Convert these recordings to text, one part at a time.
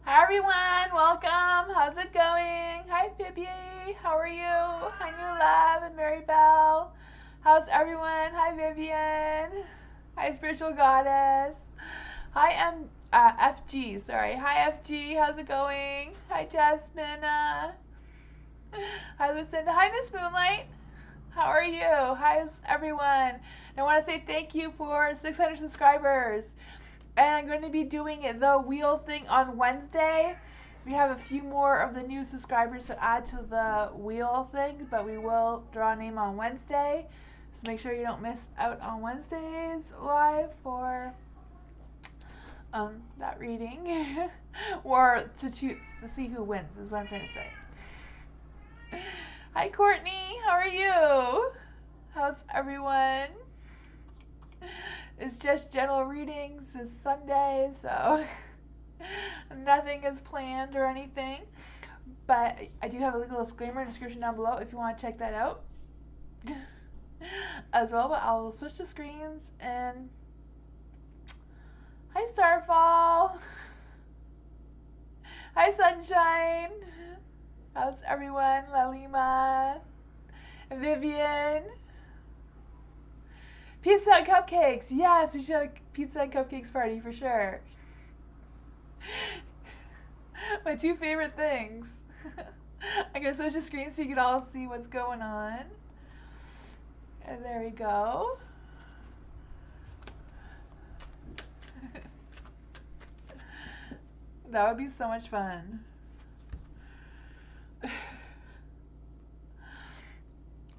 Hi everyone, welcome. How's it going? Hi Phoebe, how are you? Hi New Love and Mary Bell. How's everyone? Hi Vivian. Hi Spiritual Goddess. Hi FG, sorry. Hi FG, how's it going? Hi Jasmine. Hi Lucinda. Hi Miss Moonlight. How are you? Hi everyone. I want to say thank you for 600 subscribers. And I'm going to be doing the wheel thing on Wednesday. We have a few more of the new subscribers to add to the wheel thing, but we will draw a name on Wednesday. So make sure you don't miss out on Wednesday's live for that reading. Or to choose to see who wins is what I'm trying to say. Hi Courtney, how are you? How's everyone? It's just general readings. It's Sunday, so nothing is planned or anything. But I do have a little disclaimer in the description down below if you want to check that out as well. But I'll switch the screens and hi Starfall. Hi Sunshine. How's everyone? Lalima, Vivian. Pizza and cupcakes. Yes, we should have a pizza and cupcakes party for sure. My two favorite things. I'm going to switch the screen so you can all see what's going on. And there we go. That would be so much fun.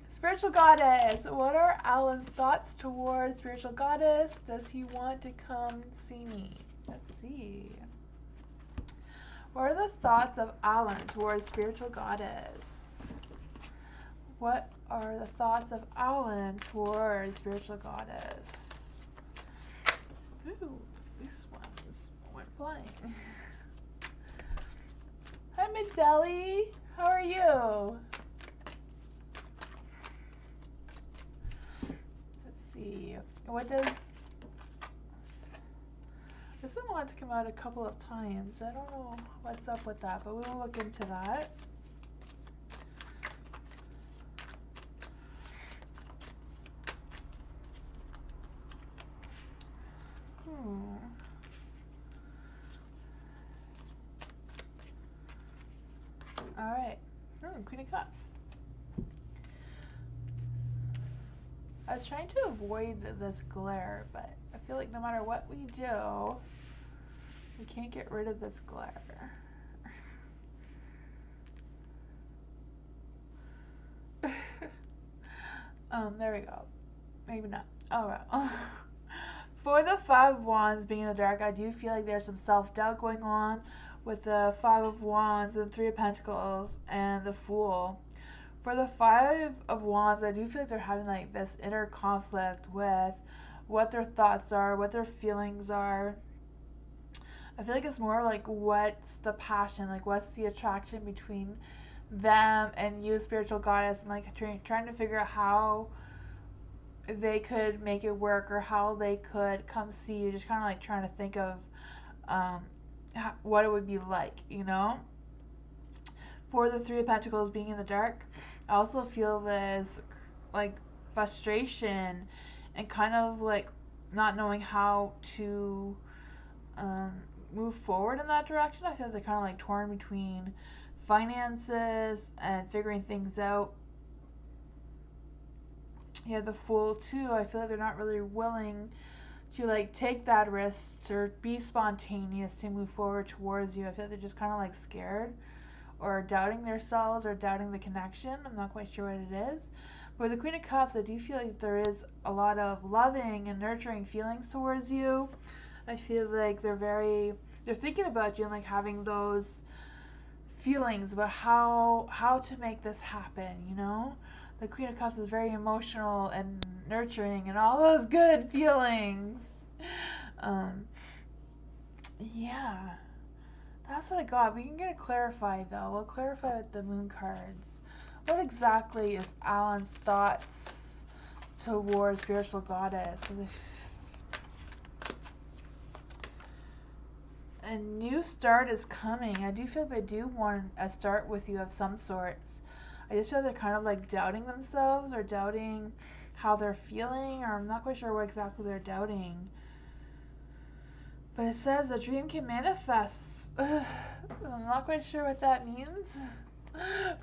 Spiritual Goddess. What are Alan's thoughts towards Spiritual Goddess? Does he want to come see me? Let's see. What are the thoughts of Alan towards Spiritual Goddess? What are the thoughts of Alan towards Spiritual Goddess? Ooh, these ones went flying. Hi, Mideli. How are you? Let's see. What does... This one wants to come out a couple of times. I don't know what's up with that, but we will look into that. Alright. Queen of Cups. I was trying to avoid this glare, but I feel like no matter what we do, we can't get rid of this glare. There we go. Maybe not. Oh well. For the Five of Wands being in the dark, I do feel like there's some self-doubt going on with the Five of Wands and Three of Pentacles and the Fool. For the Five of Wands, I do feel like they're having like this inner conflict with what their thoughts are, what their feelings are. I feel like it's more like what's the passion, like what's the attraction between them and you, Spiritual Goddess, and like trying to figure out how they could make it work or how they could come see you. Just kind of like trying to think of what it would be like, you know? For the Three of Pentacles being in the dark, I also feel this like frustration and kind of like not knowing how to move forward in that direction. I feel like they're kind of like torn between finances and figuring things out. Yeah, the Fool too. I feel like they're not really willing to like take that risk or be spontaneous to move forward towards you. I feel like they're just kind of like scared or doubting themselves or doubting the connection. I'm not quite sure what it is. For the Queen of Cups, I do feel like there is a lot of loving and nurturing feelings towards you. I feel like they're thinking about you and like having those feelings about how to make this happen, you know? The Queen of Cups is very emotional and nurturing and all those good feelings. Yeah. That's what I got. We can get it clarified though. We'll clarify with the moon cards. What exactly is Alan's thoughts towards spiritual goddess? A new start is coming. I do feel they do want a start with you of some sorts. I just feel they're kind of like doubting themselves or doubting how they're feeling, or I'm not quite sure what exactly they're doubting. But it says a dream can manifest. I'm not quite sure what that means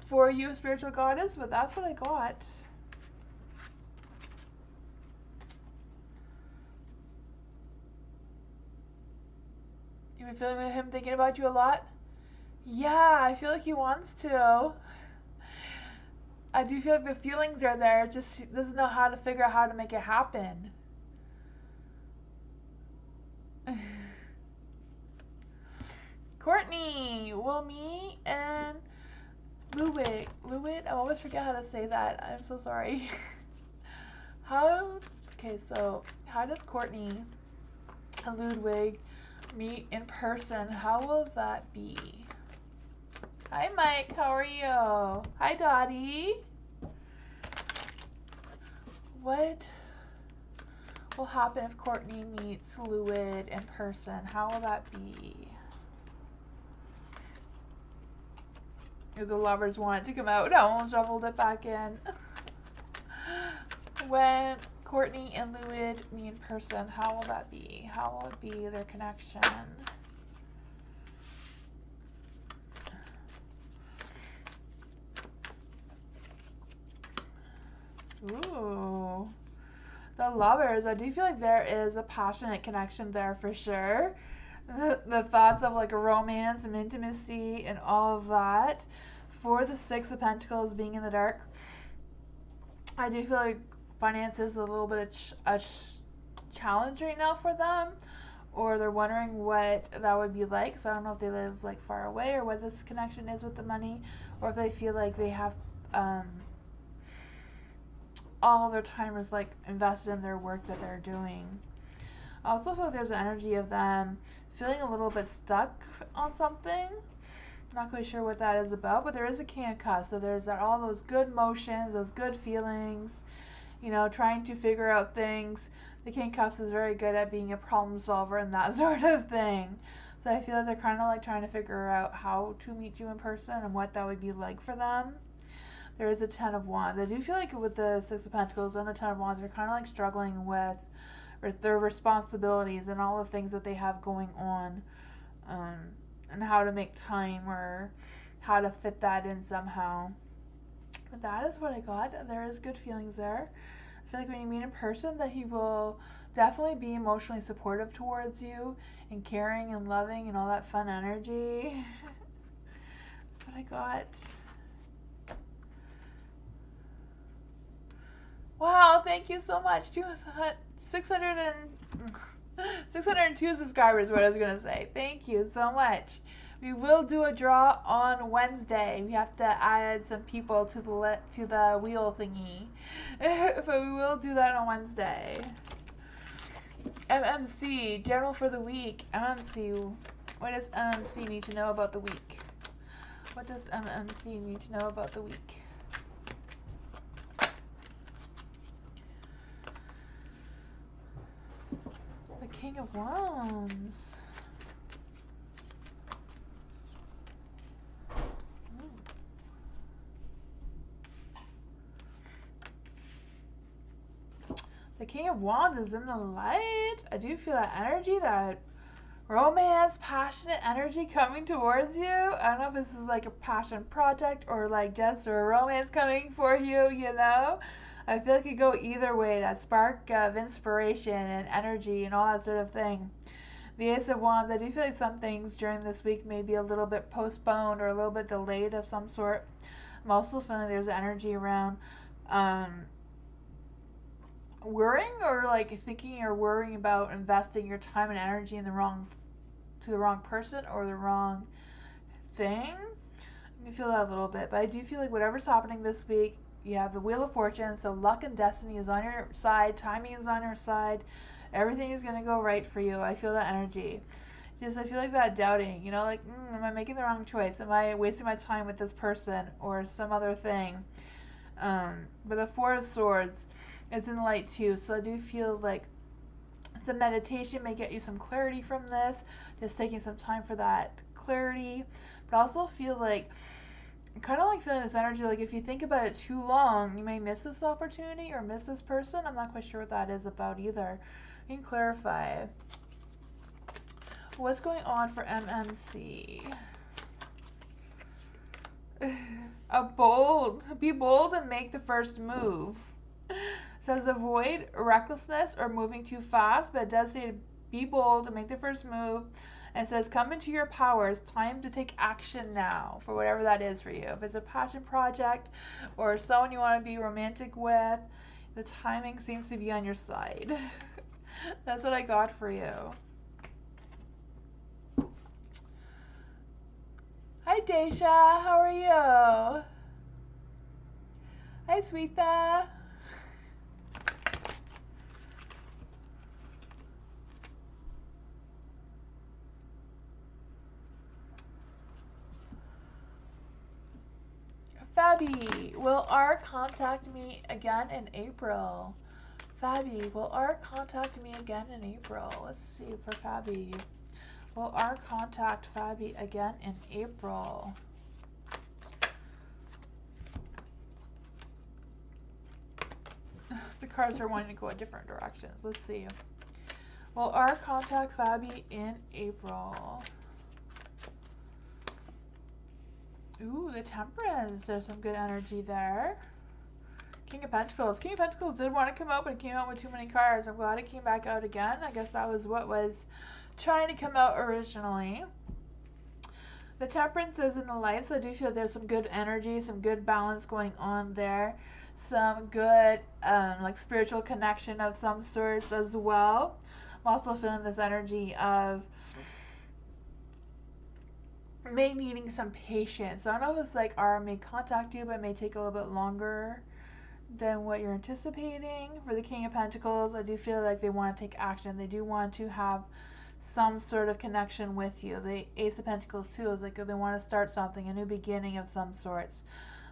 for you, spiritual goddess, but that's what I got. You been feeling with him thinking about you a lot? Yeah, I feel like he wants to. I do feel like the feelings are there, just doesn't know how to figure out how to make it happen. Courtney, well, me and Ludwig, I always forget how to say that. I'm so sorry. Okay, so how does Courtney and Ludwig meet in person? How will that be? Hi, Mike. How are you? Hi, Dottie. What will happen if Courtney meets Ludwig in person? How will that be? If the lovers want to come out, I almost shuffled it back in. When Courtney and Ludwig meet in person, how will that be? How will it be their connection? Ooh. The lovers, I do feel like there is a passionate connection there for sure. The thoughts of like a romance and intimacy and all of that. For the Six of Pentacles being in the dark, I do feel like finances is a little bit of a challenge right now for them, or they're wondering what that would be like. So I don't know if they live like far away or what this connection is with the money, or if they feel like they have all their time is like invested in their work that they're doing. I also feel like there's an energy of them feeling a little bit stuck on something. Not quite sure what that is about, but there is a King of Cups, so there's all those good emotions, those good feelings, you know, trying to figure out things. The King of Cups is very good at being a problem solver and that sort of thing. So I feel like they're kind of like trying to figure out how to meet you in person and what that would be like for them. There is a Ten of Wands. I do feel like with the Six of Pentacles and the Ten of Wands, they're kind of like struggling with their responsibilities and all the things that they have going on, and how to make time or how to fit that in somehow. But that is what I got. There is good feelings there. I feel like when you meet in person that he will definitely be emotionally supportive towards you and caring and loving and all that fun energy. That's what I got. Wow, thank you so much. 602 subscribers, what I was going to say. Thank you so much. We will do a draw on Wednesday. We have to add some people to the wheel thingy. But we will do that on Wednesday. MMC, general for the week. MMC, what does MMC need to know about the week? What does MMC need to know about the week? The King of Wands. The King of Wands is in the light. I do feel that energy, that romance, passionate energy coming towards you. I don't know if this is like a passion project or like just a romance coming for you, you know? I feel like it could go either way, that spark of inspiration and energy and all that sort of thing. The Ace of Wands, I do feel like some things during this week may be a little bit postponed or a little bit delayed of some sort. I'm also feeling there's energy around worrying or like thinking or worrying about investing your time and energy in the wrong person or the wrong thing. You feel that a little bit, but I do feel like whatever's happening this week, you have the Wheel of Fortune, so luck and destiny is on your side, timing is on your side, everything is going to go right for you. I feel that energy. Just, I feel like that doubting, you know, like, am I making the wrong choice? Am I wasting my time with this person or some other thing? But the Four of Swords is in the light too, so I do feel like some meditation may get you some clarity from this, just taking some time for that clarity. But I also feel like, kind of like feeling this energy, like if you think about it too long, you may miss this opportunity or miss this person. I'm not quite sure what that is about either. You can clarify. What's going on for MMC? Be bold and make the first move. Says avoid recklessness or moving too fast, but it does say to be bold and make the first move. And says come into your power. It's time to take action now for whatever that is for you. If it's a passion project or someone you want to be romantic with, the timing seems to be on your side. That's what I got for you. Hi Daisha, how are you? Hi Sweetha. Fabi, will R contact me again in April? Fabi, will R contact me again in April? Let's see for Fabi. Will R contact Fabi again in April? The cards are wanting to go in different directions. Let's see. Will R contact Fabi in April? Ooh, the Temperance. There's some good energy there. King of Pentacles. King of Pentacles did want to come out, but it came out with too many cards. I'm glad it came back out again. I guess that was what was trying to come out originally. The Temperance is in the light, so I do feel there's some good energy, some good balance going on there. Some good, like spiritual connection of some sorts as well. I'm also feeling this energy of may needing some patience. I don't know if it's like R may contact you, but it may take a little bit longer than what you're anticipating. For the King of Pentacles, I do feel like they want to take action. They do want to have some sort of connection with you. The Ace of Pentacles too is like they want to start something, a new beginning of some sorts.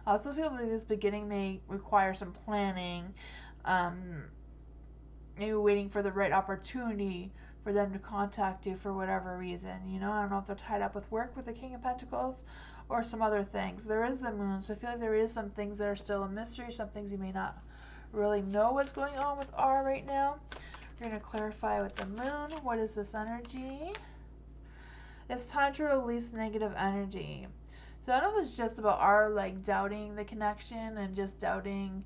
I also feel like this beginning may require some planning, maybe waiting for the right opportunity for them to contact you for whatever reason. You know, I don't know if they're tied up with work with the King of Pentacles or some other things. There is the Moon, so I feel like there is some things that are still a mystery, some things you may not really know what's going on with R right now. We're going to clarify with the Moon. What is this energy? It's time to release negative energy. So I don't know if it's just about R like doubting the connection and just doubting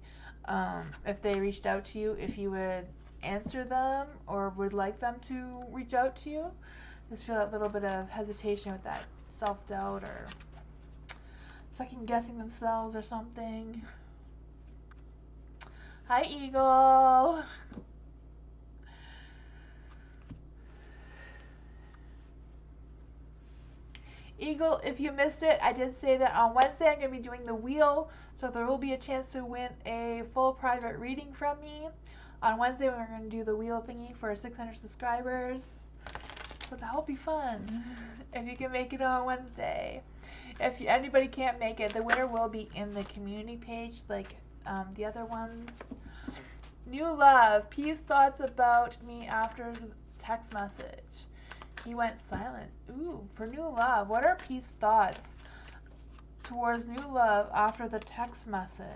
if they reached out to you, if you would answer them or would like them to reach out to you. Just feel that little bit of hesitation with that self-doubt or second guessing themselves or something. Hi Eagle. Eagle, if you missed it, I did say that on Wednesday I'm going to be doing the wheel, so there will be a chance to win a full private reading from me. On Wednesday we're going to do the wheel thingy for 600 subscribers, so that will be fun if you can make it on Wednesday. If anybody can't make it, the winner will be in the community page like the other ones. New love, P's thoughts about me after the text message. He went silent. Ooh, for new love. What are Pete's thoughts towards new love after the text message?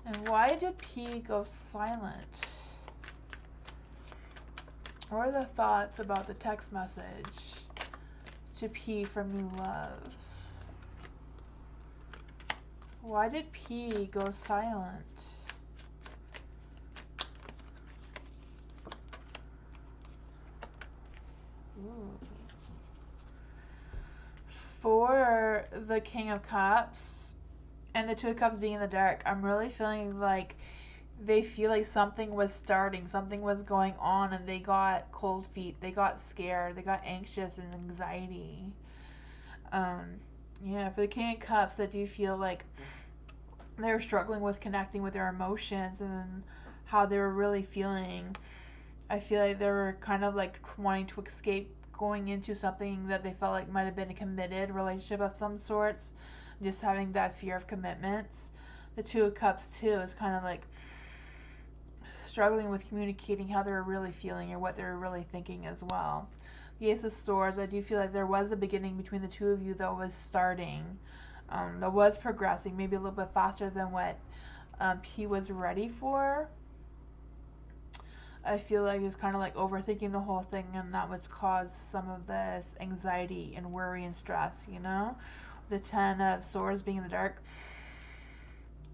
And why did P go silent? What are the thoughts about the text message to P from new love? Why did P go silent? Ooh. For the King of Cups and the Two of Cups being in the dark, I'm really feeling like they feel like something was starting, something was going on, and they got cold feet, they got scared, they got anxious and anxiety. Yeah, for the King of Cups, I do feel like they're struggling with connecting with their emotions and how they were really feeling. I feel like they were kind of like wanting to escape going into something that they felt like might have been a committed relationship of some sorts, just having that fear of commitments. The Two of Cups too is kind of like struggling with communicating how they're really feeling or what they're really thinking as well. The Ace of Swords, I do feel like there was a beginning between the two of you that was starting, that was progressing, maybe a little bit faster than what he was ready for. I feel like he's kind of like overthinking the whole thing, and that what's caused some of this anxiety and worry and stress, you know? The Ten of Swords being in the dark.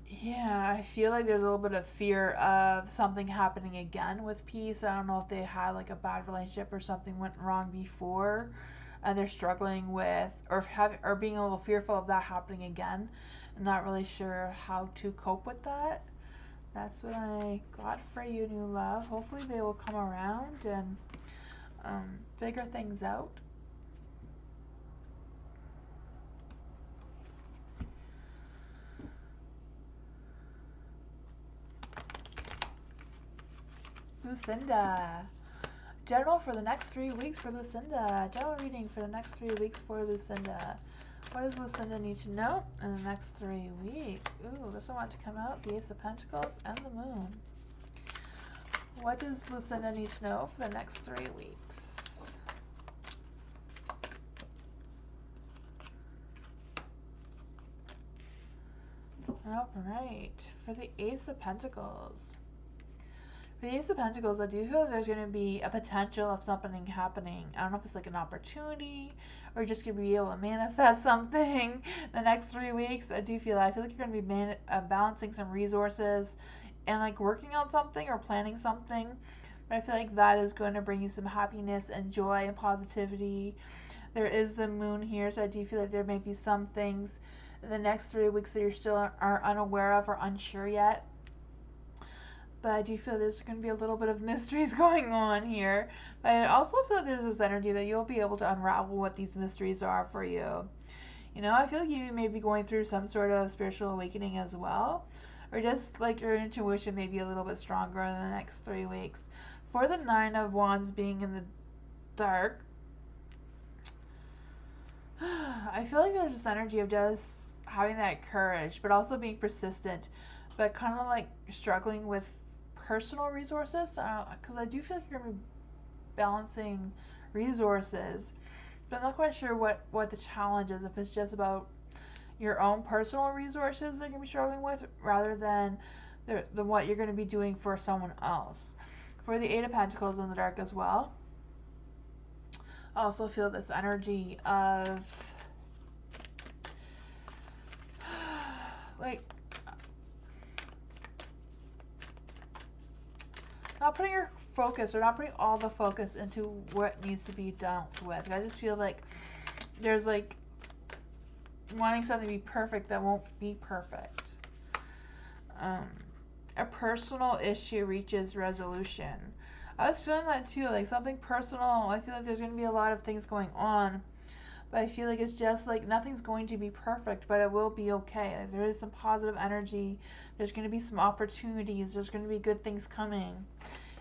Yeah, I feel like there's a little bit of fear of something happening again with peace. I don't know if they had like a bad relationship or something went wrong before, and they're struggling with or being a little fearful of that happening again, and not really sure how to cope with that. That's what I got for you, new love. Hopefully they will come around and figure things out. Lucinda. General for the next 3 weeks for Lucinda. General reading for the next 3 weeks for Lucinda. What does Lucinda need to know in the next 3 weeks? Ooh, this one wants to come out. The Ace of Pentacles and the Moon. What does Lucinda need to know for the next 3 weeks? Alright, for the Ace of Pentacles. For the Ace of Pentacles, I do feel like there's going to be a potential of something happening. I don't know if it's like an opportunity or you're just going to be able to manifest something the next 3 weeks. I feel like you're going to be balancing some resources and like working on something or planning something. But I feel like that is going to bring you some happiness and joy and positivity. There is the Moon here, so I do feel like there may be some things in the next 3 weeks that you still are unaware of or unsure yet. But I do feel there's going to be a little bit of mysteries going on here. But I also feel like there's this energy that you'll be able to unravel what these mysteries are for you. You know, I feel like you may be going through some sort of spiritual awakening as well. Or just like your intuition may be a little bit stronger in the next 3 weeks. For the Nine of Wands being in the dark, I feel like there's this energy of just having that courage, but also being persistent, but kind of like struggling with personal resources, because I do feel like you're going to be balancing resources, but I'm not quite sure what the challenge is, if it's just about your own personal resources that you're going to be struggling with, rather than what you're going to be doing for someone else. For the Eight of Pentacles in the dark as well, I also feel this energy of like not putting your focus or not putting all the focus into what needs to be dealt with. I just feel like there's like wanting something to be perfect that won't be perfect. A personal issue reaches resolution. I was feeling that too, like something personal. I feel like there's going to be a lot of things going on, but I feel like it's just like nothing's going to be perfect, but it will be okay. Like, there is some positive energy. There's going to be some opportunities. There's going to be good things coming.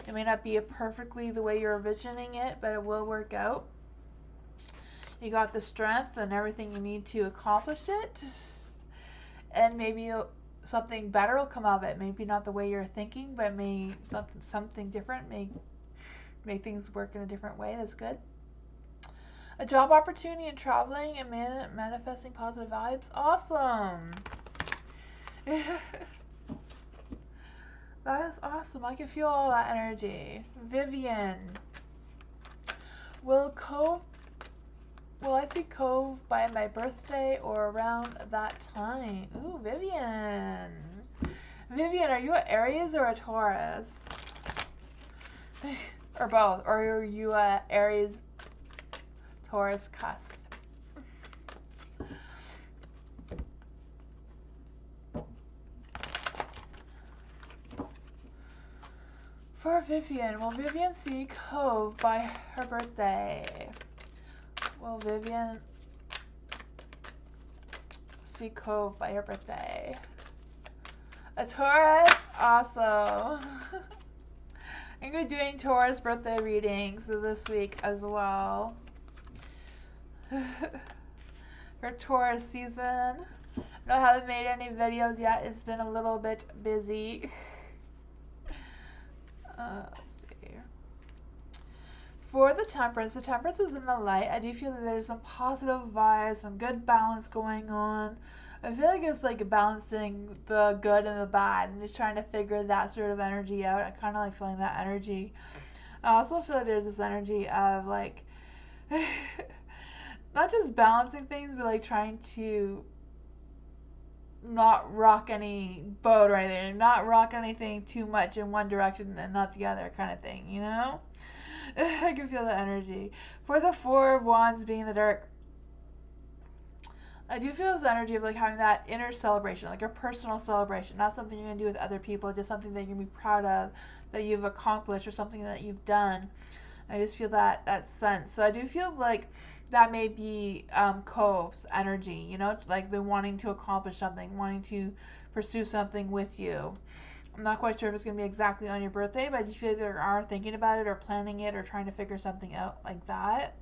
It may not be perfectly the way you're envisioning it, but it will work out. You got the strength and everything you need to accomplish it, and maybe something better will come out of it. Maybe not the way you're thinking, but something different may make things work in a different way. That's good. A job opportunity and traveling and manifesting positive vibes. Awesome. That is awesome. I can feel all that energy. Vivian. Will I see Cove by my birthday or around that time? Ooh, Vivian. Vivian, are you an Aries or a Taurus? Or both? Or are you a Aries, Taurus cusp? For Vivian, will Vivian see Cove by her birthday? Will Vivian see Cove by her birthday? A Taurus? Awesome. I'm going to be doing Taurus birthday readings this week as well. For Taurus season. No, I haven't made any videos yet. It's been a little bit busy. Let's see. For the Temperance is in the light. I do feel that there's some positive vibes, some good balance going on. I feel like it's like balancing the good and the bad and just trying to figure that sort of energy out. I kind of like feeling that energy. I also feel like there's this energy of like not just balancing things, but like trying to not rock any boat or anything, not rock anything too much in one direction and not the other kind of thing, you know? I can feel the energy. For the Four of Wands being in the dark, I do feel this energy of like having that inner celebration, like a personal celebration, not something you're going to do with other people, just something that you're going to be proud of, that you've accomplished or something that you've done. I just feel that sense. So I do feel like that may be Cove's energy, you know, like they're wanting to accomplish something, wanting to pursue something with you. I'm not quite sure if it's going to be exactly on your birthday, but I just feel like they are thinking about it or planning it or trying to figure something out like that.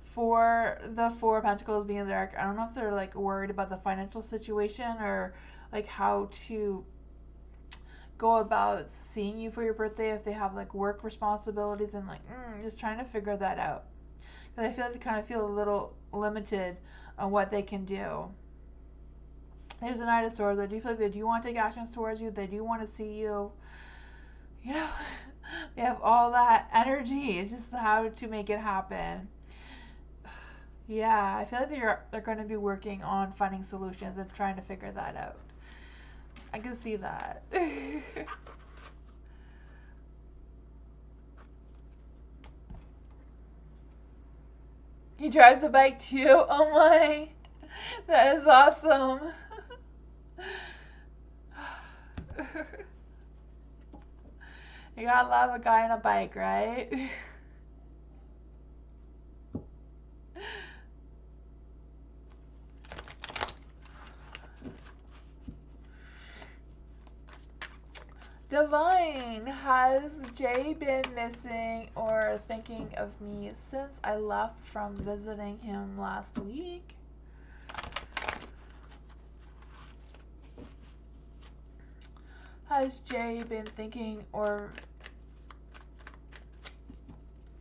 For the Four of Pentacles being in the dark, I don't know if they're like worried about the financial situation or like how to go about seeing you for your birthday, if they have like work responsibilities and like just trying to figure that out. Because I feel like they kind of feel a little limited on what they can do. There's a Knight of Swords. I do feel like they do want to take actions towards you. They do want to see you. You know, they have all that energy. It's just how to make it happen. Yeah, I feel like they're going to be working on finding solutions and trying to figure that out. I can see that. He drives a bike too? Oh my. That is awesome. You gotta love a guy on a bike, right? Divine, has Jay been missing or thinking of me since I left from visiting him last week? Has Jay been thinking or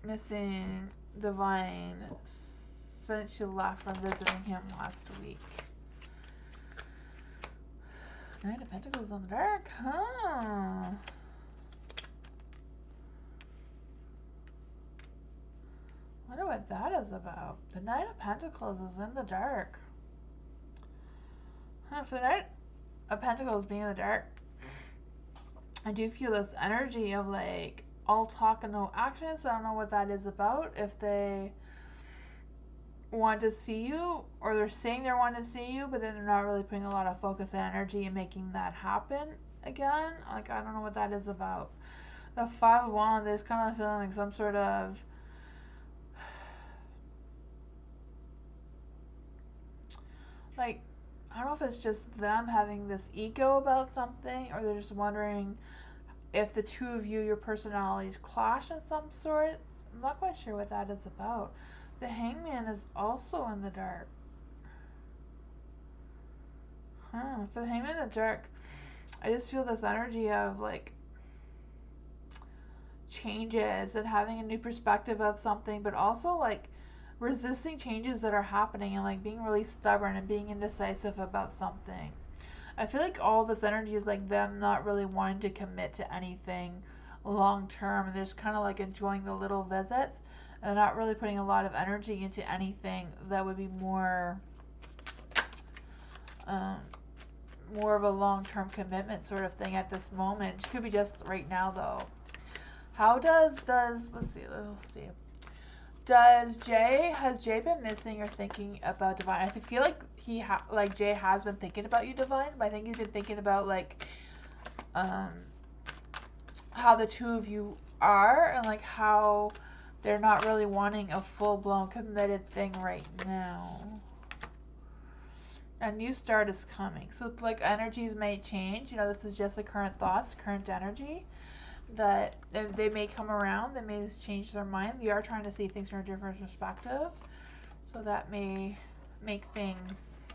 missing Divine since she left from visiting him last week? Knight of Pentacles on the dark, huh? Wonder what that is about. The Knight of Pentacles is in the dark. Huh, for the Knight of Pentacles being in the dark, I do feel this energy of like all talk and no action, so I don't know what that is about. If they want to see you, or they're saying they want to see you, but then they're not really putting a lot of focus and energy in making that happen again. Like, I don't know what that is about. The Five of Wands, there's kind of feeling like some sort of like, I don't know if it's just them having this ego about something, or they're just wondering if the two of you, your personalities clash in some sorts. I'm not quite sure what that is about. The Hangman is also in the dark. Huh. For the Hangman in the dark, I just feel this energy of like changes and having a new perspective of something, but also like resisting changes that are happening and like being really stubborn and being indecisive about something. I feel like all this energy is like them not really wanting to commit to anything long term, and they're just kind of like enjoying the little visits and not really putting a lot of energy into anything that would be more more of a long-term commitment sort of thing at this moment. It could be just right now though. How does let's see. Has Jay been missing or thinking about Divine? I feel like Jay has been thinking about you, Divine, but I think he's been thinking about like how the two of you are and like how they're not really wanting a full-blown committed thing right now. A new start is coming. So like energies may change. You know, this is just the current thoughts, current energy. That they may come around, they may change their mind. They are trying to see things from a different perspective. So that may make things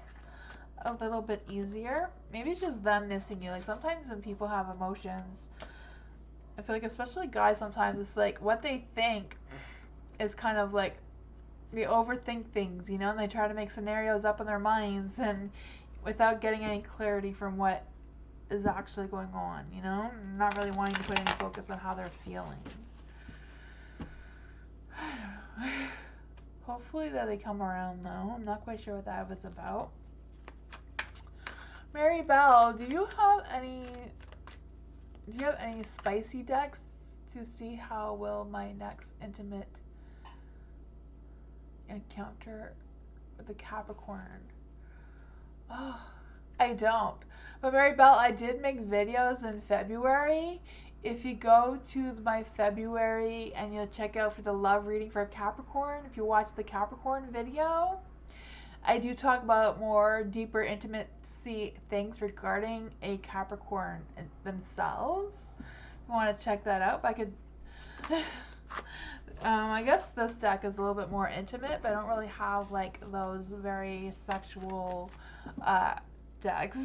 a little bit easier. Maybe it's just them missing you. Like sometimes when people have emotions, I feel like especially guys sometimes it's like what they think is kind of like they overthink things, you know, and they try to make scenarios up in their minds and without getting any clarity from what is actually going on, you know? Not really wanting to put any focus on how they're feeling. I don't know. Hopefully that they come around though. I'm not quite sure what that was about. Mary Bell, do you have any spicy decks to see how will my next intimate encounter with the Capricorn? Oh, I don't. But Mary Bell, I did make videos in February. If you go to my February and you'll check out for the love reading for Capricorn, if you watch the Capricorn video, I do talk about more deeper intimacy things regarding a Capricorn themselves. If you want to check that out, I could... I guess this deck is a little bit more intimate, but I don't really have like those very sexual decks.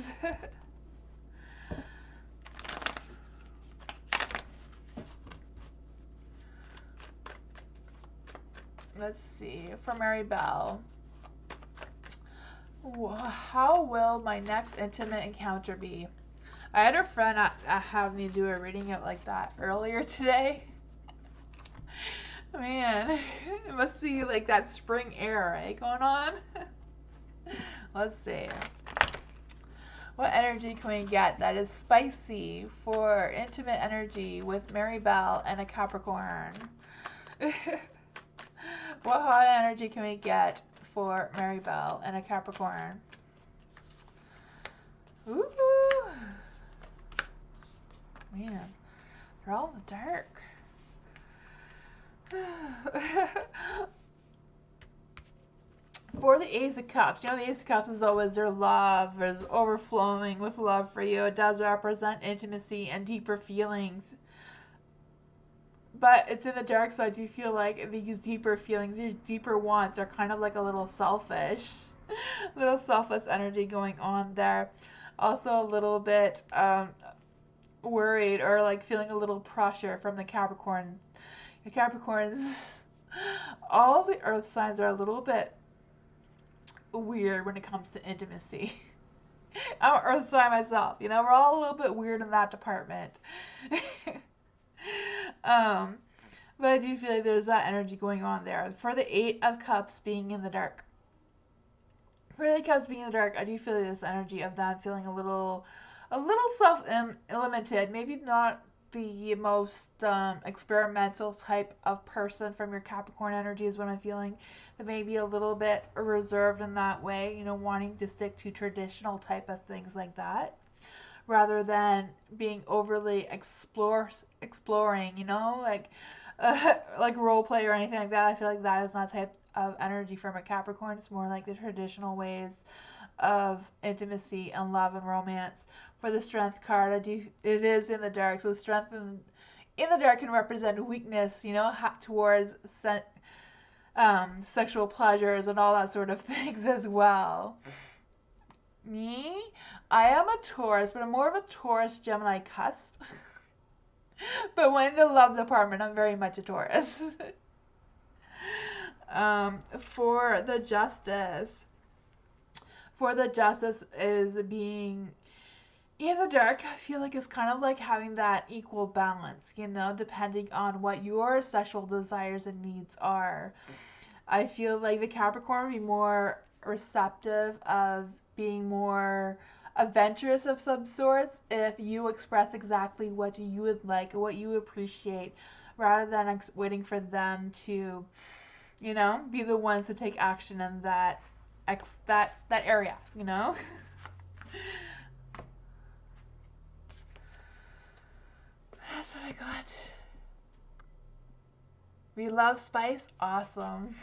Let's see, for Mary Bell. How will my next intimate encounter be? I had a friend have me do a reading it like that earlier today. Man, it must be like that spring air, right, going on? Let's see. What energy can we get that is spicy for intimate energy with Mary Bell and a Capricorn? What hot energy can we get for Mary Bell and a Capricorn? Ooh. Man, they're all in the dark. For the Ace of Cups, you know the Ace of Cups is always their love, is overflowing with love for you. It does represent intimacy and deeper feelings. But it's in the dark, so I do feel like these deeper feelings, these deeper wants are kind of like a little selfish. Little selfless energy going on there. Also a little bit worried or like feeling a little pressure from the Capricorns. The Capricorns, all the earth signs are a little bit weird when it comes to intimacy. I'm an earth sign myself, you know, we're all a little bit weird in that department. But I do feel like there's that energy going on there. For the Eight of Cups being in the dark. For the Eight of Cups being in the dark, I do feel like this energy of them feeling a little self-limited. Maybe not the most experimental type of person from your Capricorn energy is what I'm feeling. That may be a little bit reserved in that way, you know, wanting to stick to traditional type of things like that, rather than being overly exploring, you know, like role play or anything like that. I feel like that is not type of energy from a Capricorn. It's more like the traditional ways of intimacy and love and romance. For the Strength card, it is in the dark, so the Strength in the dark can represent weakness, you know, towards sexual pleasures and all that sort of things as well. Me, I am a Taurus, but I'm more of a Taurus Gemini cusp. But when in the love department, I'm very much a Taurus. For the Justice is being in the dark. I feel like it's kind of like having that equal balance, you know, depending on what your sexual desires and needs are. I feel like the Capricorn would be more receptive of being more adventurous of some sorts if you express exactly what you would like or what you appreciate, rather than waiting for them to, you know, be the ones to take action in that area, you know. That's what I got. We love spice. Awesome.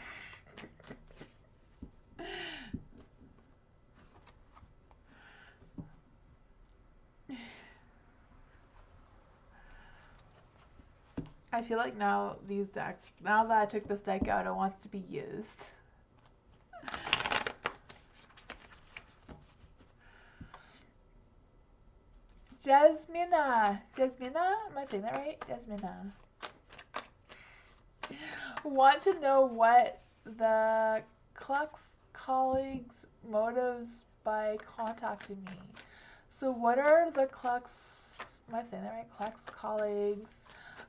I feel like now that I took this deck out, it wants to be used. Jasmina. Jasmina? Am I saying that right? Jasmina. Want to know what the Clux colleagues' motives by contacting me. So what are the Clux, am I saying that right? Clux colleagues'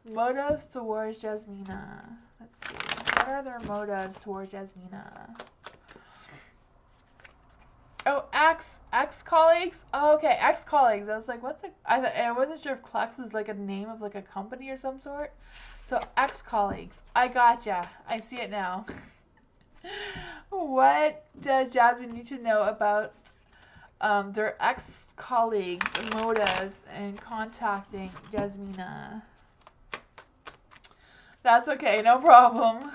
motives towards Jasmina? Let's see. What are their motives towards Jasmina? Oh, ex-colleagues? Oh, okay, ex-colleagues. I was like, what's a... I wasn't sure if Clux was like a name of like a company or some sort. So, ex-colleagues. I gotcha. I see it now. What does Jasmine need to know about their ex-colleagues' motives in contacting Jasmina? That's okay, no problem.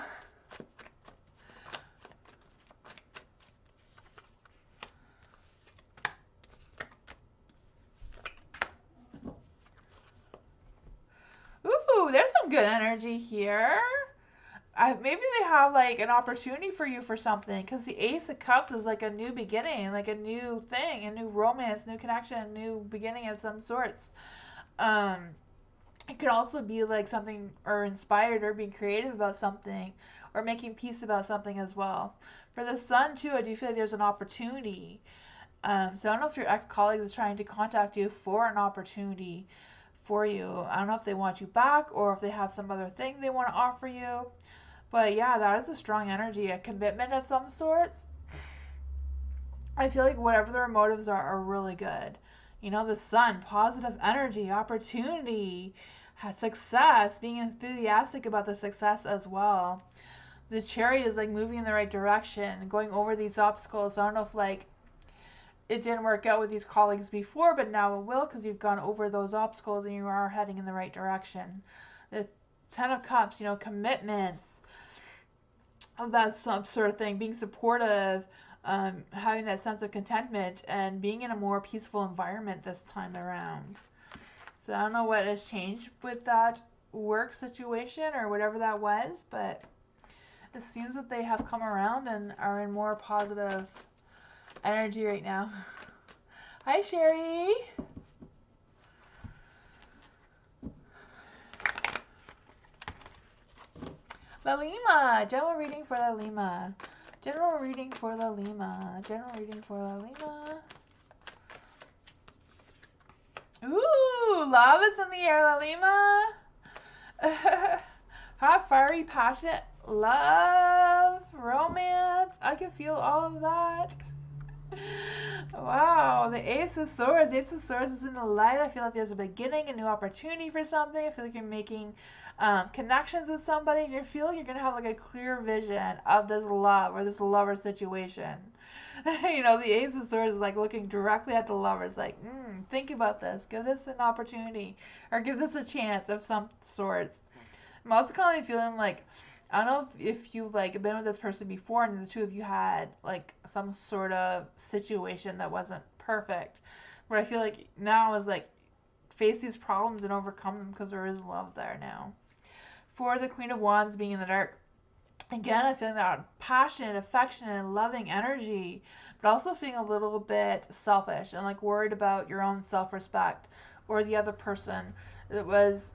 Ooh, there's some good energy here. Maybe they have like an opportunity for you for something, because the Ace of Cups is like a new beginning, like a new thing, a new romance, new connection, a new beginning of some sorts. It could also be like something, or inspired, or being creative about something, or making peace about something as well. For the Sun too, I do feel like there's an opportunity. So I don't know if your ex-colleague is trying to contact you for an opportunity for you. I don't know if they want you back or if they have some other thing they want to offer you. But yeah, that is a strong energy, a commitment of some sorts. I feel like whatever their motives are really good. You know, the Sun, positive energy, opportunity, success, being enthusiastic about the success as well. The Chariot is like moving in the right direction, going over these obstacles. I don't know if like it didn't work out with these colleagues before, but now it will, because you've gone over those obstacles and you are heading in the right direction. The Ten of Cups, you know, commitments, that sort of thing, being supportive, having that sense of contentment, and being in a more peaceful environment this time around. So I don't know what has changed with that work situation or whatever that was, but it seems that they have come around and are in more positive energy right now. Hi, Sherry. La Lima. General reading for La Lima. General reading for La Lima. General reading for La Lima. Ooh, love is in the air, La Lima. Hot, fiery, passionate love, romance. I can feel all of that. Wow, the Ace of Swords. Ace of Swords is in the light. I feel like there's a beginning, a new opportunity for something. I feel like you're making connections with somebody, and you feel like you're going to have like a clear vision of this love or this lover situation. You know, the Ace of Swords is like looking directly at the lovers, like, think about this. Give this an opportunity, or give this a chance of some sorts. I'm also kind of feeling like, I don't know if you've like been with this person before and the two of you had like some sort of situation that wasn't perfect, but I feel like now is like face these problems and overcome them, because there is love there now. For the Queen of Wands being in the dark, again, I feel that passionate, affectionate, and loving energy, but also feeling a little bit selfish and like worried about your own self-respect or the other person. It was,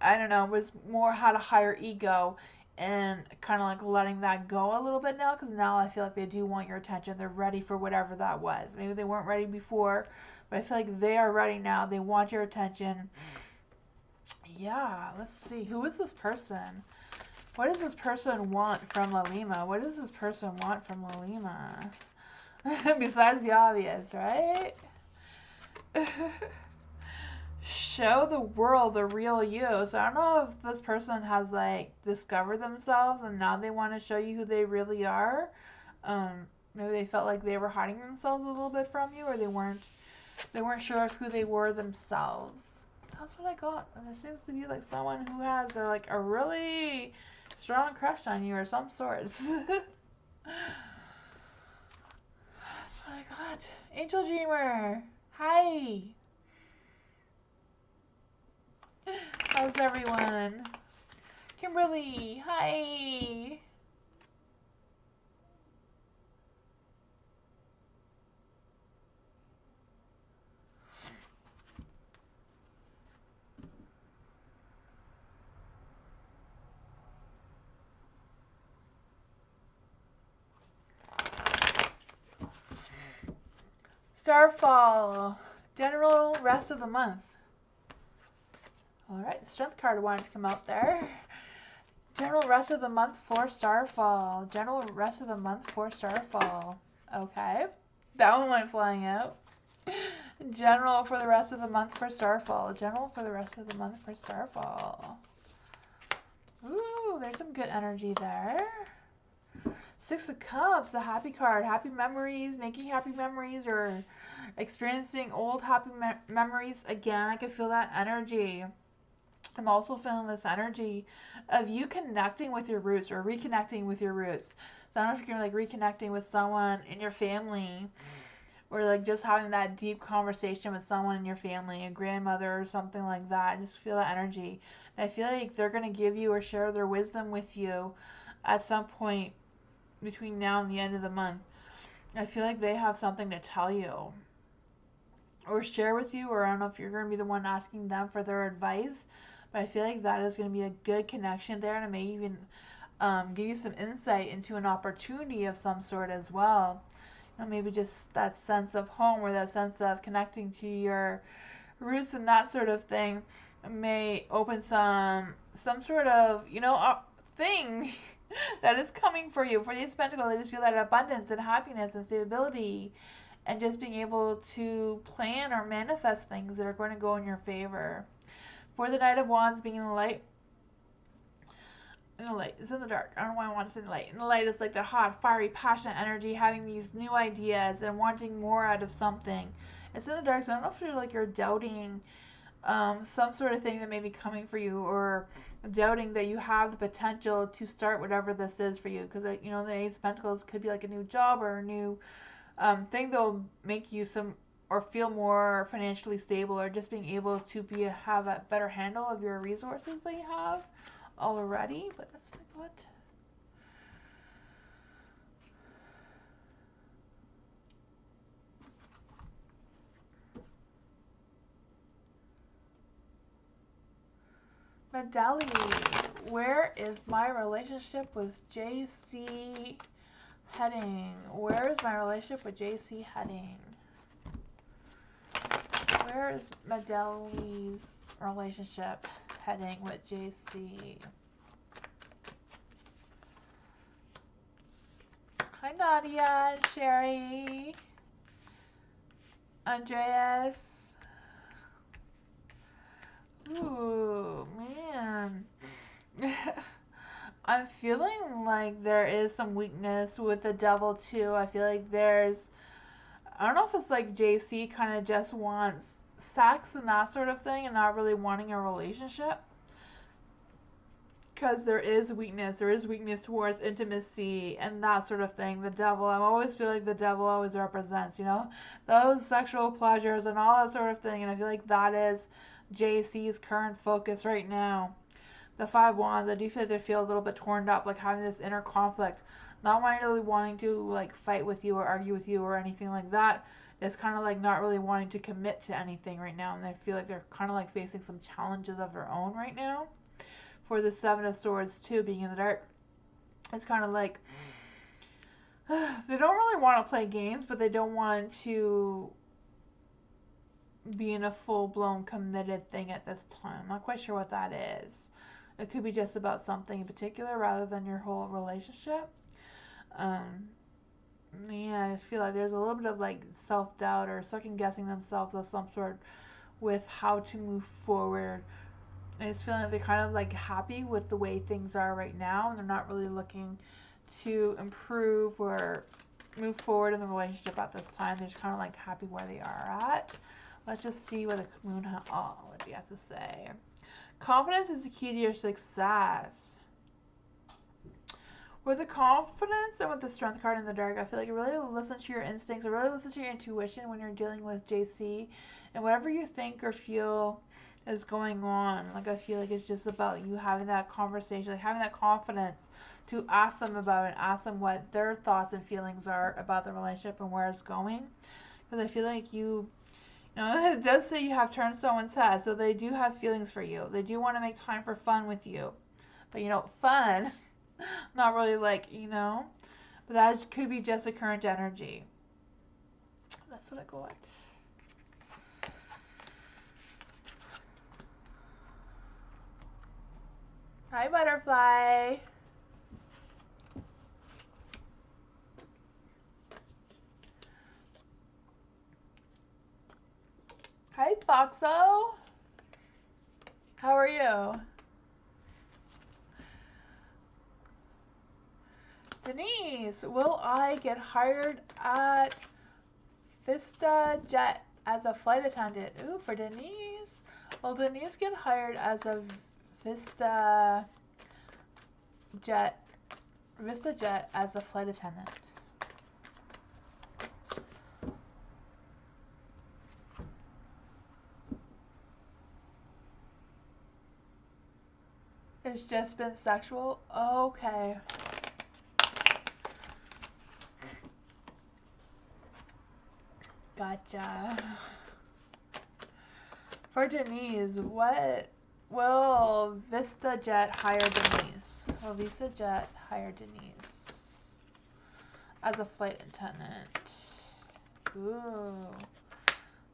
I don't know, was more had a higher ego, and kind of like letting that go a little bit now, because now I feel like they do want your attention. They're ready for whatever that was. Maybe they weren't ready before, but I feel like they are ready now. They want your attention. Yeah, let's see. Who is this person? What does this person want from La Lima? What does this person want from La Lima? Besides the obvious, right? Show the world the real you. So I don't know if this person has like discovered themselves and now they want to show you who they really are. Maybe they felt like they were hiding themselves a little bit from you, or they weren't sure of who they were themselves. That's what I got. And there seems to be like someone who has like a really strong crush on you or some sorts. That's what I got. Angel Dreamer. Hi. How's everyone? Kimberly. Hi. Starfall. General rest of the month. Alright, the Strength card wanted to come out there. General rest of the month for Starfall. General rest of the month for Starfall. Okay. That one went flying out. General for the rest of the month for Starfall. General for the rest of the month for Starfall. Ooh, there's some good energy there. Six of Cups, the happy card. Happy memories, making happy memories, or experiencing old happy memories again. I can feel that energy. I'm also feeling this energy of you connecting with your roots or reconnecting with your roots. So I don't know if you're like reconnecting with someone in your family, or like just having that deep conversation with someone in your family, a grandmother or something like that. I just feel that energy. And I feel like they're going to give you or share their wisdom with you at some point between now and the end of the month. I feel like they have something to tell you or share with you, or I don't know if you're going to be the one asking them for their advice, but I feel like that is going to be a good connection there, and it may even give you some insight into an opportunity of some sort as well. You know, maybe just that sense of home or that sense of connecting to your roots and that sort of thing may open some sort of, you know, thing that is coming for you. For the Ace of Pentacles, I just feel that abundance and happiness and stability and just being able to plan or manifest things that are going to go in your favor. For the Knight of Wands, being in the light, it's in the dark. I don't know why I want to say the light. In the light is like the hot, fiery, passionate energy, having these new ideas and wanting more out of something. It's in the dark, so I don't know if you're doubting some sort of thing that may be coming for you, or doubting that you have the potential to start whatever this is for you. Because, you know, the Ace of Pentacles could be like a new job or a new thing that will make you or feel more financially stable, or just being able to have a better handle of your resources that you have already. But that's what I got. Medalli, where is my relationship with JC heading? Where is my relationship with JC heading? Where is Medalli's relationship heading with JC? Hi Nadia and Sherry, Andreas. Ooh, man. I'm feeling like there is some weakness with the Devil too. I feel like I don't know if it's like JC kind of just wants sex and that sort of thing and not really wanting a relationship. Because there is weakness towards intimacy and that sort of thing. The Devil, I always feel like the Devil always represents, you know, those sexual pleasures and all that sort of thing. And I feel like that is JC's current focus right now. The Five Wands, I do feel like they feel a little bit torn up, like having this inner conflict, not really wanting to like fight with you or argue with you or anything like that. It's kind of like not really wanting to commit to anything right now, and they feel like they're kind of like facing some challenges of their own right now. For the Seven of Swords too, being in the dark, it's kind of like they don't really want to play games, but they don't want to be in a full-blown committed thing at this time. I'm not quite sure what that is. It could be just about something in particular rather than your whole relationship. Yeah, I just feel like there's a little bit of like self-doubt or second-guessing themselves of some sort with how to move forward. I just feel like they're kind of like happy with the way things are right now, and they're not really looking to improve or move forward in the relationship at this time. They're just kind of like happy where they are at. Let's just see what the moon what do you have to say? Confidence is the key to your success. With the confidence and with the strength card in the dark, I feel like you really listen to your instincts, or really listen to your intuition when you're dealing with JC, and whatever you think or feel is going on. Like, I feel like it's just about you having that conversation, like having that confidence to ask them about it, ask them what their thoughts and feelings are about the relationship and where it's going. Because I feel like you know, it does say you have turned someone's head, so they do have feelings for you. They do want to make time for fun with you. But, you know, fun, not really like, you know, but that could be just a current energy. The That's what I got. Hi, butterfly. Hi, Foxo. How are you? Denise, will I get hired at Vista Jet as a flight attendant? Ooh, for Denise. Will Denise get hired as a Vista Jet as a flight attendant? It's just been sexual? Okay. Gotcha. For Denise, what will VistaJet hire Denise? Will VistaJet hire Denise as a flight attendant? Ooh.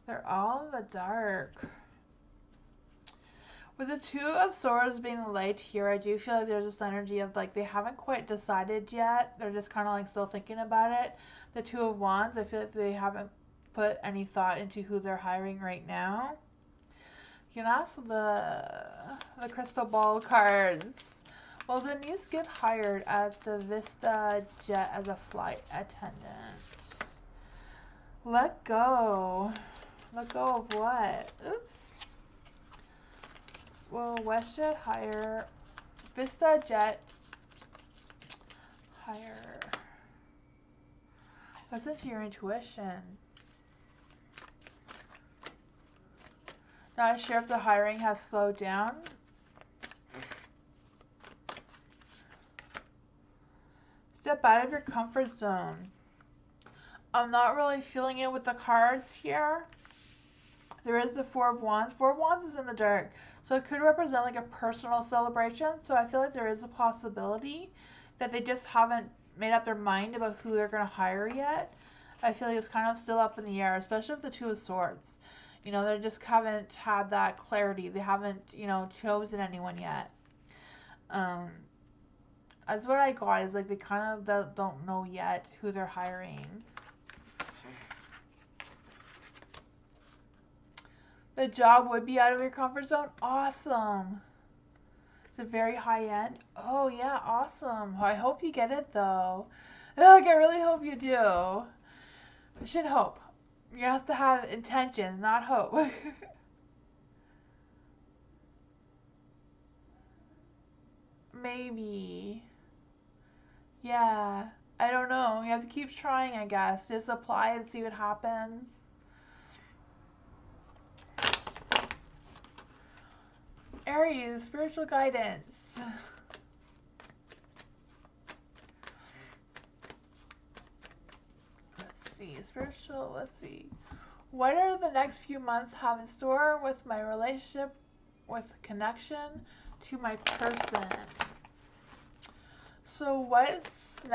They're all in the dark. With the Two of Swords being the light here, I do feel like there's this energy of like they haven't quite decided yet. They're just kind of like still thinking about it. The Two of Wands, I feel like they haven't put any thought into who they're hiring right now. You can ask the crystal ball cards. Will Denise get hired at the Vista Jet as a flight attendant? Let go. Let go of what? Oops. Will WestJet hire Vista Jet hire? Listen to your intuition. Not sure if the hiring has slowed down. Step out of your comfort zone. I'm not really feeling it with the cards here. There is the Four of Wands. Four of Wands is in the dark. So it could represent like a personal celebration. So I feel like there is a possibility that they just haven't made up their mind about who they're going to hire yet. I feel like it's kind of still up in the air, especially with the Two of Swords. You know, they just haven't had that clarity. They haven't, you know, chosen anyone yet. That's what I got is like they kind of don't know yet who they're hiring. The job would be out of your comfort zone. Awesome. It's a very high end. Oh yeah, awesome. I hope you get it though. Like I really hope you do. I should hope. You have to have intentions, not hope. Maybe. Yeah. I don't know. You have to keep trying, I guess. Just apply and see what happens. Aries, spiritual guidance. Let's see. What are the next few months have in store with my relationship, with connection to my person? So what is the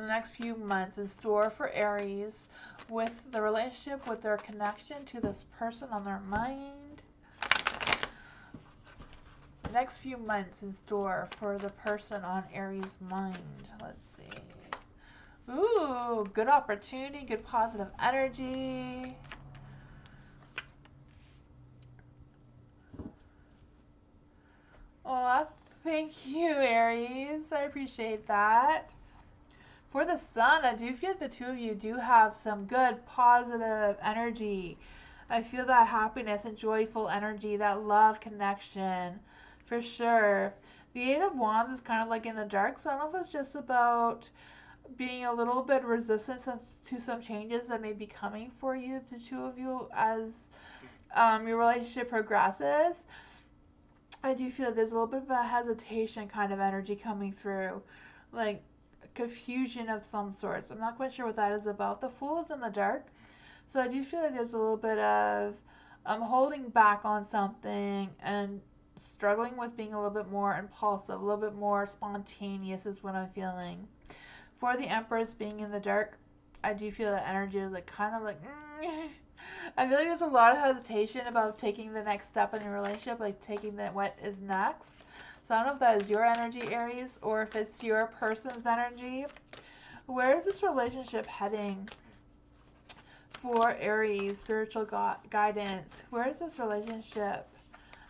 next few months in store for Aries with the relationship, with their connection to this person on their mind? Next few months in store for the person on Aries' mind. Let's see. Ooh, good opportunity, good positive energy. Oh, thank you, Aries. I appreciate that. For the Sun, I do feel like the two of you do have some good positive energy. I feel that happiness and joyful energy, that love connection, for sure. The Eight of Wands is kind of like in the dark, so I don't know if it's just about being a little bit resistant to some changes that may be coming for you, the two of you, as your relationship progresses. I do feel like there's a little bit of a hesitation kind of energy coming through, like confusion of some sorts. I'm not quite sure what that is about. The Fool is in the dark, so I do feel like there's a little bit of holding back on something and struggling with being a little bit more impulsive, a little bit more spontaneous is what I'm feeling. For the Empress being in the dark, I do feel that energy is like kind of like, I feel like there's a lot of hesitation about taking the next step in your relationship, like taking the what is next. So I don't know if that is your energy, Aries, or if it's your person's energy. Where is this relationship heading for Aries? Spiritual guidance. Where is this relationship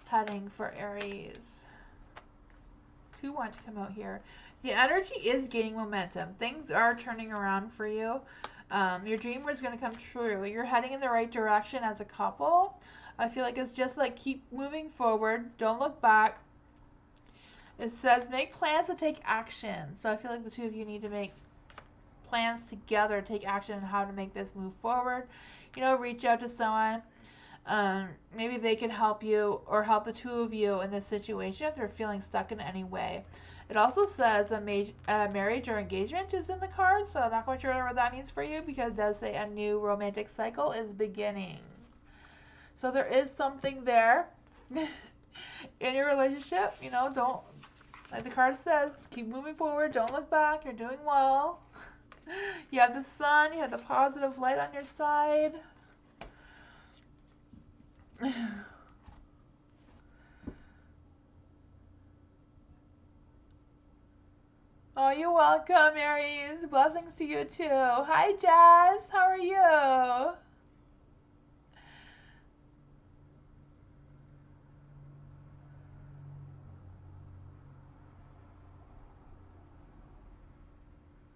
heading for Aries? Who wants to come out here? The energy is gaining momentum. Things are turning around for you. Your dream is going to come true. You're heading in the right direction as a couple. I feel like it's just like keep moving forward. Don't look back. It says make plans to take action. So I feel like the two of you need to make plans together, take action on how to make this move forward. You know, reach out to someone. Maybe they can help you or help the two of you in this situation if they're feeling stuck in any way. It also says a marriage or engagement is in the cards, so I'm not quite sure what that means for you because it does say a new romantic cycle is beginning. So there is something there in your relationship. You know, don't, like the card says, keep moving forward, don't look back, you're doing well. You have the sun, you have the positive light on your side. Oh, you're welcome, Aries. Blessings to you too. Hi, Jazz. How are you?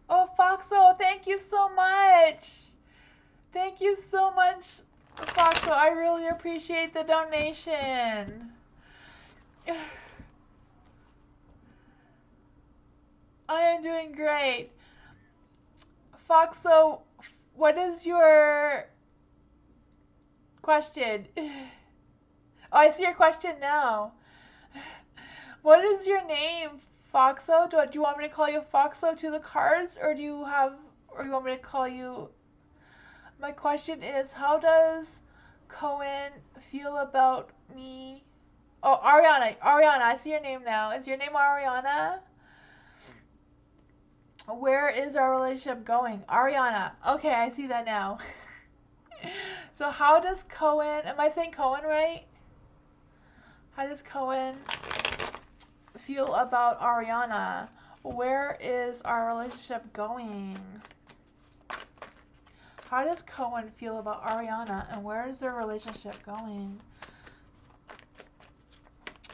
Oh, Foxo, thank you so much. Thank you so much, Foxo. I really appreciate the donation. I am doing great. Foxo, what is your question? Oh, I see your question now. What is your name, Foxo? Do you want me to call you Foxo to the cards, or do you want me to call you? My question is, how does Cohen feel about me? Oh, Ariana, I see your name now. Is your name Ariana? Where is our relationship going? Ariana. Okay, I see that now. So how does Cohen, am I saying Cohen right? How does Cohen feel about Ariana? Where is our relationship going? How does Cohen feel about Ariana and where is their relationship going?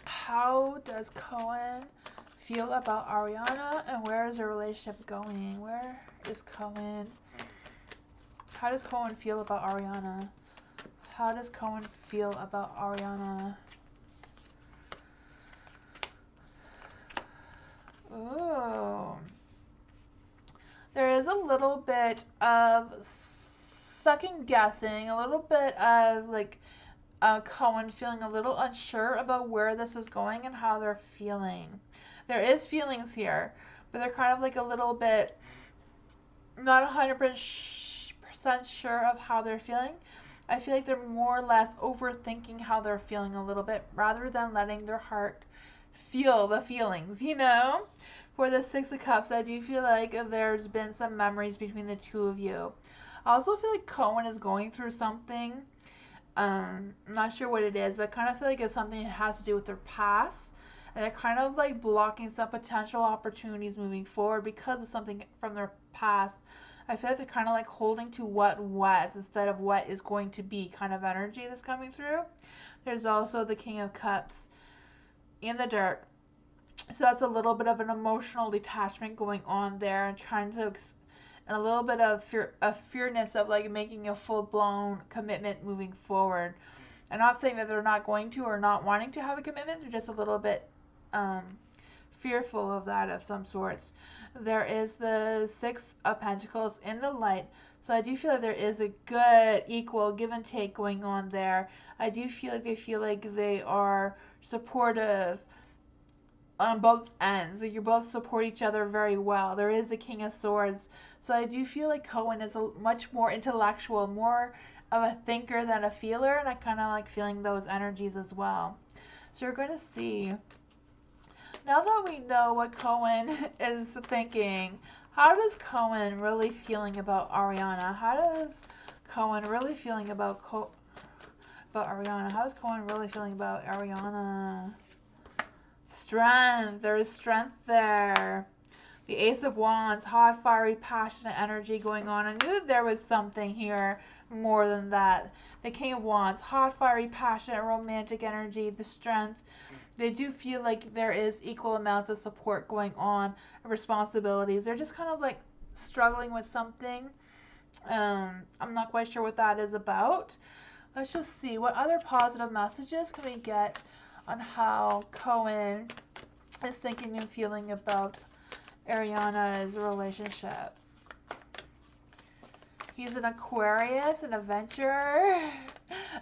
How does Cohen feel about Ariana and where is their relationship going? Where is Cohen? How does Cohen feel about Ariana? How does Cohen feel about Ariana? Ooh. There is a little bit of second guessing, a little bit of like Cohen feeling a little unsure about where this is going and how they're feeling. There is feelings here, but they're kind of like a little bit not 100% sure of how they're feeling. I feel like they're more or less overthinking how they're feeling a little bit rather than letting their heart feel the feelings, you know? For the Six of Cups, I do feel like there's been some memories between the two of you. I also feel like Cohen is going through something. I'm not sure what it is, but I kind of feel like it's something that has to do with their past. And they're kind of like blocking some potential opportunities moving forward because of something from their past. I feel like they're kind of like holding to what was instead of what is going to be kind of energy that's coming through. There's also the King of Cups in the dark. So that's a little bit of an emotional detachment going on there and trying to, and a little bit of fearness of like making a full-blown commitment moving forward. I'm not saying that they're not going to or not wanting to have a commitment. They're just a little bit fearful of that of some sorts. There is the Six of Pentacles in the light. So I do feel like there is a good equal give and take going on there. I do feel like they are supportive on both ends. Like you both support each other very well. There is a King of Swords. So I do feel like Cohen is a much more intellectual, more of a thinker than a feeler, and I kind of like feeling those energies as well. So you're going to see, now that we know what Cohen is thinking, How does Cohen really feeling about Ariana? How does Cohen really feeling about Ariana? How is Cohen really feeling about Ariana? Strength. There is strength there. The Ace of Wands, hot, fiery, passionate energy going on. I knew that there was something here more than that. The King of Wands, hot, fiery, passionate, romantic energy, the strength. They do feel like there is equal amounts of support going on, responsibilities. They're just kind of like struggling with something. I'm not quite sure what that is about. Let's just see. What other positive messages can we get on how Cohen is thinking and feeling about Ariana's relationship? He's an Aquarius, an adventurer.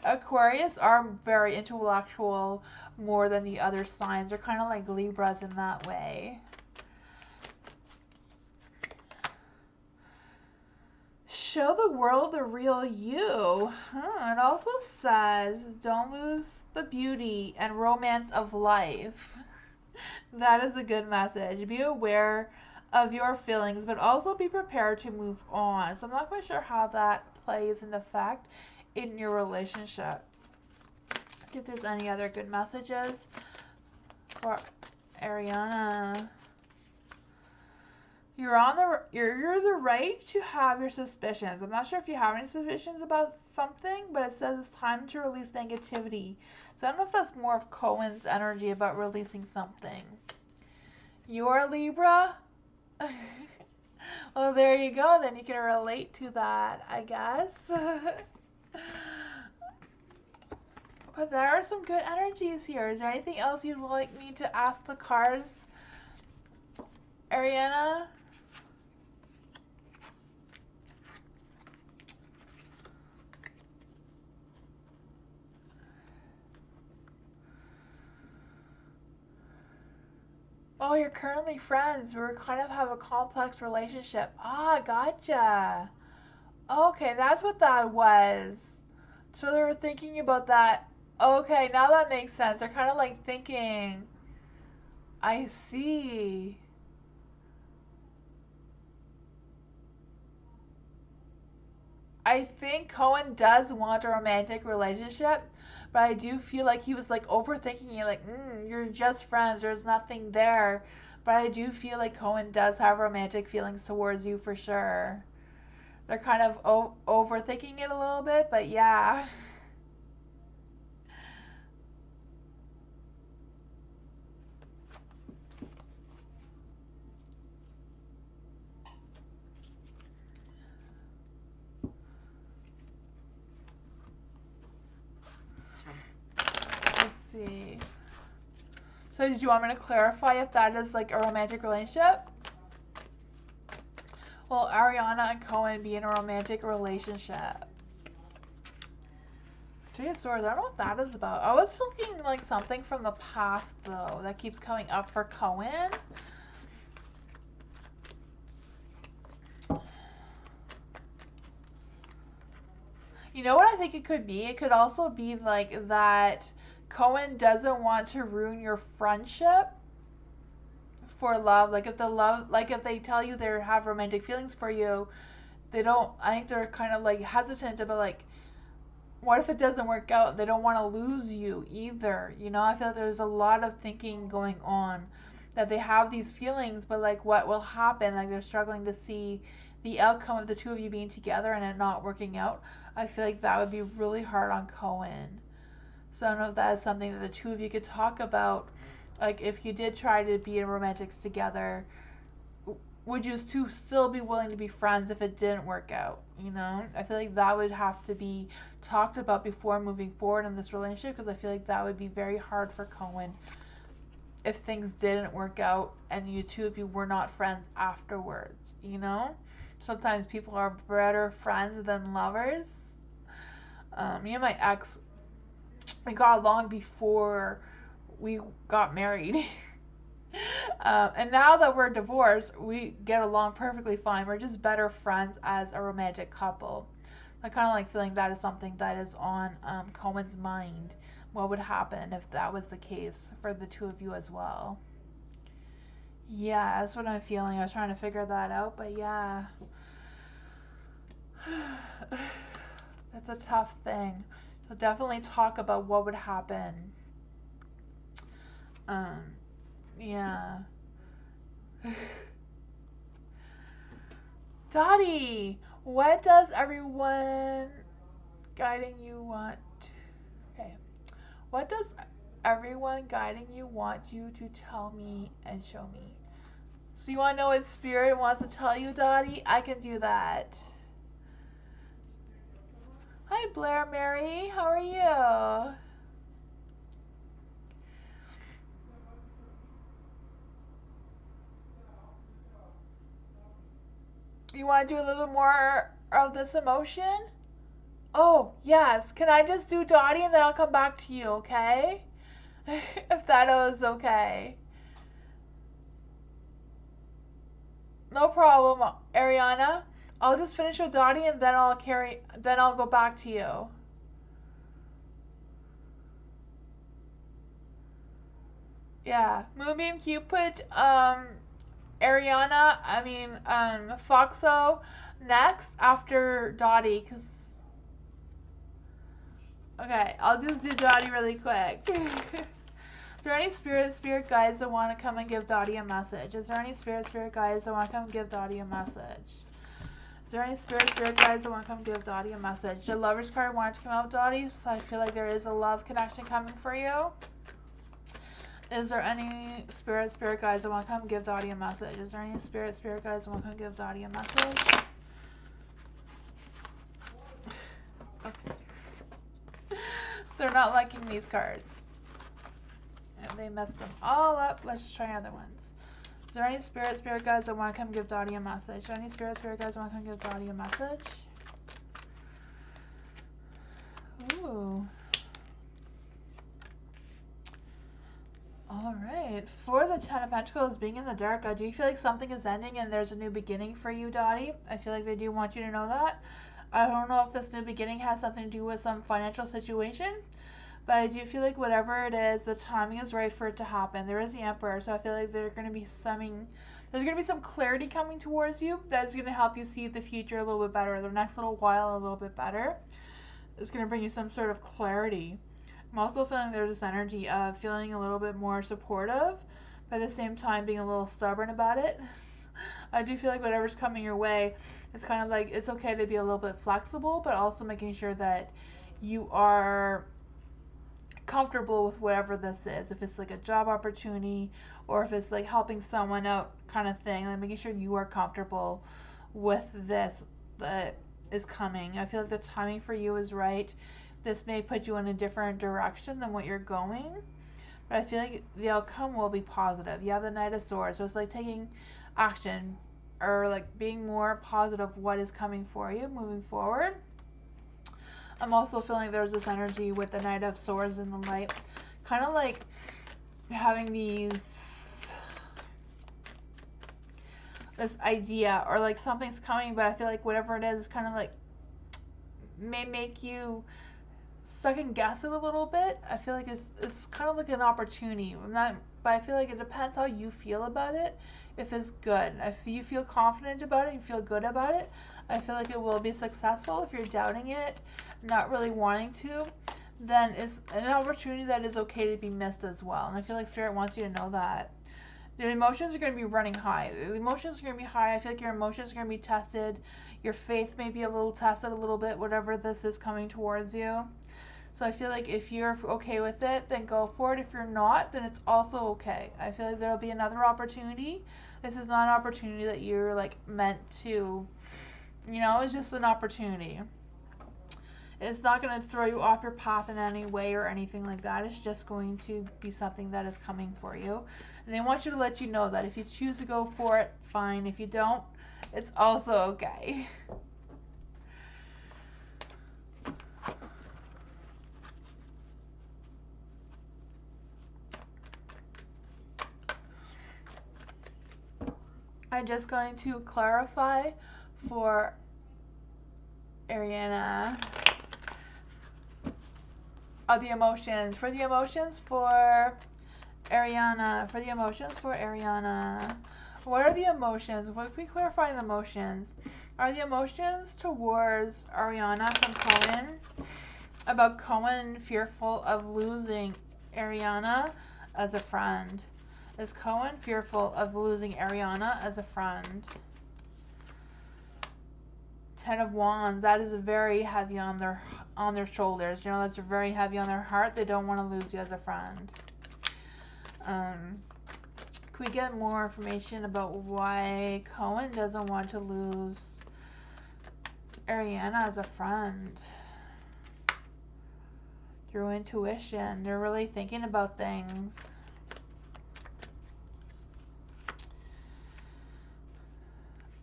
Aquarius are very intellectual more than the other signs. They're kind of like Libras in that way. Show the world the real you. It also says, don't lose the beauty and romance of life. That is a good message. Be aware of your feelings, but also be prepared to move on. So I'm not quite sure how that plays into effect in your relationship. See if there's any other good messages for Ariana. You're the right to have your suspicions. I'm not sure if you have any suspicions about something, but it says it's time to release negativity. So I don't know if that's more of Cohen's energy about releasing something. You're a Libra? Well, there you go. Then you can relate to that, I guess. But there are some good energies here. Is there anything else you'd like me to ask the cards, Ariana? Oh, you're currently friends. We kind of have a complex relationship. Ah, gotcha. Okay, that's what that was. So they were thinking about that. Okay, now that makes sense. They're kind of like thinking. I see. I think Cohen does want a romantic relationship, but I do feel like he was like overthinking it, like, you're just friends, there's nothing there. But I do feel like Cohen does have romantic feelings towards you for sure. They're kind of overthinking it a little bit, but yeah. Let's see. So did you want me to clarify if that is like a romantic relationship? Will Ariana and Cohen be in a romantic relationship? Three of Swords, I don't know what that is about. I was thinking like something from the past though that keeps coming up for Cohen. You know what I think it could be? It could also be like that Cohen doesn't want to ruin your friendship for love. Like if they tell you they have romantic feelings for you, they don't, I think they're kind of like hesitant about like, what if it doesn't work out? They don't want to lose you either. You know, I feel like there's a lot of thinking going on that they have these feelings, but like what will happen? Like they're struggling to see the outcome of the two of you being together and it not working out. I feel like that would be really hard on Cohen. So I don't know if that is something that the two of you could talk about. Like if you did try to be in romantics together, would you two still be willing to be friends if it didn't work out? You know, I feel like that would have to be talked about before moving forward in this relationship, because I feel like that would be very hard for Cohen if things didn't work out and you two of you were not friends afterwards. You know, sometimes people are better friends than lovers. Me and my ex, we got along before we got married. And now that we're divorced, we get along perfectly fine. We're just better friends as a romantic couple. I kind of like feeling that is something that is on Cohen's mind. What would happen if that was the case for the two of you as well? Yeah, that's what I'm feeling. I was trying to figure that out, but yeah. That's a tough thing. So definitely talk about what would happen. Um, yeah. Dottie, what does everyone guiding you want? Okay. What does everyone guiding you want you to tell me and show me? So you want to know what spirit wants to tell you, Dottie? I can do that. Hi, Blair Mary. How are you? You want to do a little more of this emotion? Oh, yes. Can I just do Dottie and then I'll come back to you, okay? If that is okay. No problem, Ariana. I'll just finish with Dottie and then I'll go back to you. Yeah. Moonbeam Cupid, Foxo next after Dottie, cause okay, I'll just do Dottie really quick. Is there any spirit guides that want to come and give Dottie a message? Is there any spirit guides that want to come and give Dottie a message? Is there any spirit guides that want to come and give Dottie a message? The Lover's card wanted to come out, Dottie, so I feel like there is a love connection coming for you. Is there any spirit guides that want to come and give Dottie a message? Is there any spirit guides that want to come and give Dottie a message? Okay. They're not liking these cards. And they messed them all up. Let's just try other ones. Is there any spirit guides that want to come give Dottie a message? Is there any spirit guides that want to come give Dottie a message? Ooh. Alright. For the Ten of Pentacles, being in the dark, I do feel like something is ending and there's a new beginning for you, Dottie. I feel like they do want you to know that. I don't know if this new beginning has something to do with some financial situation, but I do feel like whatever it is, the timing is right for it to happen. There is the Emperor, so I feel like there's going to be some clarity coming towards you that's going to help you see the future a little bit better, the next little while a little bit better. It's going to bring you some sort of clarity. I'm also feeling there's this energy of feeling a little bit more supportive, but at the same time being a little stubborn about it. I do feel like whatever's coming your way, it's kind of like it's okay to be a little bit flexible, but also making sure that you are comfortable with whatever this is. If it's like a job opportunity or if it's like helping someone out kind of thing, like making sure you are comfortable with this that is coming. I feel like the timing for you is right. This may put you in a different direction than what you're going, but I feel like the outcome will be positive. You have the Knight of Swords, so it's like taking action or like being more positive what is coming for you moving forward. I'm also feeling there's this energy with the Knight of Swords in the light, kind of like having this idea or like something's coming, but I feel like whatever it is kind of like may make you second guess it a little bit. I feel like it's kind of like an opportunity. But I feel like it depends how you feel about it. If it's good, if you feel confident about it, you feel good about it, I feel like it will be successful. If you're doubting it, not really wanting to, then it's an opportunity that is okay to be missed as well. And I feel like Spirit wants you to know that. Your emotions are going to be running high. The emotions are going to be high. I feel like your emotions are going to be tested. Your faith may be a little tested a little bit, whatever this is coming towards you. So I feel like if you're okay with it, then go for it. If you're not, then it's also okay. I feel like there'll be another opportunity. This is not an opportunity that you're like meant to, it's just an opportunity. It's not going to throw you off your path in any way or anything like that. It's just going to be something that is coming for you. And they want you to let you know that if you choose to go for it, fine. If you don't, it's also okay. I'm just going to clarify for Ariana the emotions. For the emotions for Ariana, for the emotions for Ariana. What are the emotions? What if we clarify the emotions? Are the emotions towards Ariana from Cohen about Cohen fearful of losing Ariana as a friend? Is Cohen fearful of losing Ariana as a friend? Ten of Wands, that is very heavy on their shoulders. You know, that's very heavy on their heart. They don't want to lose you as a friend. Can we get more information about why Cohen doesn't want to lose Ariana as a friend? Through intuition, they're really thinking about things.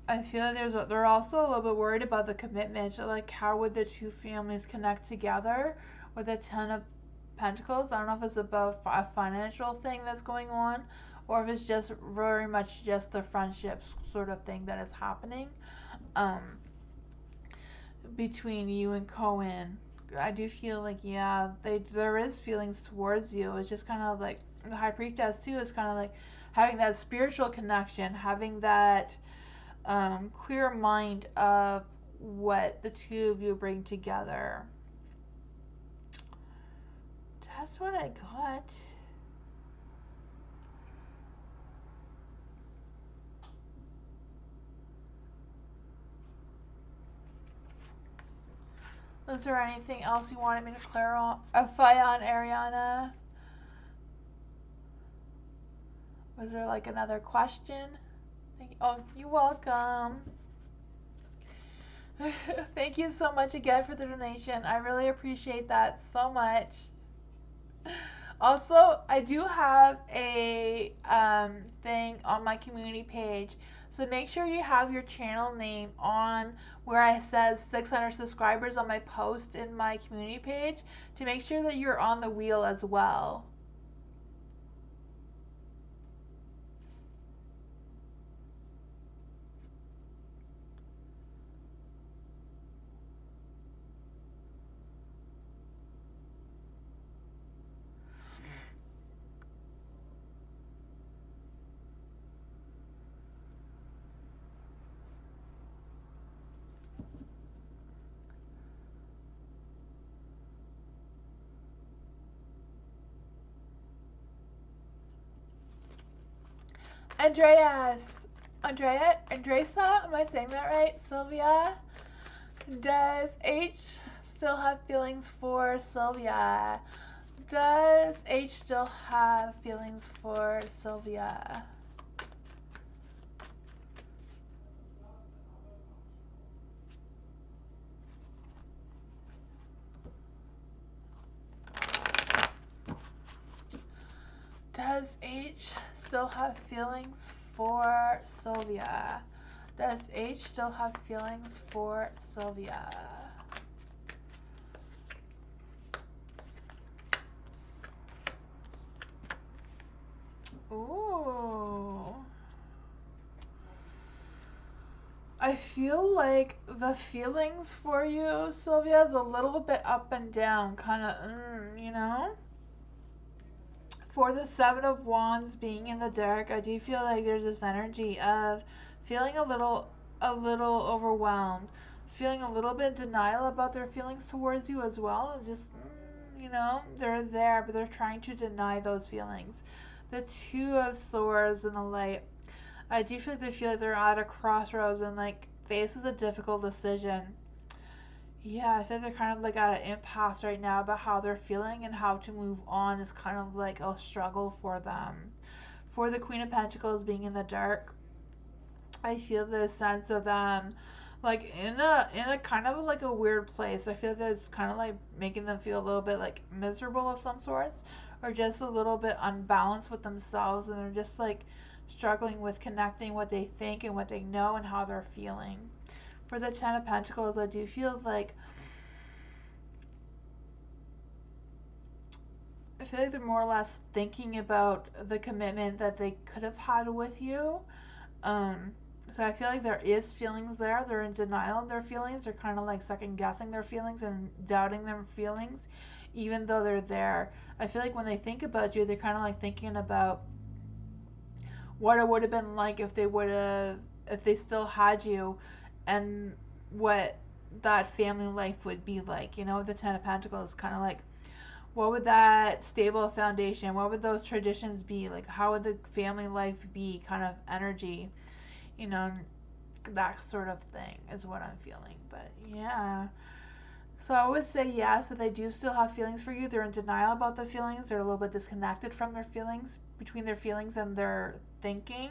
I feel like they're also a little bit worried about the commitment. Like, how would the two families connect together with the Ten of Pentacles? I don't know if it's about a financial thing that's going on, or if it's just very much just the friendship sort of thing that is happening between you and Cohen. I do feel like, yeah, there is feelings towards you. It's just kind of like the High Priestess too is kind of like having that spiritual connection, having that clear mind of what the two of you bring together. That's what I got. Was there anything else you wanted me to clarify on, Ariana? Was there like another question? Oh, you're welcome. Thank you so much again for the donation. I really appreciate that so much. Also, I do have a thing on my community page, so make sure you have your channel name on where it says 600 subscribers on my post in my community page to make sure that you're on the wheel as well. Andresa, am I saying that right? Sylvia? Does H still have feelings for Sylvia? Does H still have feelings for Sylvia? Does H still have feelings for Sylvia? Does H still have feelings for Sylvia? Ooh. I feel like the feelings for you, Sylvia, is a little bit up and down, kind of, you know? For the Seven of Wands being in the dark, I do feel like there's this energy of feeling a little overwhelmed, feeling a little bit denial about their feelings towards you as well. Just, you know, they're there, but they're trying to deny those feelings. The Two of Swords in the light, I do feel like they're at a crossroads and like faced with a difficult decision. Yeah, I think they're kind of like at an impasse right now about how they're feeling, and how to move on is kind of like a struggle for them. For the Queen of Pentacles being in the dark, I feel this sense of them like in a kind of like a weird place. I feel that it's kind of like making them feel a little bit like miserable of some sorts, or just a little bit unbalanced with themselves, and they're just like struggling with connecting what they think and what they know and how they're feeling. For the Ten of Pentacles, I do feel like they're more or less thinking about the commitment that they could have had with you. So I feel like there is feelings there. They're in denial of their feelings. They're kind of like second guessing their feelings and doubting their feelings, even though they're there. I feel like when they think about you, they're kind of like thinking about what it would have been like if they still had you, and what that family life would be like. You know, the Ten of Pentacles, kind of like, what would that stable foundation, what would those traditions be like, how would the family life be, kind of energy, you know, that sort of thing is what I'm feeling. But yeah, so I would say yes, that they do still have feelings for you. They're in denial about the feelings. They're a little bit disconnected from their feelings, between their feelings and their thinking.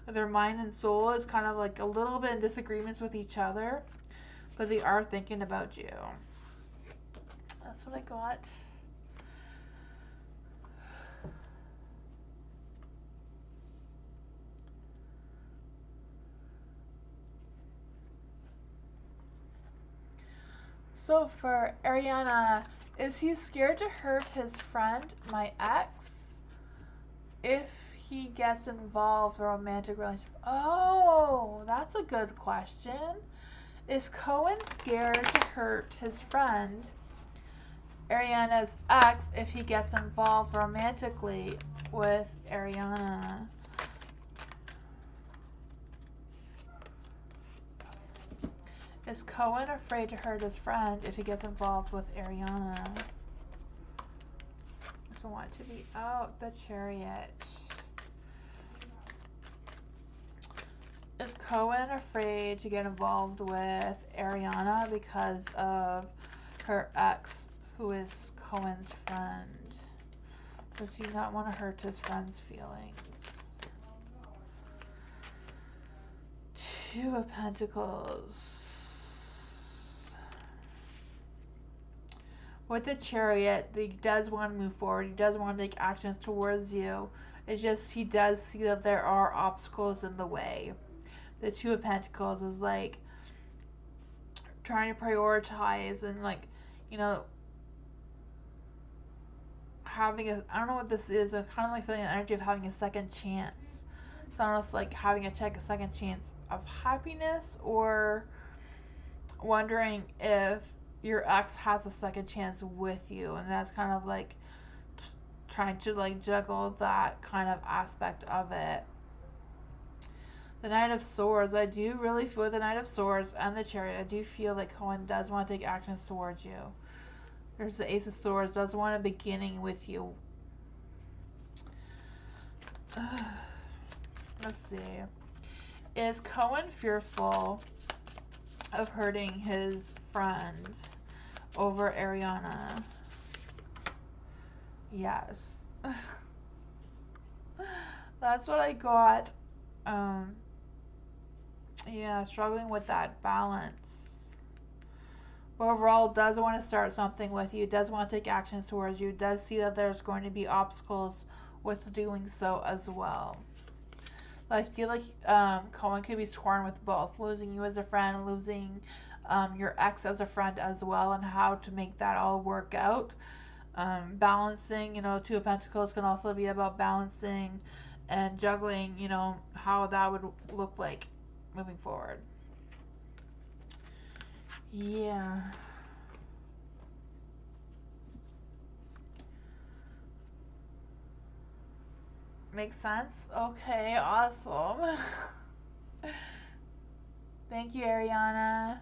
Their mind and soul is kind of like a little bit in disagreements with each other, but they are thinking about you. That's what I got. So for Ariana, is he scared to hurt his friend, my ex, if he gets involved in a romantic relationship? Oh, that's a good question. Is Cohen scared to hurt his friend, Ariana's ex, if he gets involved romantically with Ariana? Is Cohen afraid to hurt his friend if he gets involved with Ariana? So I want it to be out, the Chariot. Is Cohen afraid to get involved with Ariana because of her ex, who is Cohen's friend? Does he not want to hurt his friend's feelings? Two of Pentacles. With the Chariot, he does want to move forward. He does want to take actions towards you. It's just he does see that there are obstacles in the way. The Two of Pentacles is like trying to prioritize and, like, you know, having a, I don't know what this is, I'm kind of like feeling the energy of having a second chance. It's almost like having a second chance of happiness, or wondering if your ex has a second chance with you, and that's kind of like trying to like juggle that kind of aspect of it. The Knight of Swords, I do really feel the Knight of Swords and the Chariot. I do feel like Cohen does want to take actions towards you. There's the Ace of Swords, does want a beginning with you. Let's see. Is Cohen fearful of hurting his friend over Ariana? Yes. That's what I got. Yeah, struggling with that balance. But overall, does want to start something with you, does want to take actions towards you, does see that there's going to be obstacles with doing so as well. I feel like Cohen could be torn with both, losing you as a friend, losing your ex as a friend as well, and how to make that all work out. Balancing, you know, Two of Pentacles can also be about balancing and juggling, you know, how that would look like moving forward. Yeah. Makes sense? Okay, awesome. Thank you, Ariana.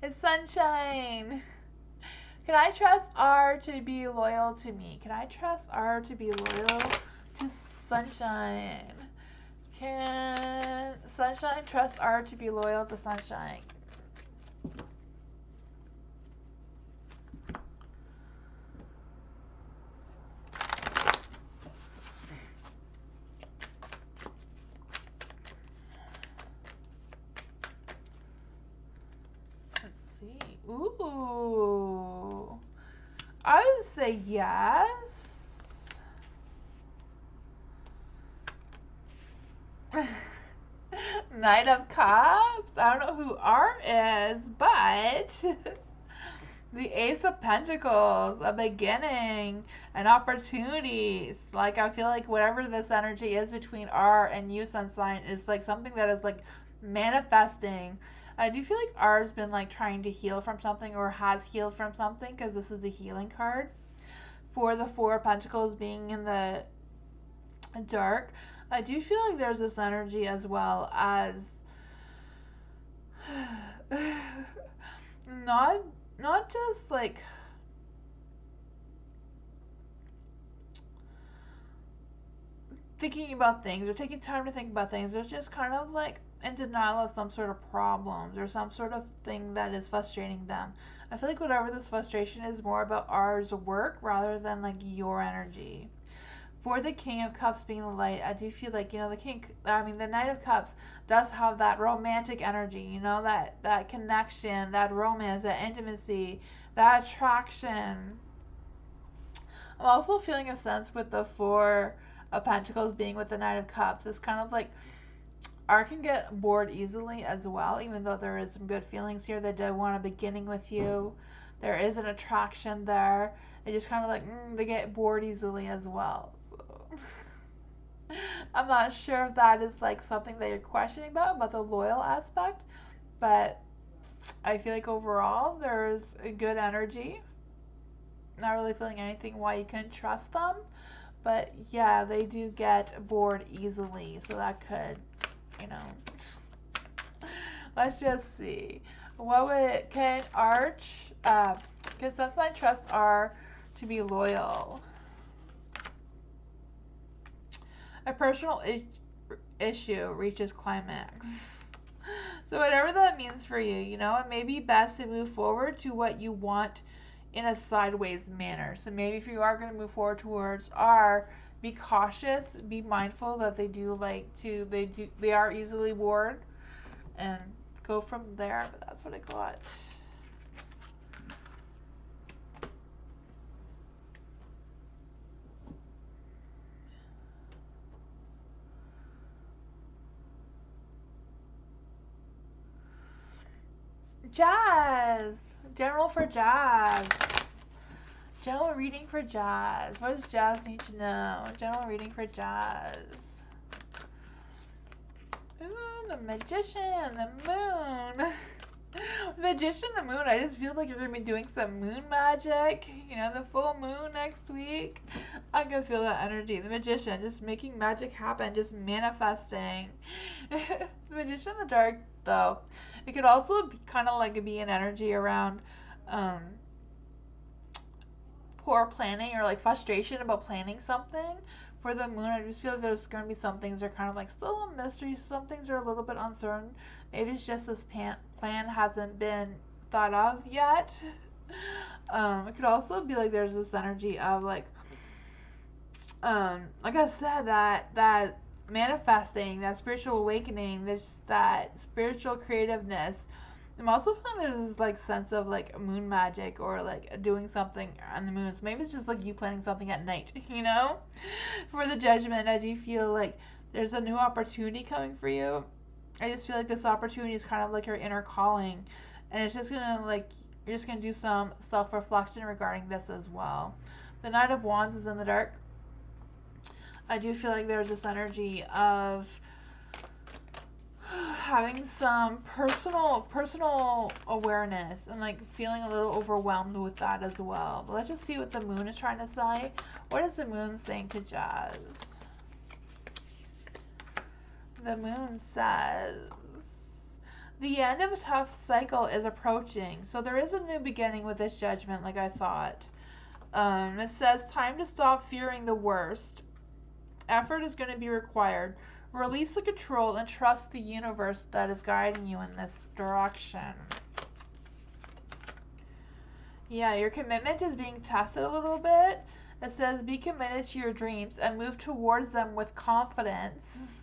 It's sunshine. Can I trust R to be loyal to me? Can I trust R to be loyal to Sunshine? Can Sunshine trust R to be loyal to Sunshine? Let's see. Ooh. I would say yes. Knight of Cups. I don't know who R is, but the Ace of Pentacles, a beginning, an opportunity. Like, I feel like whatever this energy is between R and you, Sunshine, is like something that is like manifesting. I do feel like R's been like trying to heal from something, or has healed from something, because this is the healing card. For the Four of Pentacles being in the dark, I do feel like there's this energy as well as not just like thinking about things or taking time to think about things. There's just kind of like in denial of some sort of problems or some sort of thing that is frustrating them. I feel like whatever this frustration is more about ours work rather than like your energy. For the King of Cups being the light, I do feel like, the Knight of Cups does have that romantic energy, that connection, that romance, that intimacy, that attraction. I'm also feeling a sense with the Four of Pentacles being with the Knight of Cups. It's kind of like I can get bored easily as well, even though there is some good feelings here. They do want a beginning with you. There is an attraction there. They just kind of like, they get bored easily as well. So I'm not sure if that is like something that you're questioning about the loyal aspect, but I feel like overall there's a good energy. Not really feeling anything why you couldn't trust them, but yeah, they do get bored easily, so that could, let's just see. Can sense and trust are to be loyal. A personal issue reaches climax. So whatever that means for you, it may be best to move forward to what you want in a sideways manner. So maybe if you are going to move forward towards R, be cautious, be mindful that they are easily bored, and go from there. But that's what I got. Jazz. General for Jazz. General reading for Jazz. What does Jazz need to know? General reading for Jazz. Ooh, the Magician, the Moon. Magician, the Moon. I just feel like you're going to be doing some moon magic. The full moon next week. I can feel that energy. The Magician, just making magic happen, just manifesting. The Magician in the dark, though. It could also be kind of like be an energy around poor planning or like frustration about planning something. For the Moon, I just feel like there's going to be some things that are kind of like still a mystery. Some things are a little bit uncertain. Maybe it's just this plan hasn't been thought of yet. It could also be like there's this energy of like I said, that manifesting, that spiritual awakening, that spiritual creativeness. I'm also feeling there's this like sense of like moon magic or like doing something on the moon. So maybe it's just like you planning something at night, For the Judgment, I do feel like there's a new opportunity coming for you. I just feel like this opportunity is kind of like your inner calling, and it's just gonna you're just gonna do some self-reflection regarding this as well. The Knight of Wands is in the dark. I do feel like there's this energy of having some personal awareness and like feeling a little overwhelmed with that as well. But let's just see what the Moon is trying to say. What is the Moon saying to Jazz? The Moon says the end of a tough cycle is approaching. So there is a new beginning with this Judgment, like I thought. It says time to stop fearing the worst. Effort is going to be required. Release the control and trust the universe that is guiding you in this direction. Yeah, your commitment is being tested a little bit. It says be committed to your dreams and move towards them with confidence.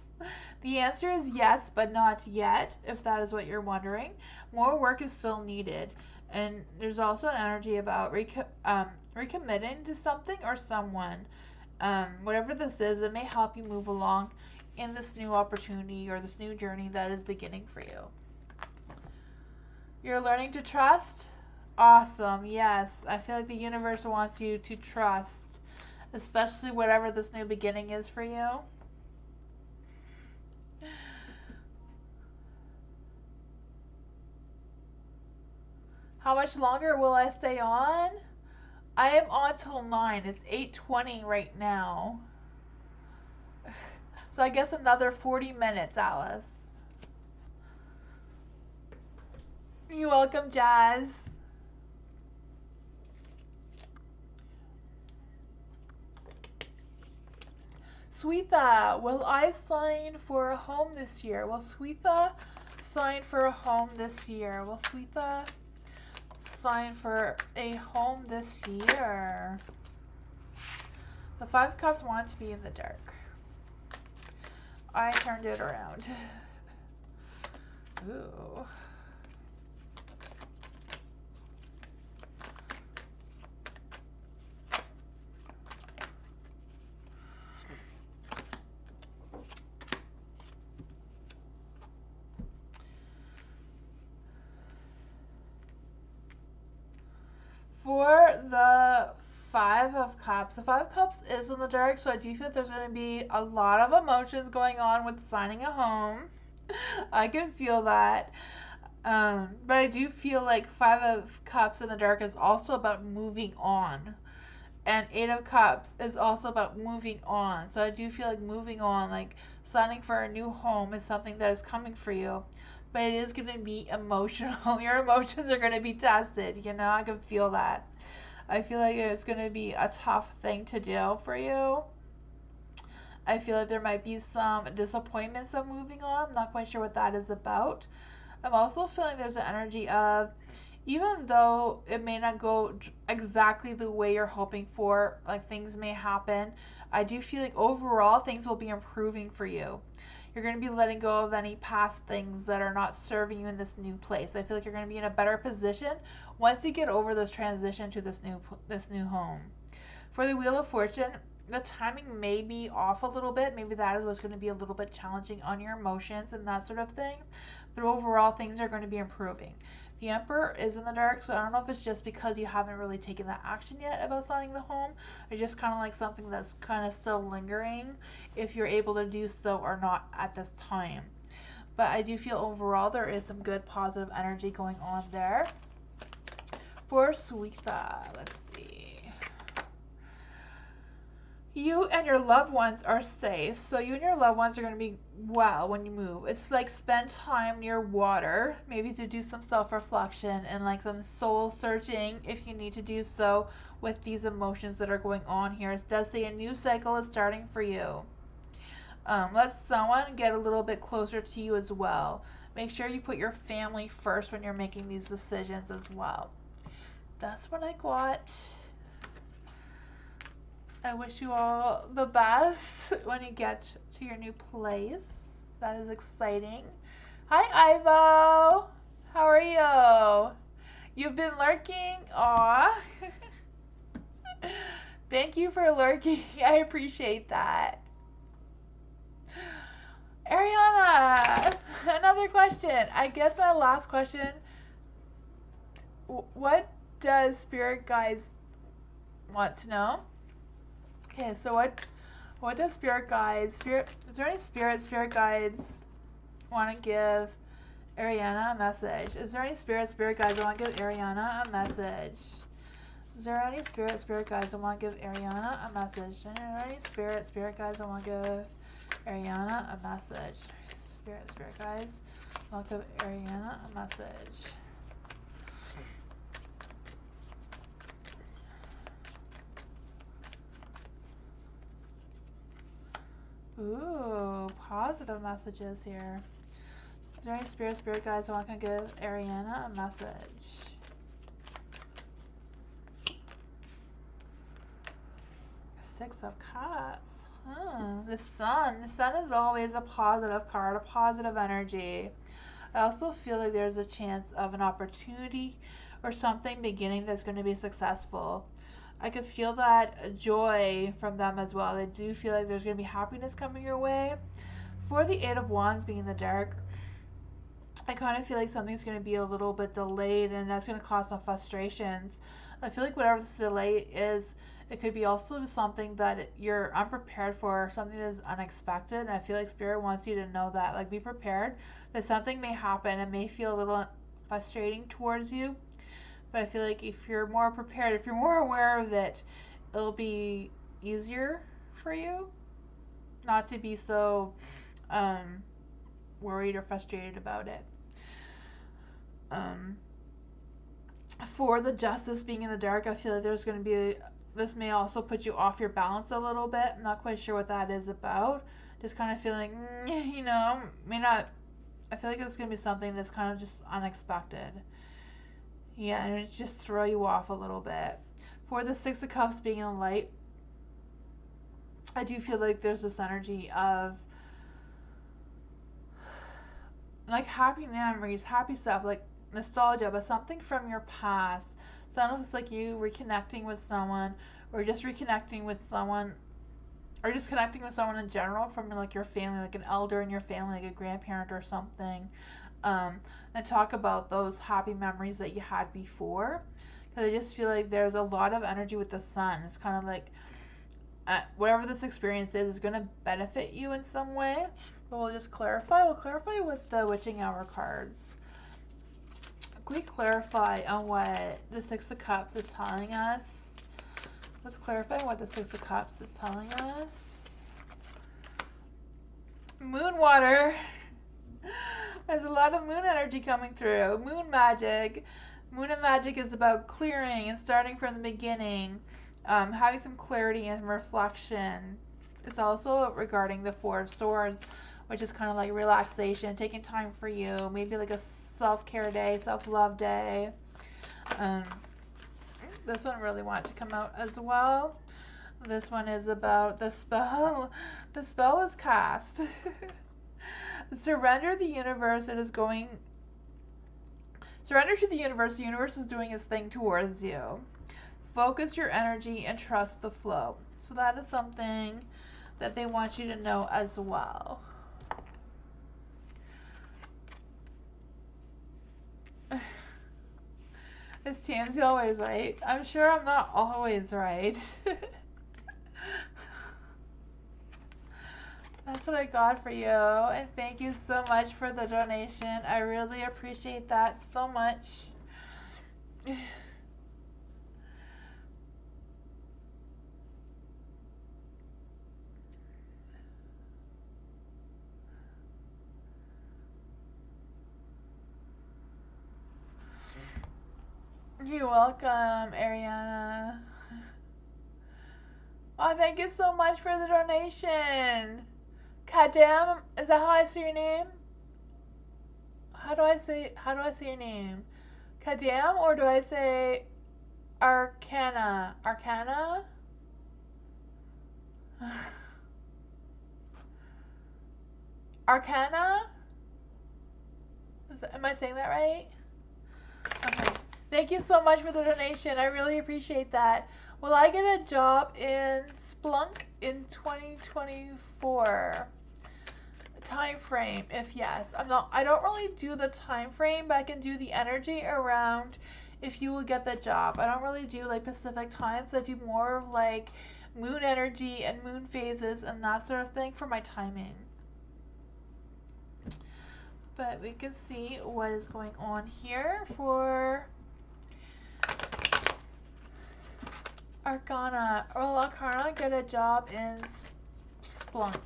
The answer is yes, but not yet, if that is what you're wondering. More work is still needed. And there's also an energy about recommitting to something or someone. Whatever this is, it may help you move along in this new opportunity or this new journey that is beginning for you. You're learning to trust? Awesome, yes. I feel like the universe wants you to trust, especially whatever this new beginning is for you. How much longer will I stay on? I am on till 9. It's 8:20 right now. So I guess another 40 minutes, Alice. You're welcome, Jazz. Sweetha, will I sign for a home this year? Will Sweetha sign for a home this year? Will Sweetha sign for a home this year? The Five of Cups want to be in the dark. I turned it around. Ooh. For the Five of Cups, the Five of Cups is in the dark, so I do feel like there's going to be a lot of emotions going on with signing a home. I can feel that. But I do feel like Five of Cups in the dark is also about moving on. And Eight of Cups is also about moving on. So I do feel like moving on, like signing for a new home is something that is coming for you. But it is going to be emotional. Your emotions are going to be tested. You know, I can feel that. I feel like it's going to be a tough thing to do for you. I feel like there might be some disappointments of moving on. I'm not quite sure what that is about. I'm also feeling there's an energy of, even though it may not go exactly the way you're hoping for, like things may happen, I do feel like overall things will be improving for you. You're going to be letting go of any past things that are not serving you in this new place. I feel like you're going to be in a better position once you get over this transition to this new home. For the Wheel of Fortune, the timing may be off a little bit. Maybe that is what's going to be a little bit challenging on your emotions and that sort of thing. But overall, things are going to be improving. The Emperor is in the dark, so I don't know if it's just because you haven't really taken that action yet about signing the home, or just kind of like something that's kind of still lingering, if you're able to do so or not at this time. But I do feel overall there is some good positive energy going on there. For Sweetha, let's see. You and your loved ones are safe. So you and your loved ones are going to be well when you move. It's like spend time near water, maybe to do some self-reflection and like some soul searching if you need to do so with these emotions that are going on here. It does say a new cycle is starting for you. Let someone get a little bit closer to you as well. Make sure you put your family first when you're making these decisions as well. That's what I got. I wish you all the best when you get to your new place. That is exciting. Hi, Ivo. How are you? You've been lurking? Aw. Thank you for lurking. I appreciate that. Ariana, another question. I guess my last question. What does spirit guides want to know? Okay, so what does spirit guides, is there any spirit guides want to give Ariana a message? Is there any spirit guides that want to give Ariana a message? Is there any spirit guides that want to give Ariana a message? Are there any spirit guides that want to give Ariana a message? Spirit guides want to give Ariana a message. Ooh, positive messages here. Is there any spirit guides that want to give Ariana a message? Six of Cups. The Sun. The Sun is always a positive card, a positive energy. I also feel like there's a chance of an opportunity or something beginning that's going to be successful. I could feel that joy from them as well. I do feel like there's going to be happiness coming your way. For the Eight of Wands being in the dark, I kind of feel like something's going to be a little bit delayed, and that's going to cause some frustrations. I feel like whatever this delay is, it could be also something that you're unprepared for, something that is unexpected. And I feel like Spirit wants you to know that, like, be prepared that something may happen. It may feel a little frustrating towards you, But I feel like if you're more prepared, if you're more aware of it, it'll be easier for you not to be so worried or frustrated about it. For the justice being in the dark, I feel like there's going to be this may also put you off your balance a little bit. I'm not quite sure what that is about. Just kind of feeling, may not. I feel like it's going to be something that's kind of just unexpected. Yeah, and it just throw you off a little bit. For the Six of Cups being in the light, I do feel like there's this energy of like happy memories, happy stuff, like nostalgia, but something from your past. So I don't know if it's like you reconnecting with someone, or just reconnecting with someone, or just connecting with someone in general from like your family, like an elder in your family, like a grandparent or something, and talk about those happy memories that you had before. Because I just feel like there's a lot of energy with the sun. It's kind of like whatever this experience is going to benefit you in some way. But we'll just clarify. We'll clarify with the Witching Hour cards. Can we clarify on what the Six of Cups is telling us? Let's clarify what the Six of Cups is telling us. Moon water. There's a lot of moon energy coming through. Moon magic. Moon and magic is about clearing and starting from the beginning. Having some clarity and reflection. It's also regarding the Four of Swords, which is kind of like relaxation, taking time for you. Maybe like a self-care day, self-love day. This one really wanted to come out as well. This one is about the spell. The spell is cast. Surrender the universe. It is going. Surrender to the universe. The universe is doing its thing towards you. Focus your energy and trust the flow. So that is something that they want you to know as well. Is Tamsy always right? I'm sure I'm not always right. That's what I got for you. And thank you so much for the donation. I really appreciate that so much. You're welcome, Ariana. Oh, thank you so much for the donation. Kadam, is that how I say your name? How do I say your name? Kadam, or do I say Arcana? Arcana? Arcana? Am I saying that right? Okay. Thank you so much for the donation. I really appreciate that. Will I get a job in Splunk in 2024? Time frame, if yes. I don't really do the time frame, but I can do the energy around if you will get the job. I don't really do like Pacific times. I do more of like moon energy and moon phases and that sort of thing for my timing. But we can see what is going on here for Arcana. Will Arcana get a job in Splunk?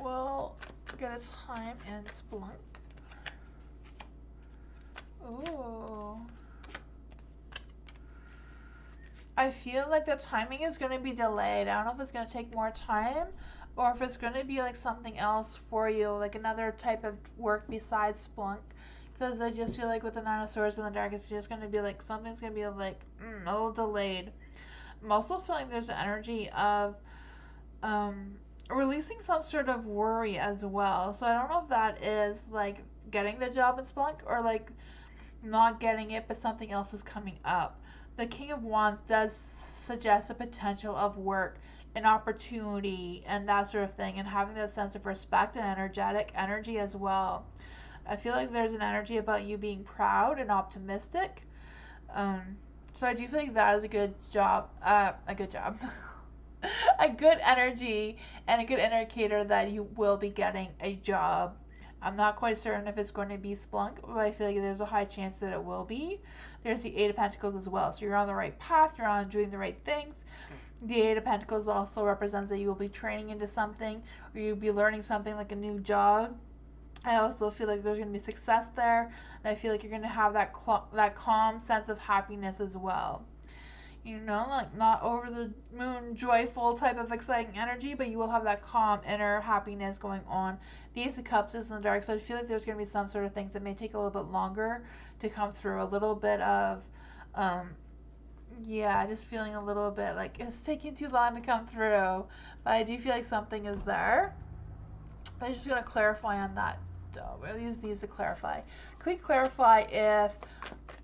We'll get a time in Splunk. Ooh. I feel like the timing is going to be delayed. I don't know if it's going to take more time or if it's going to be like something else for you, like another type of work besides Splunk. Because I just feel like with the Nine of Swords in the dark, it's just going to be like something's going to be like a little delayed. I'm also feeling there's an energy of releasing some sort of worry as well. So I don't know if that is like getting the job in Splunk or like not getting it, but something else is coming up. The King of Wands does suggest a potential of work, an opportunity, and that sort of thing, and having that sense of respect and energetic energy as well. I feel like there's an energy about you being proud and optimistic. So I do feel like that is a good job. A good job. A good energy and a good indicator that you will be getting a job I'm not quite certain if it's going to be Splunk, but I feel like there's a high chance that it will be. There's the Eight of Pentacles as well. So you're on the right path. You're on doing the right things. The Eight of Pentacles also represents that you will be training into something, or you'll be learning something like a new job. I also feel like there's going to be success there, and I feel like you're going to have that calm sense of happiness as well. You know, like not over the moon joyful type of exciting energy, but you will have that calm inner happiness going on. The Ace of Cups is in the dark, so I feel like there's going to be some sort of things that may take a little bit longer to come through. A little bit of, yeah, just feeling a little bit like it's taking too long to come through. But I do feel like something is there. I'm just going to clarify on that. We'll use these to clarify. Can we clarify if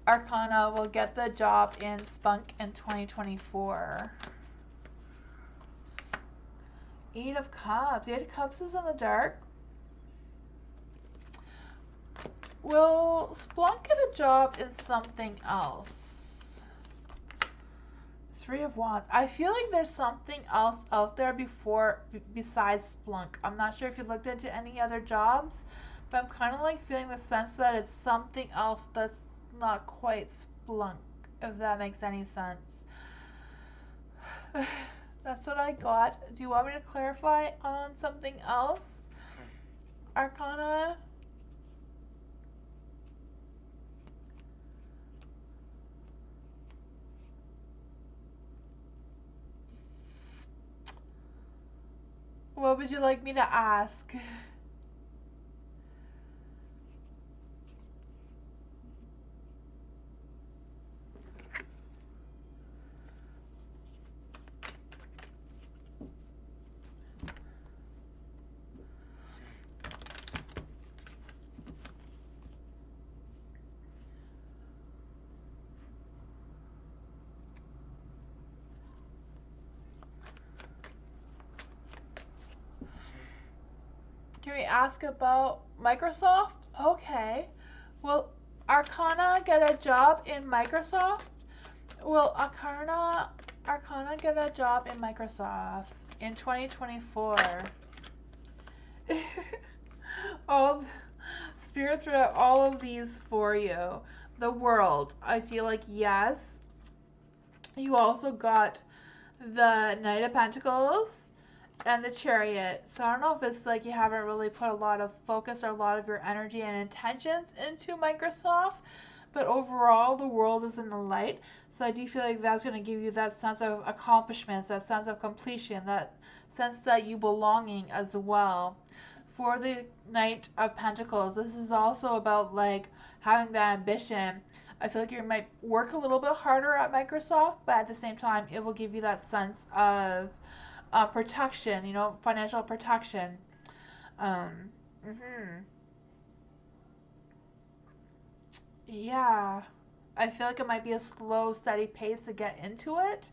Arcana will get the job in Spunk in 2024? Eight of Cups. Eight of Cups is in the dark. Will Splunk get a job in something else? Three of Wands. I feel like there's something else out there besides Splunk. I'm not sure if you looked into any other jobs, but I'm kind of like feeling the sense that it's something else that's not quite Splunk, if that makes any sense. That's what I got. Do you want me to clarify on something else? Arcana? What would you like me to ask? Can we ask about Microsoft? Okay. Will Arcana get a job in Microsoft? Will Arcana get a job in Microsoft in 2024? All Spirit threw out all of these for you. The World. I feel like yes. You also got the Knight of Pentacles and the Chariot. So I don't know if it's like you haven't really put a lot of focus or a lot of your energy and intentions into Microsoft, but overall the World is in the light. So I do feel like that's going to give you that sense of accomplishments, that sense of completion, that sense that you belonging as well. For the Knight of Pentacles, this is also about like having that ambition. I feel like you might work a little bit harder at Microsoft, but at the same time, it will give you that sense of protection, you know, financial protection. Yeah, I feel like it might be a slow, steady pace to get into it,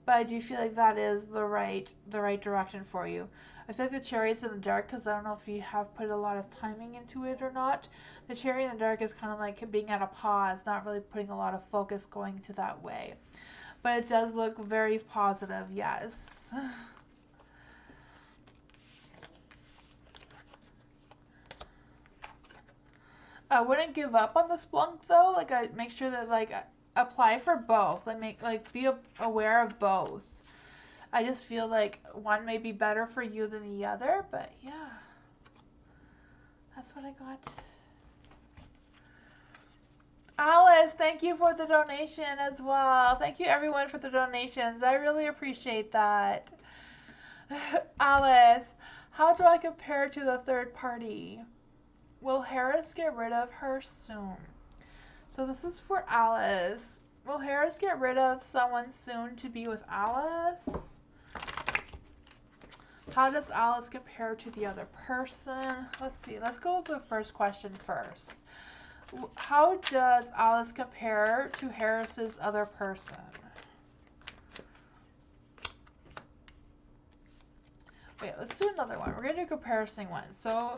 but I do feel like that is the right direction for you. I feel like the Chariot's in the dark because I don't know if you have put a lot of timing into it or not. The Chariot in the dark is kind of like being at a pause, not really putting a lot of focus going to that way. But it does look very positive, yes. I wouldn't give up on the Splunk though. Like I make sure that like apply for both. Be aware of both. I just feel like one may be better for you than the other, but yeah. That's what I got. Alice, thank you for the donation as well. Thank you everyone for the donations. I really appreciate that. Alice, how do I compare to the third party? Will Harris get rid of her soon? So this is for Alice. Will Harris get rid of someone soon to be with Alice? How does Alice compare to the other person? Let's see. Let's go with the first question first. How does Alice compare to Harris's other person? Wait, let's do another one. We're going to do a comparison one. So,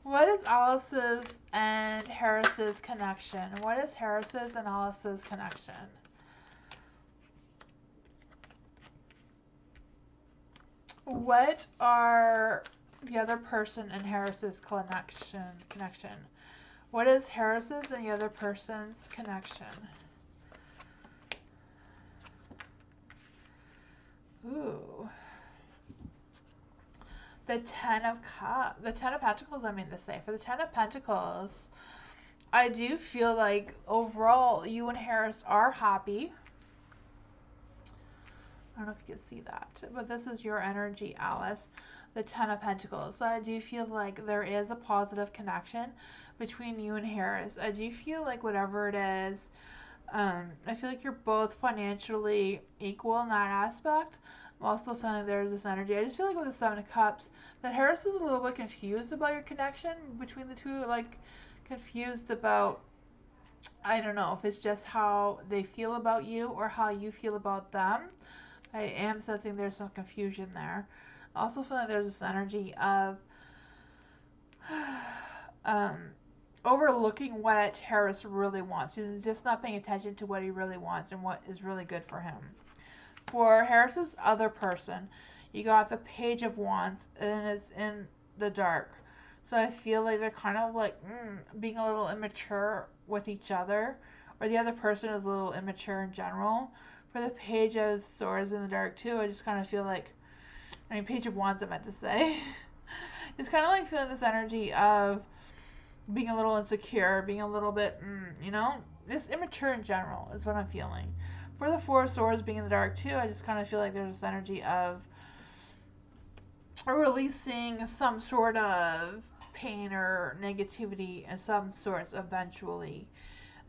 what is Alice's and Harris's connection? What is Harris's and Alice's connection? What are the other person and Harris's connection. What is Harris's and the other person's connection? Ooh. The Ten of Pentacles, I mean to say. For the Ten of Pentacles, I do feel like overall you and Harris are happy. I don't know if you can see that, but this is your energy, Alice. The Ten of Pentacles. So I do feel like there is a positive connection between you and Harris. I do feel like whatever it is, I feel like you're both financially equal in that aspect. I'm also feeling there's this energy. I just feel like with the Seven of Cups, that Harris is a little bit confused about your connection between the two. Like, confused about, I don't know if it's just how they feel about you or how you feel about them. I am sensing there's some confusion there. Also feel like there's this energy of overlooking what Harris really wants. He's just not paying attention to what he really wants and what is really good for him. For Harris's other person, you got the Page of Wands, and it's in the dark. So I feel like they're kind of like being a little immature with each other, or the other person is a little immature in general. For the Page of Swords in the dark too, I just kind of feel like, I mean, Page of Wands I meant to say. Just kind of like feeling this energy of being a little insecure, being a little bit, you know, just immature in general is what I'm feeling. For the Four of Swords being in the dark too, I just kind of feel like there's this energy of releasing some sort of pain or negativity and some sorts eventually.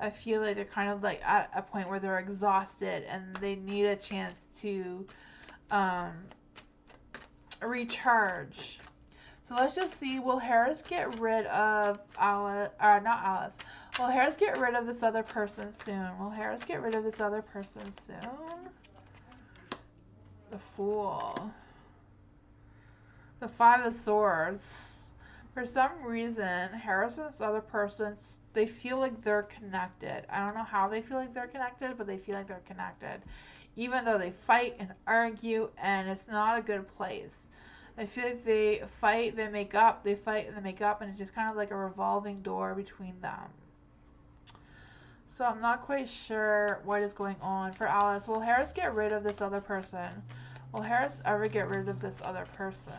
I feel like they're kind of like at a point where they're exhausted and they need a chance to recharge. So let's just see, will Harris get rid of Alice, not Alice, will Harris get rid of this other person soon? Will Harris get rid of this other person soon? The Fool. The Five of Swords. For some reason, Harris and this other person, they feel like they're connected. I don't know how they feel like they're connected, but they feel like they're connected. Even though they fight and argue, and it's not a good place. I feel like they fight, they make up, they fight and they make up, and it's just kind of like a revolving door between them. So I'm not quite sure what is going on for Alice. Will Harris get rid of this other person? Will Harris ever get rid of this other person?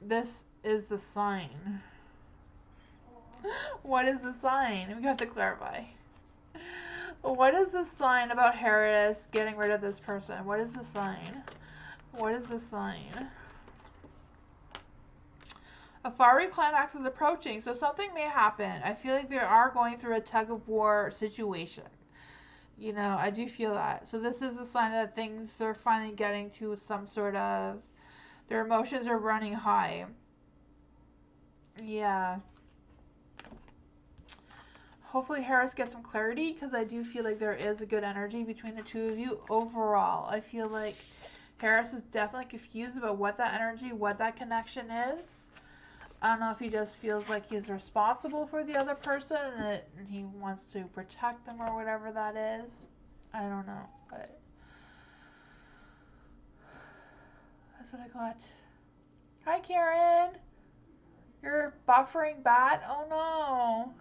This is the sign. What is the sign? We have to clarify. What is the sign about Harris getting rid of this person? What is the sign? What is the sign? A fiery climax is approaching, so something may happen. I feel like they are going through a tug of war situation. You know, I do feel that. So this is a sign that things are finally getting to some sort of, their emotions are running high. Yeah. Hopefully Harris gets some clarity, because I do feel like there is a good energy between the two of you. Overall, I feel like Harris is definitely confused about what that energy, what that connection is. I don't know if he just feels like he's responsible for the other person and he wants to protect them or whatever that is. I don't know, but that's what I got. Hi, Karen. You're buffering bad? Oh, no.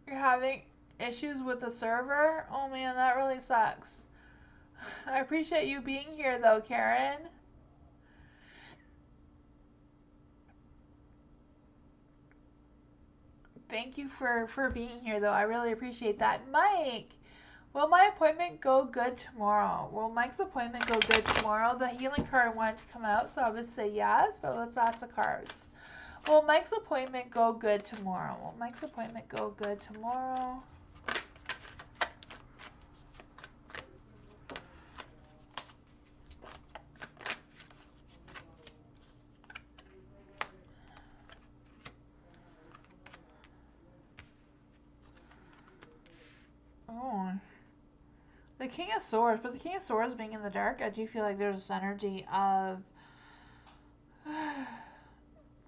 You're having issues with the server? Oh, man, that really sucks. I appreciate you being here, though, Karen. Thank you for being here, though. I really appreciate that. Mike, will my appointment go good tomorrow? Will Mike's appointment go good tomorrow? The healing card wanted to come out, so I would say yes, but let's ask the cards. Will Mike's appointment go good tomorrow? Will Mike's appointment go good tomorrow? Oh. The King of Swords. For the King of Swords being in the dark, I do feel like there's this energy of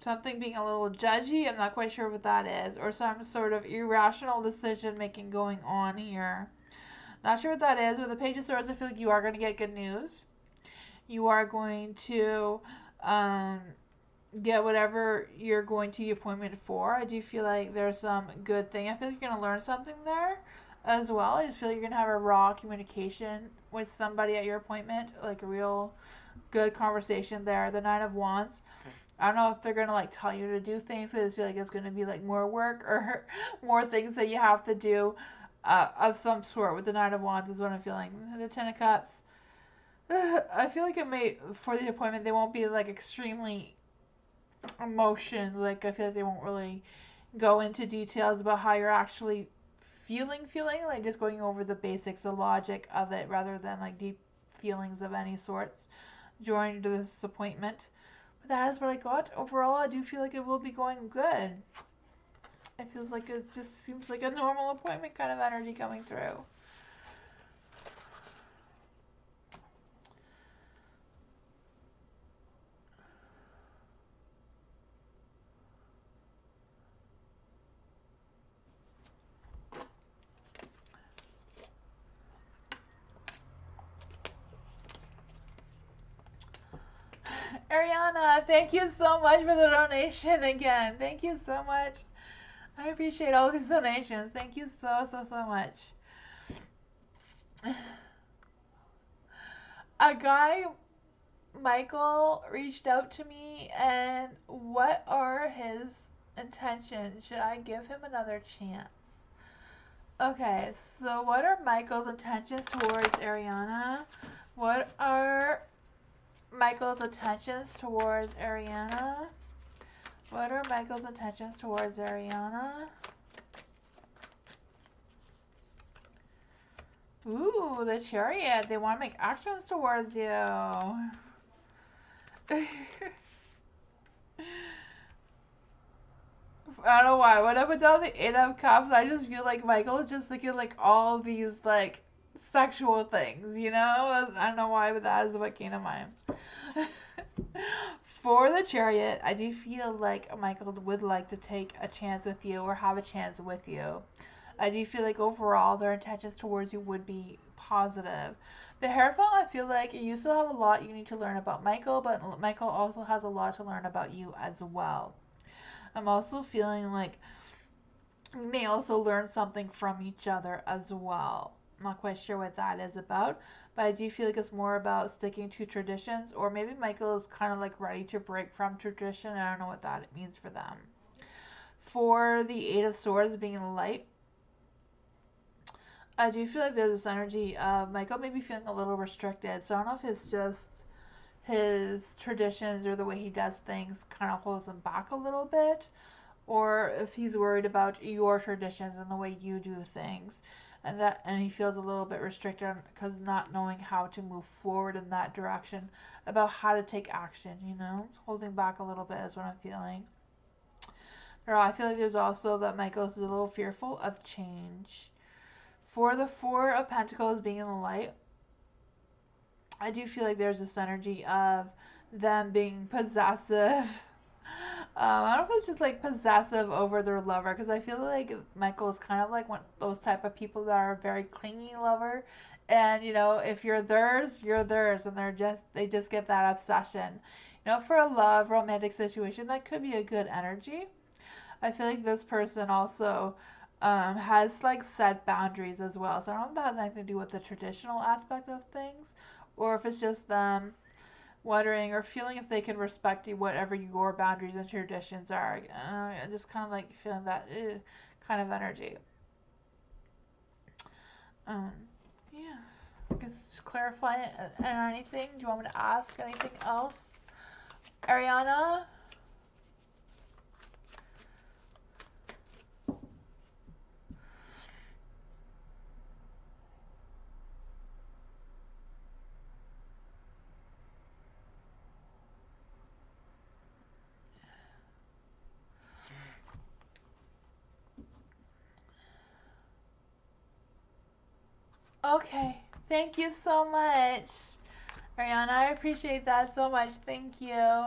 something being a little judgy. I'm not quite sure what that is. Or some sort of irrational decision making going on here. Not sure what that is. With the Page of Swords, I feel like you are going to get good news. you are going to get whatever you're going to the appointment for. I do feel like there's some good thing. I feel like you're going to learn something there as well. I just feel like you're going to have a raw communication with somebody at your appointment, like a real good conversation there. The Nine of Wands. I don't know if they're going to like tell you to do things. I just feel like it's going to be like more work or more things that you have to do of some sort with the Nine of Wands is what I'm feeling. The Ten of Cups. I feel like it may, for the appointment, they won't be like extremely emotions. Like I feel like they won't really go into details about how you're actually feeling, like just going over the basics, the logic of it, rather than like deep feelings of any sorts during this appointment. But that is what I got. Overall, I do feel like it will be going good. It feels like it just seems like a normal appointment kind of energy coming through. Ariana, thank you so much for the donation again. Thank you so much. I appreciate all these donations. Thank you so much. A guy, Michael, reached out to me, and what are his intentions? Should I give him another chance? Okay, so what are Michael's intentions towards Ariana? What are Michael's intentions towards Ariana? What are Michael's intentions towards Ariana? Ooh, the Chariot. They want to make actions towards you. I don't know why. When I put down the Eight of Cups, I just feel like Michael is just thinking like all these like sexual things, you know? I don't know why, but that is what came to mind. For the Chariot, I do feel like Michael would like to take a chance with you or have a chance with you. I do feel like overall their intentions towards you would be positive. The Hierophant, I feel like you still have a lot you need to learn about Michael, but Michael also has a lot to learn about you as well. I'm also feeling like you may also learn something from each other as well. I'm not quite sure what that is about, but I do feel like it's more about sticking to traditions, or maybe Michael is kind of like ready to break from tradition. I don't know what that means for them. For the Eight of Swords being light, I do feel like there's this energy of Michael maybe feeling a little restricted. So I don't know if it's just his traditions or the way he does things kind of holds him back a little bit, or if he's worried about your traditions and the way you do things, and he feels a little bit restricted because not knowing how to move forward in that direction, about how to take action, you know, holding back a little bit is what I'm feeling. I feel like there's also that Michael's a little fearful of change. For the Four of Pentacles being in the light, I do feel like there's this energy of them being possessive. I don't know if it's just like possessive over their lover, because I feel like Michael is kind of like one those type of people that are a very clingy lover, and you know, if you're theirs, and they just get that obsession. You know, for a love romantic situation, that could be a good energy. I feel like this person also has like set boundaries as well. So I don't know if that has anything to do with the traditional aspect of things, or if it's just them wondering or feeling if they can respect you, whatever your boundaries and traditions are. Just kind of like feeling that kind of energy. Um, yeah. I guess just clarify it or anything. Do you want me to ask anything else, Ariana? Okay. Thank you so much, Ariana. I appreciate that so much. Thank you.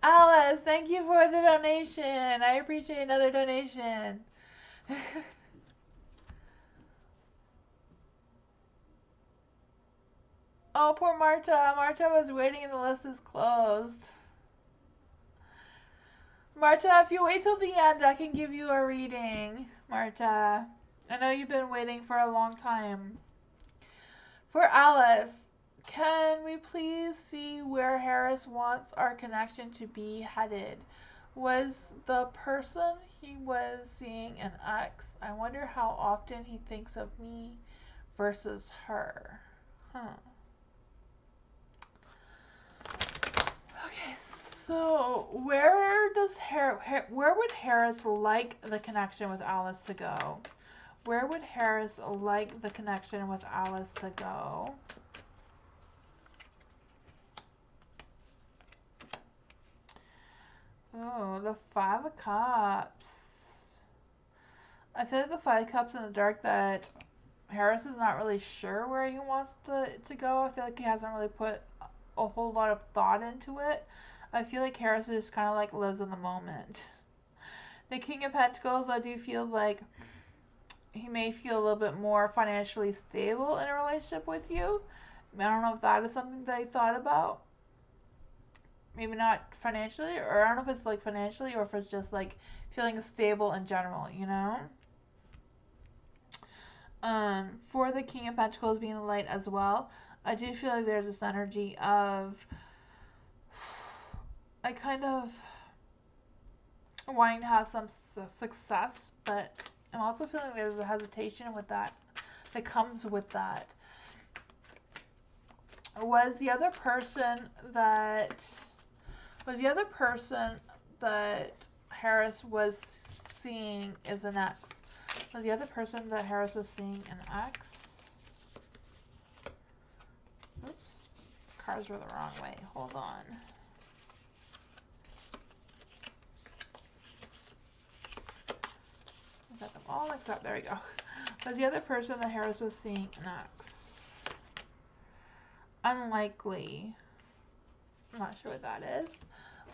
Alice, thank you for the donation. I appreciate another donation. Oh, poor Marta. Marta was waiting and the list is closed. Marta, if you wait till the end, I can give you a reading. Marta, I know you've been waiting for a long time. For Alice, can we please see where Harris wants our connection to be headed? Was the person he was seeing an ex? I wonder how often he thinks of me versus her. Huh. Okay, so where would Harris like the connection with Alice to go? Where would Harris like the connection with Alice to go? Oh, the Five of Cups. I feel like the Five of Cups in the dark that Harris is not really sure where he wants to go. I feel like he hasn't really put a whole lot of thought into it. I feel like Harris just kind of like lives in the moment. The King of Pentacles, I do feel like he may feel a little bit more financially stable in a relationship with you. I don't know if that is something that he thought about. Maybe not financially, or I don't know if it's like financially or if it's just like feeling stable in general, you know? For the King of Pentacles being the light as well, I do feel like there's this energy of I kind of wanting to have some success, but I'm also feeling there's a hesitation with that comes with that. Was the other person that Harris was seeing is an ex? Was the other person that Harris was seeing an ex? Oops, cards were the wrong way. Hold on. Got them all mixed up. There we go. Was the other person that Harris was seeing an ex? Unlikely. I'm not sure what that is.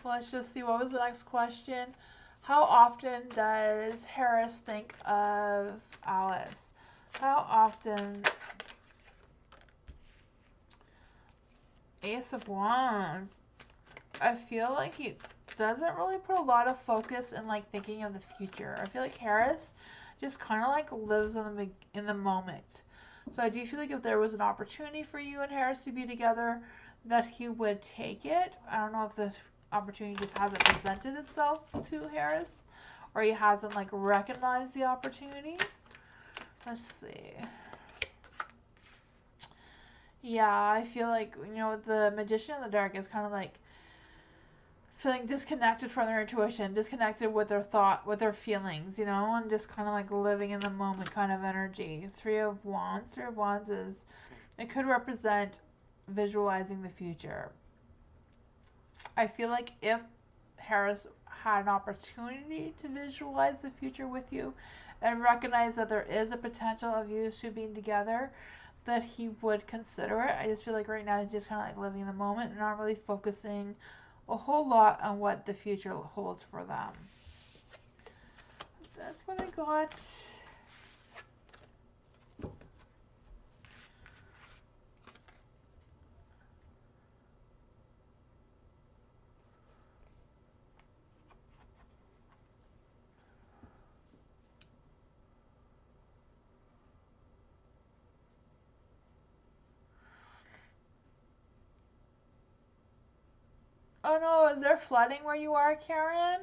Well, let's just see. What was the next question? How often does Harris think of Alice? How often? Ace of Wands. I feel like he doesn't really put a lot of focus in like thinking of the future. I feel like Harris just kind of like lives in the moment. So I do feel like if there was an opportunity for you and Harris to be together, that he would take it. I don't know if the opportunity just hasn't presented itself to Harris, or he hasn't like recognized the opportunity. Let's see. Yeah, I feel like, you know, the Magician in the Dark is kind of like feeling disconnected from their intuition, disconnected with their thought, with their feelings, you know, and just kind of like living in the moment kind of energy. Three of Wands. Three of Wands is, it could represent visualizing the future. I feel like if Harris had an opportunity to visualize the future with you and recognize that there is a potential of you two being together, that he would consider it. I just feel like right now he's just kind of like living in the moment and not really focusing a whole lot on what the future holds for them. That's what I got. Oh no, is there flooding where you are, Karen?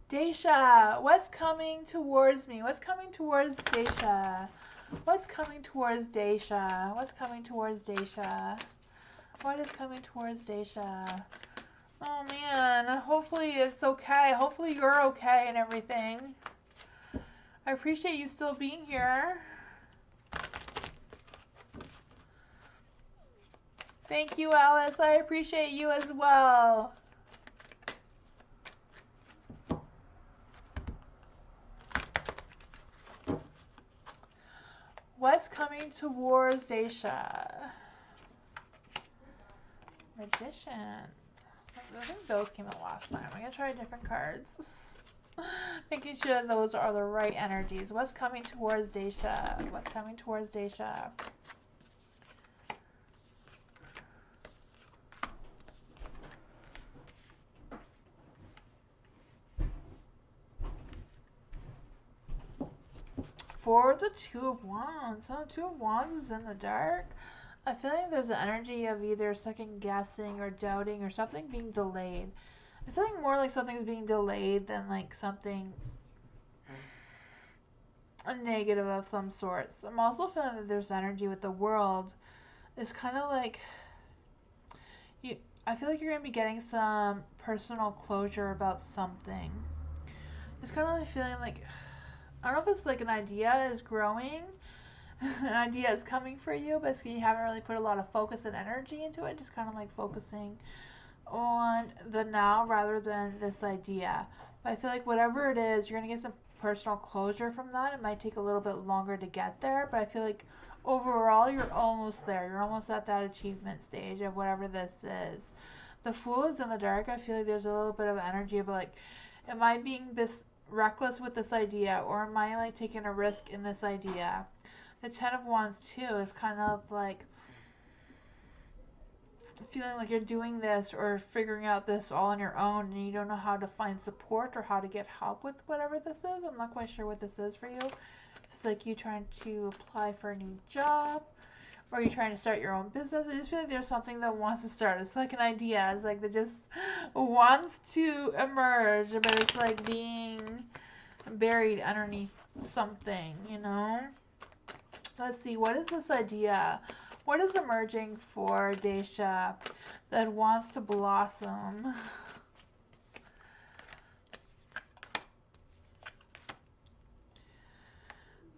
Daisha, what's coming towards me? What's coming towards Daisha? What's coming towards Daisha? What's coming towards Daisha? What is coming towards Daisha? Oh man, hopefully it's okay. Hopefully you're okay and everything. I appreciate you still being here. Thank you, Alice. I appreciate you as well. What's coming towards Daisha? Magician. I think those came out last time. I'm going to try different cards. Making sure those are the right energies. What's coming towards Daisha? What's coming towards Daisha? For the Two of Wands. So the Two of Wands is in the dark. I feel like there's an energy of either second guessing or doubting or something being delayed. I feel like more like something's being delayed than like something a negative of some sorts. I'm also feeling that there's energy with the World. It's kind of like you. I feel like you're gonna be getting some personal closure about something. It's kind of like feeling like I don't know if it's like an idea is growing, an idea is coming for you, but you haven't really put a lot of focus and energy into it. Just kind of like focusing on the now rather than this idea. But I feel like whatever it is, you're gonna get some personal closure from that. It might take a little bit longer to get there, but I feel like overall you're almost there. You're almost at that achievement stage of whatever this is. The Fool is in the dark. I feel like there's a little bit of energy of like, am I being reckless with this idea, or am I like taking a risk in this idea? The Ten of Wands too is kind of like feeling like you're doing this or figuring out this all on your own and you don't know how to find support or how to get help with whatever this is. I'm not quite sure what this is for you. It's like you trying to apply for a new job or you're trying to start your own business. I just feel like there's something that wants to start. It's like an idea. It's like that just wants to emerge, but it's like being buried underneath something, you know? Let's see, what is this idea? What is emerging for Daisha that wants to blossom?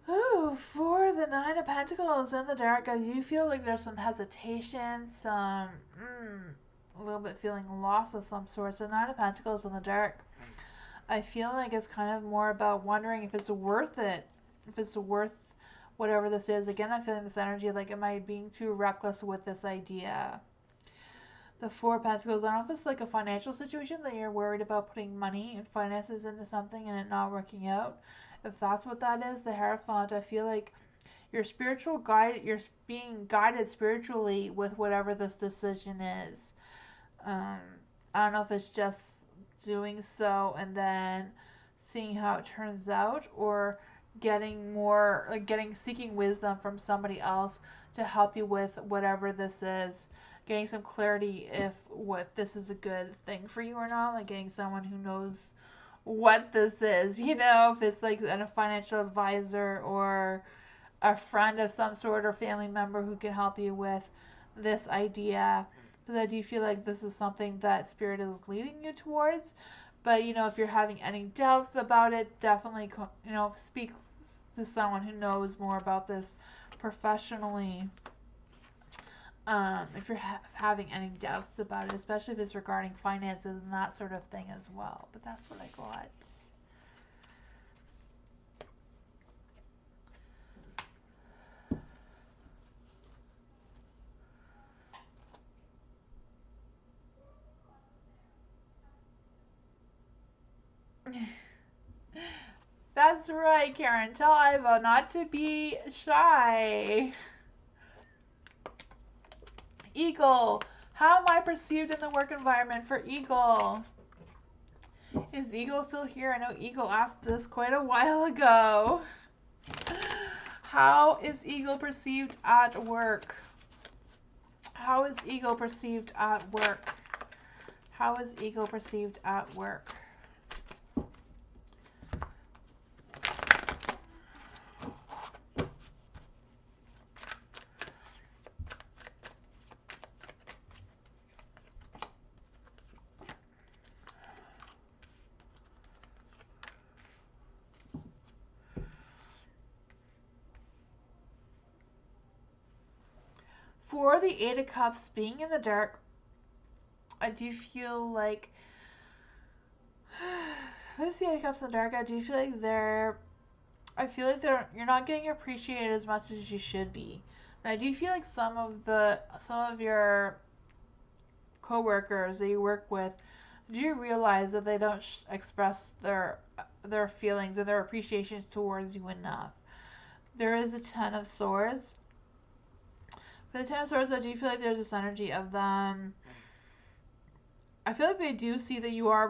Ooh, for the Nine of Pentacles in the dark, I do feel like there's some hesitation, some, a little bit feeling loss of some sort. So Nine of Pentacles in the dark, I feel like it's kind of more about wondering if it's worth it, if it's worth whatever this is. Again, I'm feeling this energy like, am I being too reckless with this idea? The Four of Pentacles, I don't know if it's like a financial situation that you're worried about putting money and finances into something and it not working out. If that's what that is, the Hierophant, I feel like your spiritual guide, you're being guided spiritually with whatever this decision is. I don't know if it's just doing so and then seeing how it turns out, or getting more like seeking wisdom from somebody else to help you with whatever this is, getting some clarity if this is a good thing for you or not, like getting someone who knows what this is, you know, if it's like a financial advisor or a friend of some sort or family member who can help you with this idea. Because I do feel like this is something that Spirit is leading you towards. But, you know, if you're having any doubts about it, definitely, you know, speak to someone who knows more about this professionally. If you're having any doubts about it, especially if it's regarding finances and that sort of thing as well. But that's what I got. That's right, Karen. Tell Ivo not to be shy. Eagle. How am I perceived in the work environment for Eagle? Is Eagle still here? I know Eagle asked this quite a while ago. How is Eagle perceived at work? How is Eagle perceived at work? How is Eagle perceived at work? For the Eight of Cups, being in the dark, I do feel like with the Eight of Cups in the dark, I do feel like you're not getting appreciated as much as you should be. And I do feel like some of your coworkers that you work with do you realize that they don't express their feelings and their appreciations towards you enough? There is a Ten of Swords. For the Ten of Swords, I do feel like there's this energy of them. I feel like they do see that you are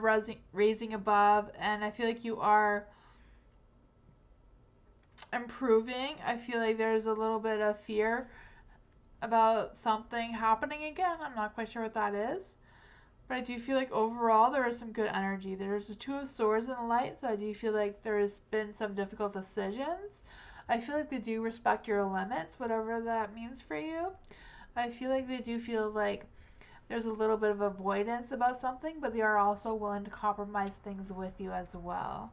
raising above, and I feel like you are improving. I feel like there's a little bit of fear about something happening again. I'm not quite sure what that is. But I do feel like overall there is some good energy. There's the Two of Swords in the light, so I do feel like there's been some difficult decisions. I feel like they do respect your limits, whatever that means for you. I feel like they do feel like there's a little bit of avoidance about something, but they are also willing to compromise things with you as well.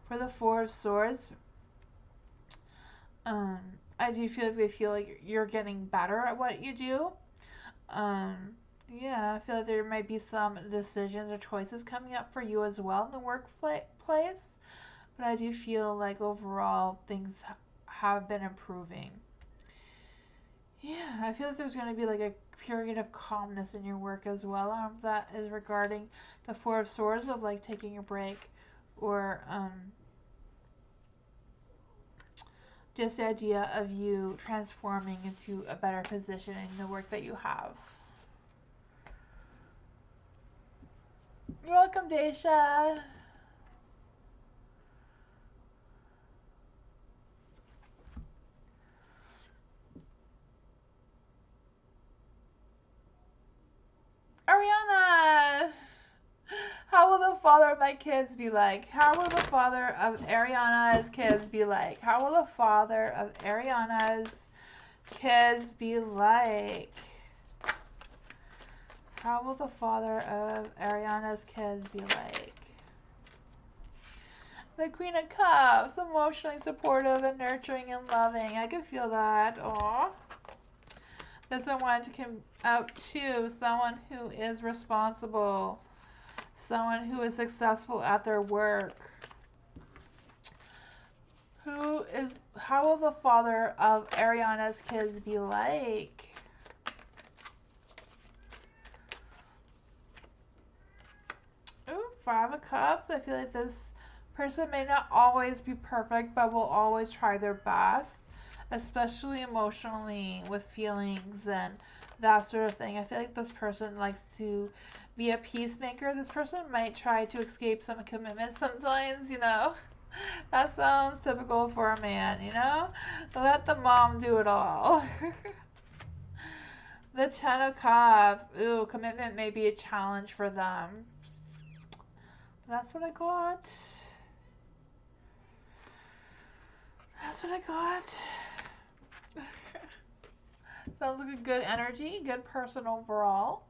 For the Four of Swords, I do feel like they feel like you're getting better at what you do. Yeah, I feel like there might be some decisions or choices coming up for you as well in the workplace. But I do feel like overall things have been improving. Yeah, I feel like there's going to be like a period of calmness in your work as well. That is regarding the Four of Swords of like taking a break or just the idea of you transforming into a better position in the work that you have. You're welcome, Daisha. Ariana! How will the father of my kids be like? How will the father of Ariana's kids be like? How will the father of Ariana's kids be like? How will the father of Ariana's kids be like? The Queen of Cups, emotionally supportive and nurturing and loving. I can feel that. Aww. This one wanted to come out to someone who is responsible. Someone who is successful at their work. How will the father of Ariana's kids be like? Ooh, Five of Cups. I feel like this person may not always be perfect, but will always try their best, especially emotionally with feelings and that sort of thing. I feel like this person likes to be a peacemaker. This person might try to escape some commitments sometimes, you know. That sounds typical for a man, you know? Let the mom do it all. The Ten of Cups. Ooh, commitment may be a challenge for them. That's what I got. That's what I got. Sounds like a good energy, good person overall.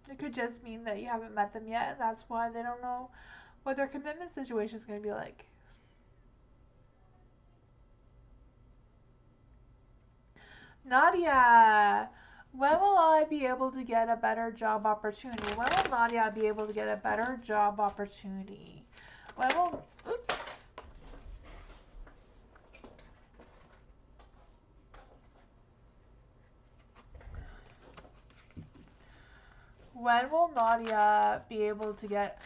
It could just mean that you haven't met them yet, and that's why they don't know what their commitment situation is going to be like. Nadia, when will I be able to get a better job opportunity? When will Nadia be able to get a better job opportunity? When will, oops. When will Nadia be able to get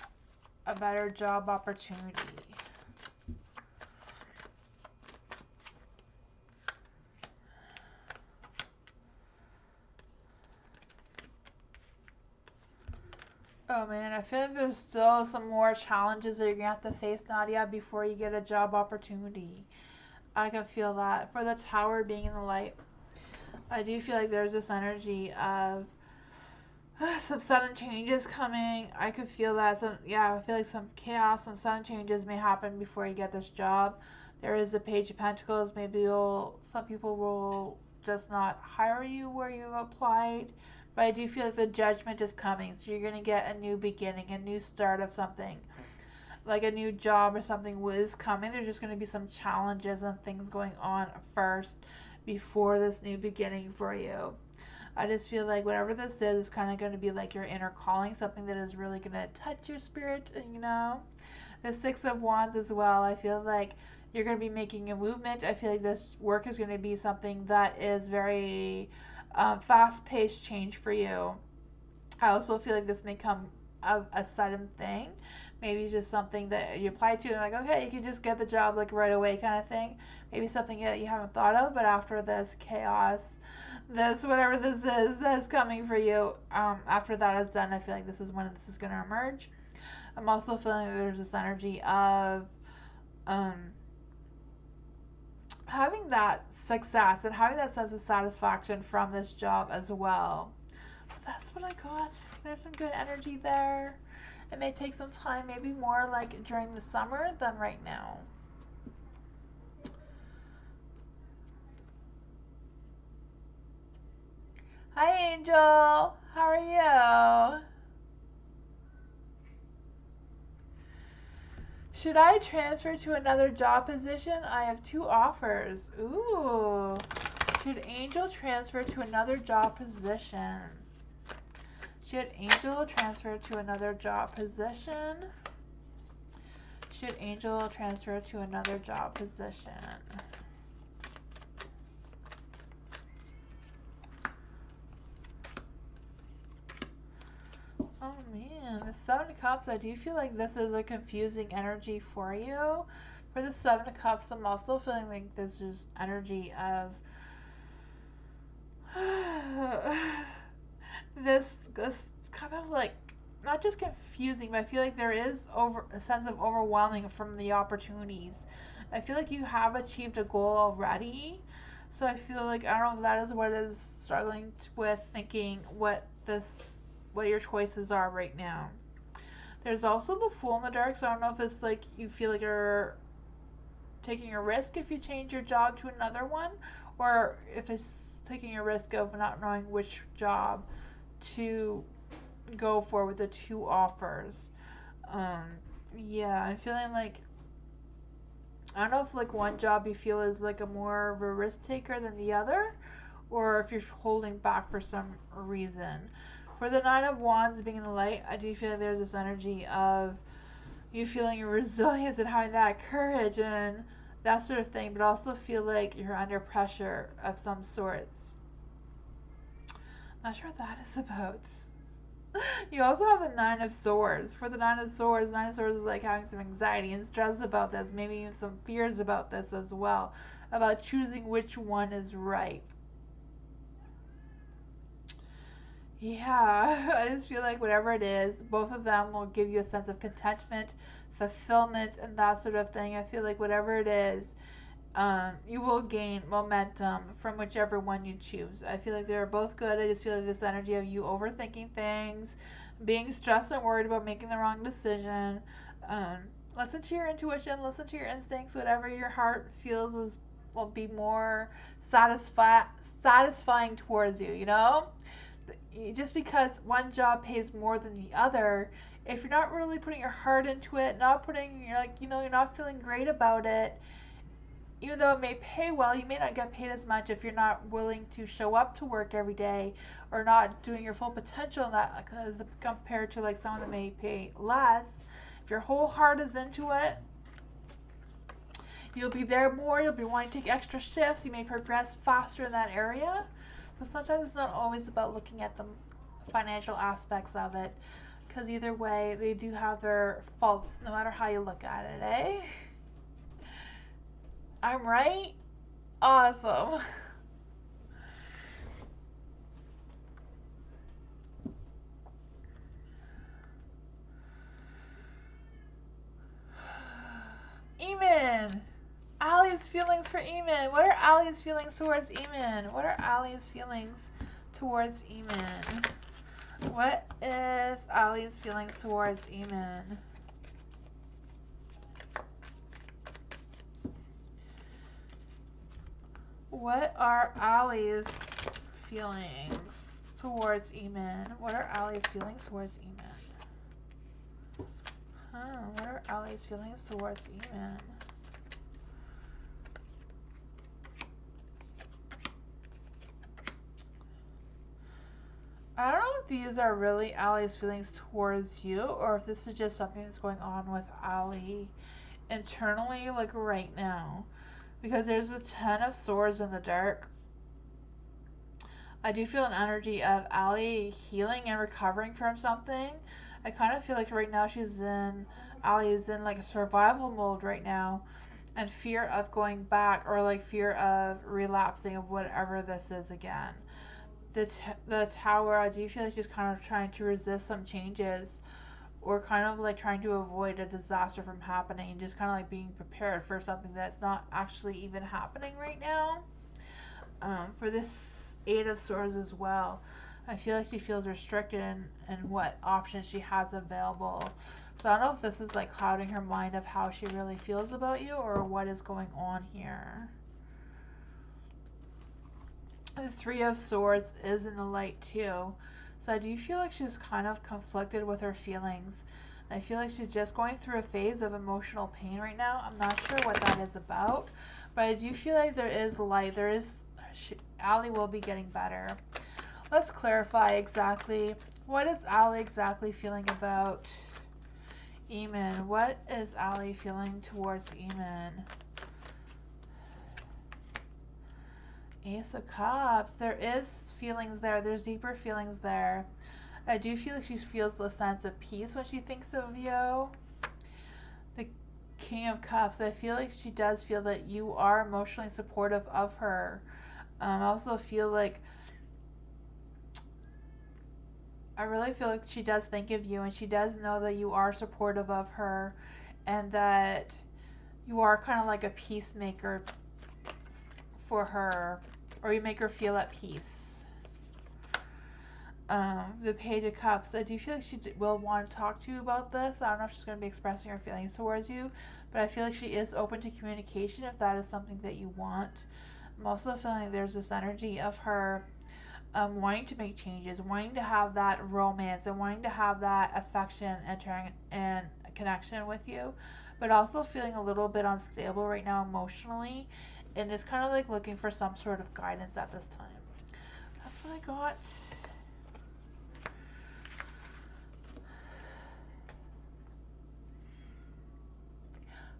a better job opportunity? Oh man, I feel like there's still some more challenges that you're gonna have to face, Nadia, before you get a job opportunity. I can feel that. For the Tower being in the light, I do feel like there's this energy of some sudden changes coming. I could feel that. I feel like some chaos, some sudden changes may happen before you get this job. There is a Page of Pentacles. Maybe some people will just not hire you where you've applied. But I do feel like the Judgment is coming. So you're going to get a new beginning, a new start of something. Like a new job or something is coming. There's just going to be some challenges and things going on first before this new beginning for you. I just feel like whatever this is kind of going to be like your inner calling, something that is really going to touch your spirit, you know. The Six of Wands as well. I feel like you're going to be making a movement. I feel like this work is going to be something that is very fast-paced change for you. I also feel like this may come of a sudden thing. Maybe just something that you apply to and like, okay, you can just get the job like right away kind of thing. Maybe something that you haven't thought of, but after this chaos, this whatever this is that's coming for you, after that is done, I feel like this is when this is going to emerge. I'm also feeling that there's this energy of having that success and having that sense of satisfaction from this job as well. But that's what I got. There's some good energy there. It may take some time, maybe more like during the summer than right now. Hi, Angel. How are you? Should I transfer to another job position? I have 2 offers. Ooh. Should Angel transfer to another job position? Should Angel transfer to another job position? Should Angel transfer to another job position? Oh man, the 7 of Cups, I do feel like this is a confusing energy for you. For the 7 of Cups, I'm also feeling like this is energy of this kind of like, not just confusing, but I feel like there is a sense of overwhelming from the opportunities. I feel like you have achieved a goal already. So I feel like, I don't know if that is what is struggling with thinking what your choices are right now. There's also the Fool in the Dark, so I don't know if it's like you feel like you're taking a risk if you change your job to another one, or if it's taking a risk of not knowing which job to go for with the 2 offers. Yeah, I'm feeling like, I don't know if like one job you feel is like a more of a risk taker than the other, or if you're holding back for some reason. For the 9 of Wands being in the light, I do feel like there's this energy of you feeling your resilience and having that courage and that sort of thing, but also feel like you're under pressure of some sorts. Not sure what that is about. You also have the 9 of Swords. For the 9 of Swords is like having some anxiety and stress about this, maybe even some fears about this as well, about choosing which one is right. Yeah, I just feel like whatever it is, both of them will give you a sense of contentment, fulfillment, and that sort of thing. I feel like whatever it is, you will gain momentum from whichever one you choose. I feel like they're both good. I just feel like this energy of you overthinking things, being stressed and worried about making the wrong decision. Listen to your intuition, listen to your instincts. Whatever your heart feels will be more satisfying towards you. You know, just because one job pays more than the other, if you're not really putting your heart into it, you're not feeling great about it, even though it may pay well, you may not get paid as much if you're not willing to show up to work every day or not doing your full potential in that, as compared to like someone that may pay less. If your whole heart is into it, you'll be there more, you'll be wanting to take extra shifts, you may progress faster in that area. But sometimes it's not always about looking at the financial aspects of it, because either way, they do have their faults no matter how you look at it, eh? I'm right? Awesome. Eamon! Allie's feelings for Eamon. What are Allie's feelings towards Eamon? What are Allie's feelings towards Eamon? What is Allie's feelings towards Eamon? What are Allie's feelings towards Eamon? What are Allie's feelings towards Eamon? What are Allie's feelings towards Eamon? I don't know if these are really Allie's feelings towards you, or if this is just something that's going on with Allie internally, like right now. Because there's a 10 of Swords in the dark. I do feel an energy of Allie healing and recovering from something. I kind of feel like right now Ali is in like a survival mode right now, and fear of going back, or like fear of relapsing of whatever this is again. The tower, I do feel like she's kind of trying to resist some changes, or kind of like trying to avoid a disaster from happening, and just kind of like being prepared for something that's not actually even happening right now. For this Eight of Swords as well, I feel like she feels restricted in what options she has available. So I don't know if this is like clouding her mind of how she really feels about you, or what is going on here. The Three of Swords is in the light too. So I do feel like she's kind of conflicted with her feelings. I feel like she's just going through a phase of emotional pain right now. I'm not sure what that is about, but I do feel like there is light. Ali will be getting better. Let's clarify exactly. What is Ali exactly feeling about Eamon? What is Ali feeling towards Eamon? Ace of Cups. There is feelings there. There's deeper feelings there. I do feel like she feels a sense of peace when she thinks of you. The King of Cups. I feel like she does feel that you are emotionally supportive of her. I also feel like I really feel like she does think of you, and she does know that you are supportive of her, and that you are kind of like a peacemaker for her, or you make her feel at peace. The Page of Cups. I do feel like she will want to talk to you about this. I don't know if she's going to be expressing her feelings towards you, but I feel like she is open to communication if that is something that you want. I'm also feeling like there's this energy of her wanting to make changes, wanting to have that romance, and wanting to have that affection and connection with you, but also feeling a little bit unstable right now emotionally, and is kind of like looking for some sort of guidance at this time. That's what I got.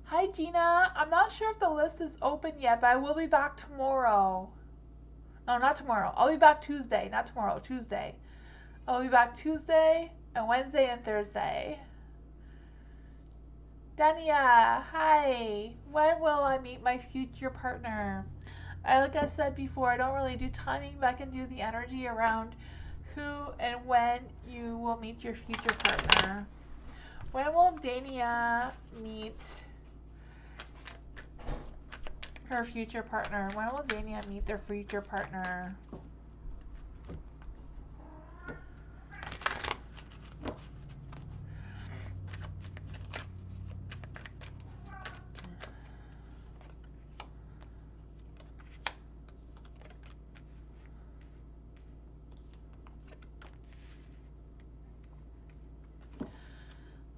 Hi Gina, I'm not sure if the list is open yet, but I will be back tomorrow. No, not tomorrow. I'll be back Tuesday, not tomorrow, Tuesday. I'll be back Tuesday and Wednesday and Thursday. Dania, hi. When will I meet my future partner? Like I said before, I don't really do timing, but I can do the energy around who and when you will meet your future partner. When will Dania meet her future partner? When will Dania meet their future partner?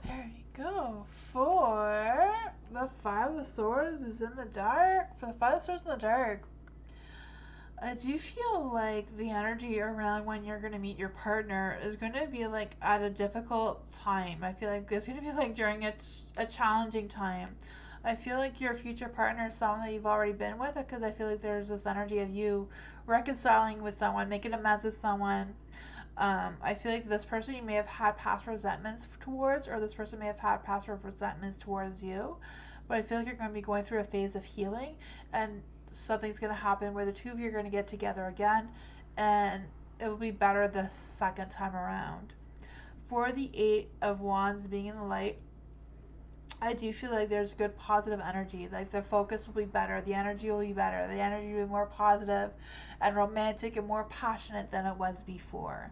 There you go. For the Five of Swords is in the dark. For the Five of Swords in the dark, I do feel like the energy around when you're going to meet your partner is going to be like at a difficult time. I feel like it's going to be like during a challenging time. I feel like your future partner is someone that you've already been with, because I feel like there's this energy of you reconciling with someone, making amends with someone. I feel like this person you may have had past resentments towards, or this person may have had past resentments towards you. But I feel like you're going to be going through a phase of healing, and something's going to happen where the two of you are going to get together again, and it will be better the second time around. For the Eight of Wands being in the light, I do feel like there's good positive energy. Like the focus will be better, the energy will be better, the energy will be more positive and romantic and more passionate than it was before.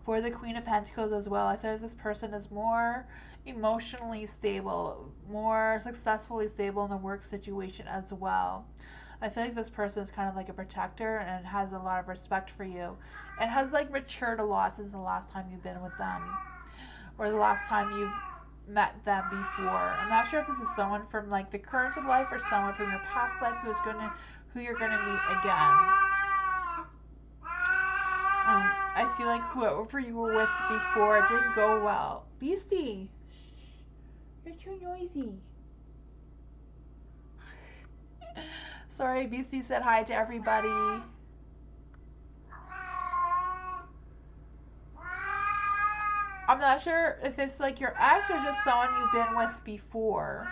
For the Queen of Pentacles as well, I feel like this person is more emotionally stable, more successfully stable in the work situation as well. I feel like this person is kind of like a protector and has a lot of respect for you, and has like matured a lot since the last time you've been with them, or the last time you've met them before. I'm not sure if this is someone from like the current life, or someone from your past life who you're gonna meet again. I feel like whoever you were with before, it didn't go well. Beastie, you're too noisy. Sorry, Beastie said hi to everybody. I'm not sure if it's like your ex or just someone you've been with before.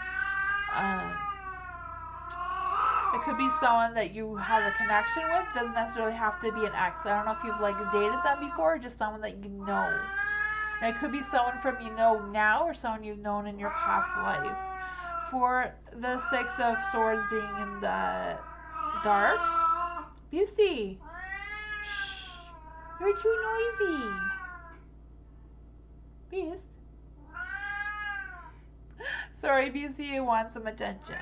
It could be someone that you have a connection with. It doesn't necessarily have to be an ex. I don't know if you've like dated them before or just someone that you know. And it could be someone from you know now or someone you've known in your past life. For the Six of Swords being in the dark. Beastie. Shh. You're too noisy. Beast. Sorry, Beastie wants some attention.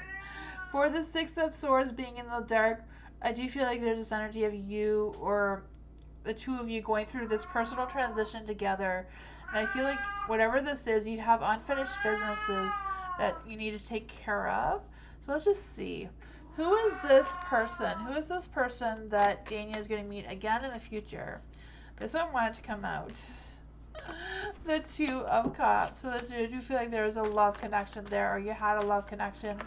For the Six of Swords being in the dark, I do feel like there's this energy of you or the two of you going through this personal transition together. And I feel like whatever this is, you have unfinished businesses that you need to take care of. So let's just see. Who is this person? Who is this person that Dania is going to meet again in the future? This one wanted to come out. The Two of Cups. So that you do feel like there is a love connection there, or you had a love connection.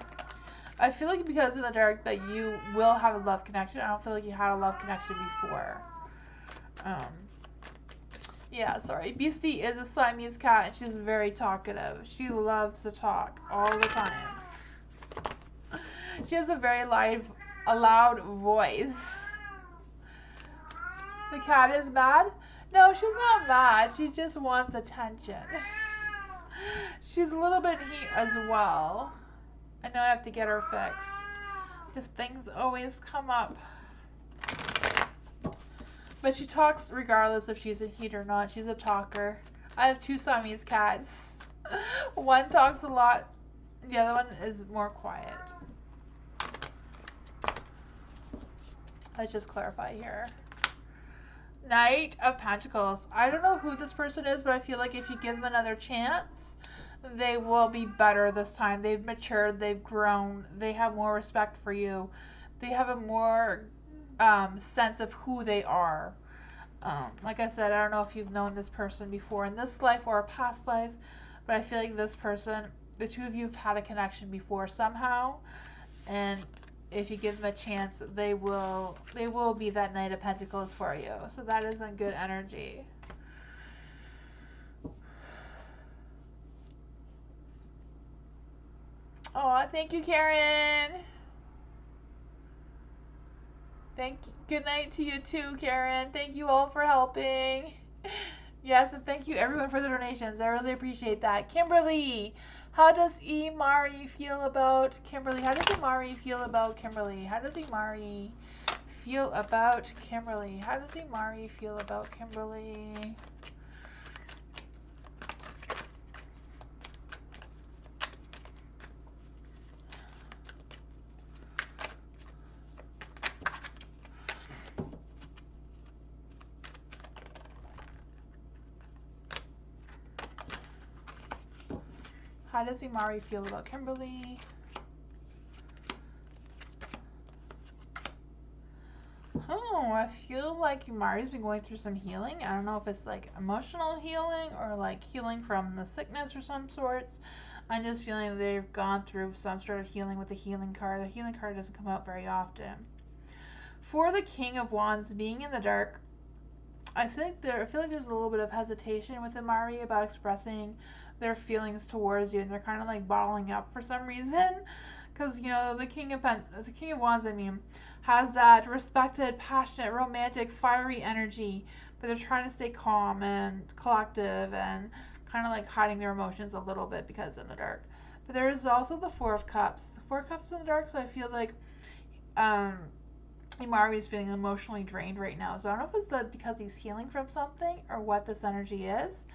I feel like because in the dark that you will have a love connection. I don't feel like you had a love connection before. Yeah, sorry. Beastie is a Siamese cat and she's very talkative. She loves to talk all the time. She has a very loud voice. The cat is mad? No, she's not mad. She just wants attention. She's a little bit heat as well. I know I have to get her fixed. Just things always come up. But she talks regardless if she's in heat or not. She's a talker. I have two Siamese cats. One talks a lot. The other one is more quiet. Let's just clarify here. Knight of Pentacles. I don't know who this person is, but I feel like if you give them another chance, they will be better this time. They've matured. They've grown. They have more respect for you. They have a more sense of who they are. Like I said, I don't know if you've known this person before in this life or a past life, but I feel like this person, the two of you have had a connection before somehow, and if you give them a chance, they will be that Knight of Pentacles for you. So that is a good energy. Oh, thank you, Karen. Good night to you too, Karen. Thank you all for helping. Yes, and thank you everyone for the donations. I really appreciate that. Kimberly, how does Imari feel about Kimberly? How does Imari feel about Kimberly? How does Imari feel about Kimberly? How does Imari feel about Kimberly? How does Imari feel about Kimberly? Oh, I feel like Imari's been going through some healing. I don't know if it's like emotional healing or like healing from the sickness or some sorts. I'm just feeling they've gone through some sort of healing with the healing card. The healing card doesn't come out very often. For the King of Wands being in the dark, I feel like there's a little bit of hesitation with Imari about expressing their feelings towards you, and they're kind of like bottling up for some reason, because you know the King of Wands, I mean, has that respected, passionate, romantic, fiery energy, but they're trying to stay calm and collective and kind of like hiding their emotions a little bit because in the dark. But there is also the Four of Cups. The Four of Cups in the dark, so I feel like Imari is feeling emotionally drained right now. So I don't know if it's because he's healing from something or what this energy is.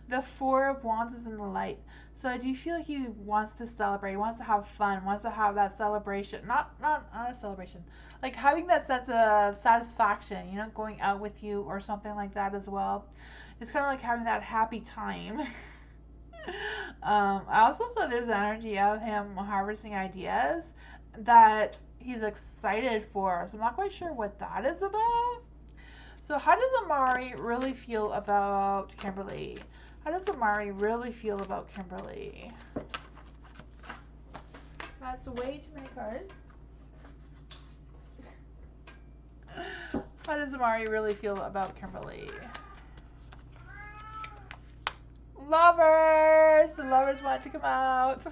The Four of Wands is in the light. So I do feel like he wants to celebrate. He wants to have fun. Wants to have that celebration. Not a celebration. Like having that sense of satisfaction, you know, going out with you or something like that as well. It's kind of like having that happy time. I also feel there's an energy of him harvesting ideas that he's excited for. So I'm not quite sure what that is about. So how does Imari really feel about Kimberly? How does Imari really feel about Kimberly? That's way too many cards. How does Imari really feel about Kimberly? Lovers! The lovers want to come out.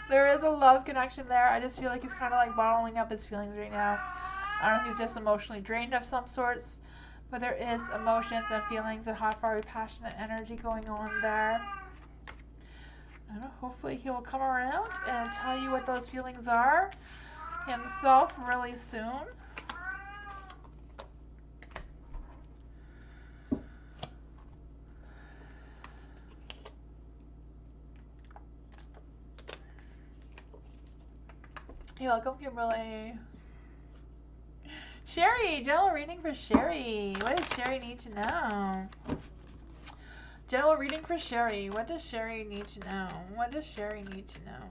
There is a love connection there. I just feel like he's kind of like bottling up his feelings right now. I don't know if he's just emotionally drained of some sorts, but there is emotions and feelings and hot, fiery, passionate energy going on there. I don't know, hopefully he will come around and tell you what those feelings are himself really soon. You're welcome, Kimberly. Sherry, general reading for Sherry. What does Sherry need to know? General reading for Sherry. What does Sherry need to know? What does Sherry need to know?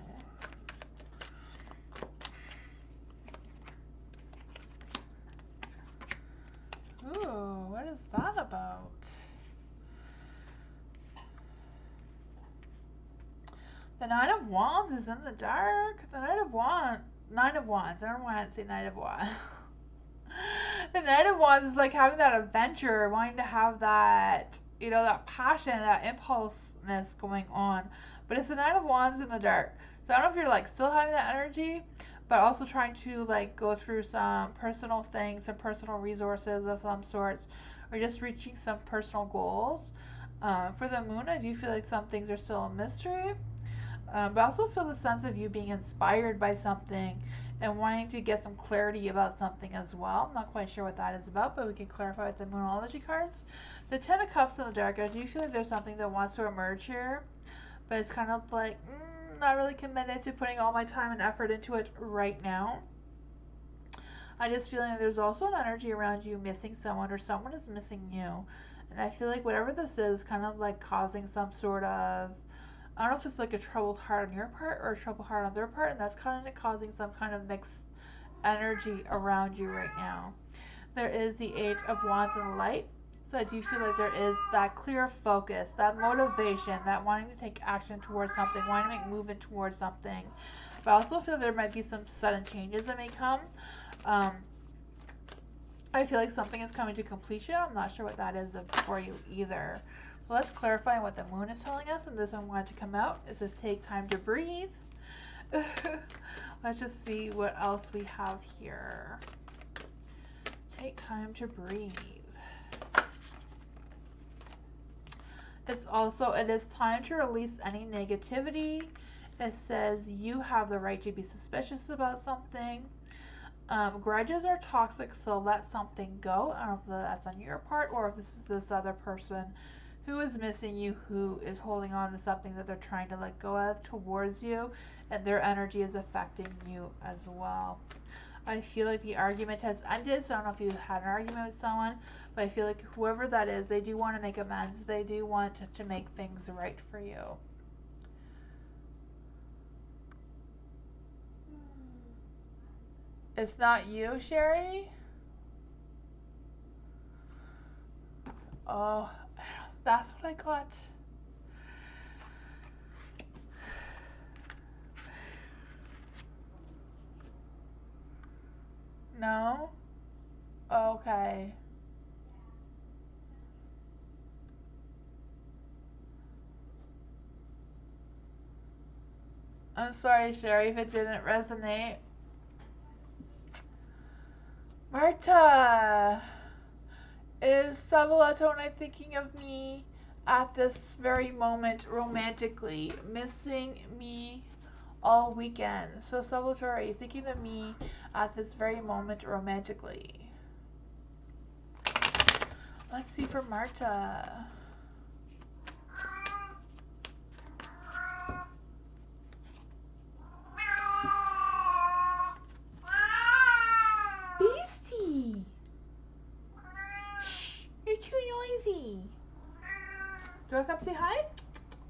Ooh, what is that about? The Nine of Wands is in the dark. The Nine of Wands. I don't know why I'd say Knight of Wands. The Knight of Wands is like having that adventure, wanting to have that, you know, that passion, that impulsiveness going on. But it's the Knight of Wands in the dark. So I don't know if you're like still having that energy, but also trying to like go through some personal things, some personal resources of some sorts, or just reaching some personal goals. For the Moon, I do feel like some things are still a mystery. But I also feel the sense of you being inspired by something and wanting to get some clarity about something as well. I'm not quite sure what that is about, but we can clarify with the Moonology cards. The Ten of Cups in the dark, I do feel like there's something that wants to emerge here, but it's kind of like, not really committed to putting all my time and effort into it right now. I just feel like there's also an energy around you missing someone, or someone is missing you. And I feel like whatever this is kind of like causing some sort of, I don't know if it's like a troubled heart on your part or a troubled heart on their part, and that's kind of causing some kind of mixed energy around you right now. There is the Eight of Wands and Light, so I do feel like there is that clear focus, that motivation, that wanting to take action towards something, wanting to make movement towards something. But I also feel there might be some sudden changes that may come. I feel like something is coming to completion. I'm not sure what that is for you either. So let's clarify what the Moon is telling us, and this one wanted to come out. It says take time to breathe. Let's just see what else we have here. Take time to breathe. It is time to release any negativity. It says you have the right to be suspicious about something. Grudges are toxic, so let something go. I don't know if that's on your part or if this is this other person who is missing you, who is holding on to something that they're trying to let go of towards you, and their energy is affecting you as well. I feel like the argument has ended, so I don't know if you had an argument with someone, but I feel like whoever that is, they do want to make amends. They do want to make things right for you. It's not you, Sherry? Oh, that's what I got. No? Okay. I'm sorry, Sherry, if it didn't resonate. Marta! Is Salvatore thinking of me at this very moment romantically, missing me all weekend? So Salvatore, thinking of me at this very moment romantically. Let's see for Marta. Beastie! Shh, you're too noisy. Do I come say hi?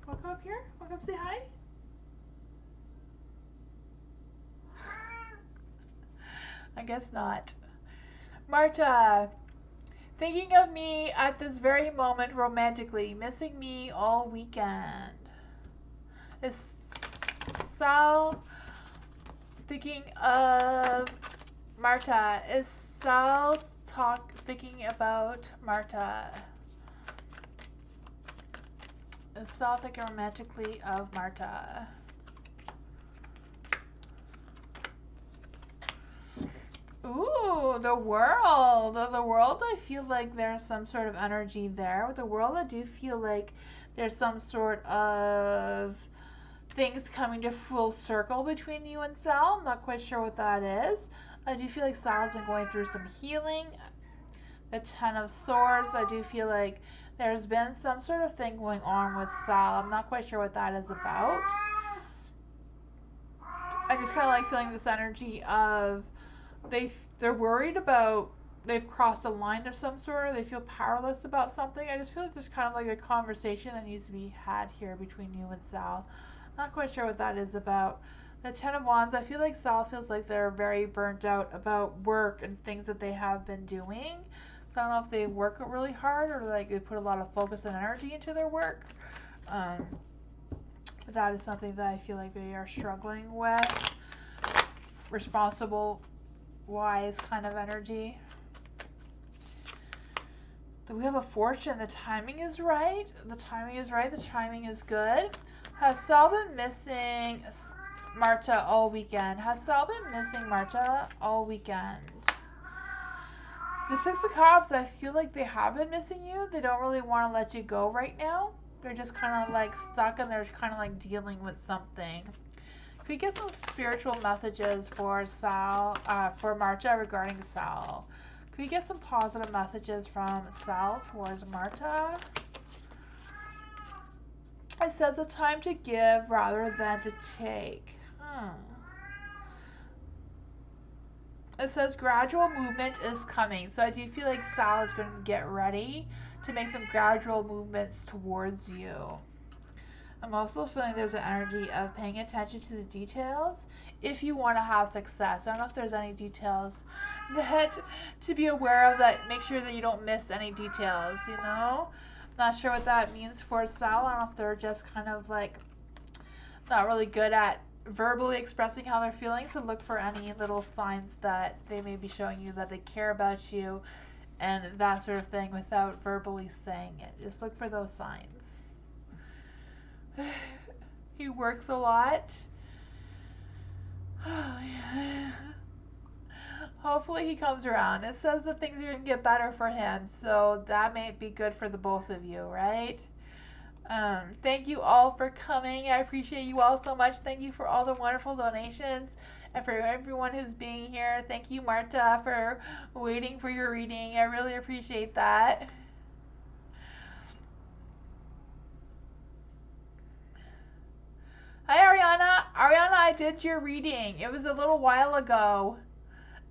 Want to come up here? Want to come say hi? I guess not. Marta, thinking of me at this very moment romantically, missing me all weekend. Is Sal thinking of Marta? Is Sal thinking about Marta? Sal thinking romantically of Marta. Ooh, the world. The world, I feel like there's some sort of energy there. With the world, I do feel like there's some sort of things coming to full circle between you and Sal. I'm not quite sure what that is. I do feel like Sal's been going through some healing. The Ten of Swords, I do feel like there's been some sort of thing going on with Sal. I'm not quite sure what that is about. I just kind of like feeling this energy of they're worried about, they've crossed a line of some sort, or they feel powerless about something. I just feel like there's kind of like a conversation that needs to be had here between you and Sal. Not quite sure what that is about. The Ten of Wands, I feel like Sal feels like they're very burnt out about work and things that they have been doing. So I don't know if they work really hard or like they put a lot of focus and energy into their work. But that is something that I feel like they are struggling with. Responsible, wise kind of energy. The Wheel of Fortune, the timing is right. The timing is right. The timing is good. Has Sal been missing Marta all weekend? Has Sal been missing Marta all weekend? The Six of Cups, I feel like they have been missing you. They don't really want to let you go right now. They're just kind of like stuck and they're kind of like dealing with something. If we get some spiritual messages for Sal, for Marta regarding Sal. Can we get some positive messages from Sal towards Marta? It says a time to give rather than to take. It says gradual movement is coming. So I do feel like Sal is going to get ready to make some gradual movements towards you. I'm also feeling there's an energy of paying attention to the details if you want to have success. I don't know if there's any details that to be aware of, that make sure that you don't miss any details, you know? Not sure what that means for Sal. I don't know if they're just kind of like not really good at verbally expressing how they're feeling. So look for any little signs that they may be showing you that they care about you and that sort of thing without verbally saying it. Just look for those signs. He works a lot. Oh, yeah. Hopefully he comes around. It says that things are going to get better for him, so that may be good for the both of you, right? Thank you all for coming. I appreciate you all so much. Thank you for all the wonderful donations and for everyone who's being here. Thank you, Marta, for waiting for your reading. I really appreciate that. Hi, Ariana. Ariana, I did your reading. It was a little while ago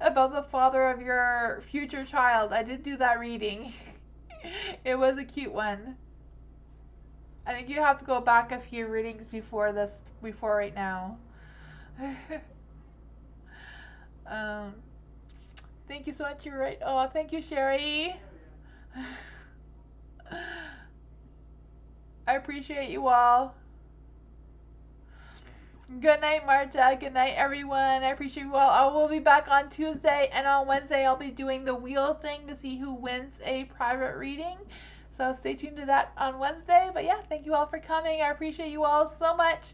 about the father of your future child. I did do that reading. It was a cute one. I think you have to go back a few readings before right now. Thank you so much. You're right. Oh, thank you, Sherry. I appreciate you all. Good night, Marta. Good night, everyone. I appreciate you all. I will be back on Tuesday, and on Wednesday I'll be doing the wheel thing to see who wins a private reading. So stay tuned to that on Wednesday. But yeah, thank you all for coming. I appreciate you all so much.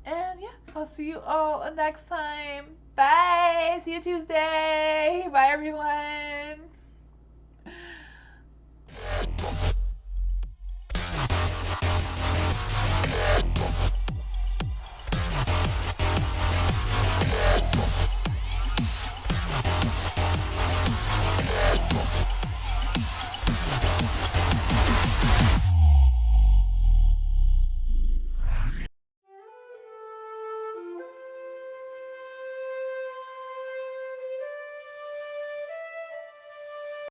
And yeah, I'll see you all next time. Bye. See you Tuesday. Bye, everyone.